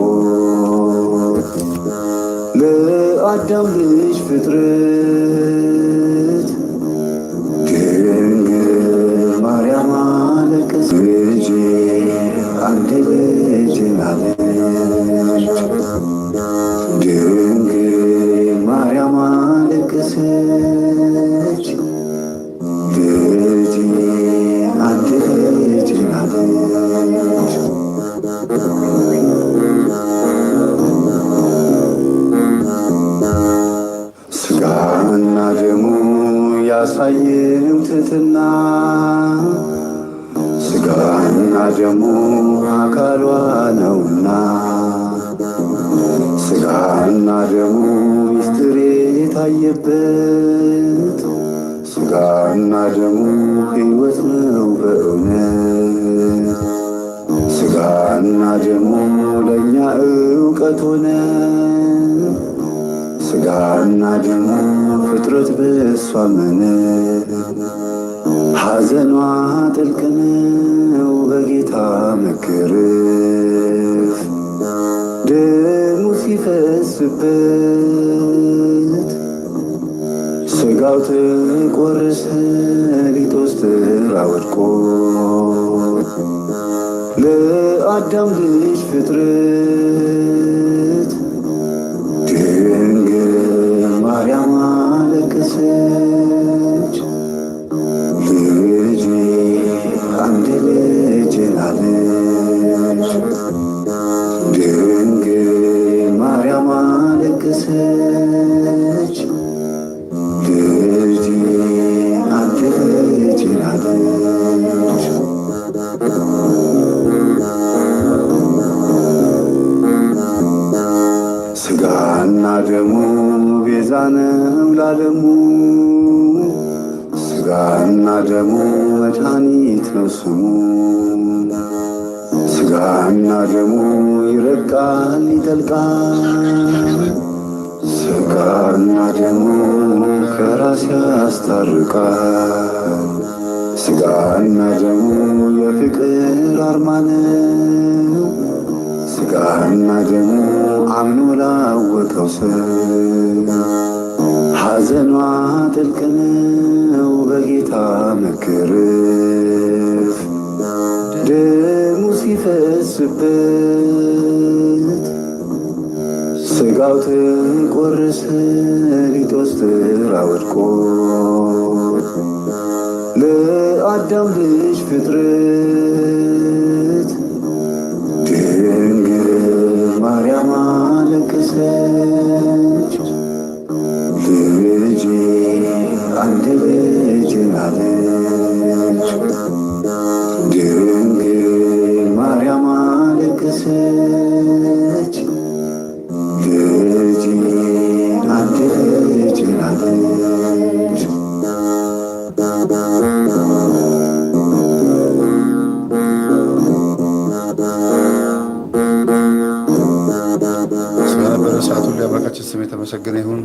ለአዳም ልጅ ፍጥረት ድንግል ማርያም አለቀሰች ልጄ አንድ ልጅ አለች። ድንግል ማርያም አለቀሰች ልጄ አንድ ልጅ አለች። ሥጋና ደሙ ያሳየው ትሕትና ስጋና ደሙ አካሏ ነውና ስጋና ደሙ ሚስጥር የታየበት ስጋና ደሙ ሕይወት ነው በእውነት ስጋና ደሙ ለእኛ ዕውቀት ሆነ ስጋና ደሙ ፍጥረት በእሷ አመነ ሐዘኗ ጥልቅ ነው በጌታ መገረፍ ደሙ ሲፈስበት ስጋው ተቆረሰ ሊጦስ ተራ ወድቆ ለአዳም ልጅ ፍጥረት ድንግል ማርያም አለቀሰች ልጄ አንድ ልጄን አለች ድንግል ማርያም አለቀሰች ልጄ አንድ ልጄን አለች ስጋና ደሙ ቤዛ ነው ላለሙ ስጋና ደሙ መድኃኒት ነው ስሙ ስጋና ደሙ ይረቃል ይጠልቃል ስጋና ደሙ ከራስ ያስታርቃል ስጋና ደሙ የፍቅር አርማ ነው ስጋና ደሙ አምኖ ላወቀው ሰው ሐዘኗ ጥልቅ ነው በጌታ መገረፍ ደሙ ሲፈስበት ስጋው ተቆረሰ ሊጦስ ተራ ወድቆ ለአዳም ልጅ ፍጥረት ድንግል ማርያም አለቀሰች ልጄ አንድ ልጄን አለች ድንግል ማርያም አለቀሰች ልጄ አንድ ልጄን አለች ስለነበረ ሰዓት ሁሉ አምላካችን ስም የተመሰገነ ይሁን።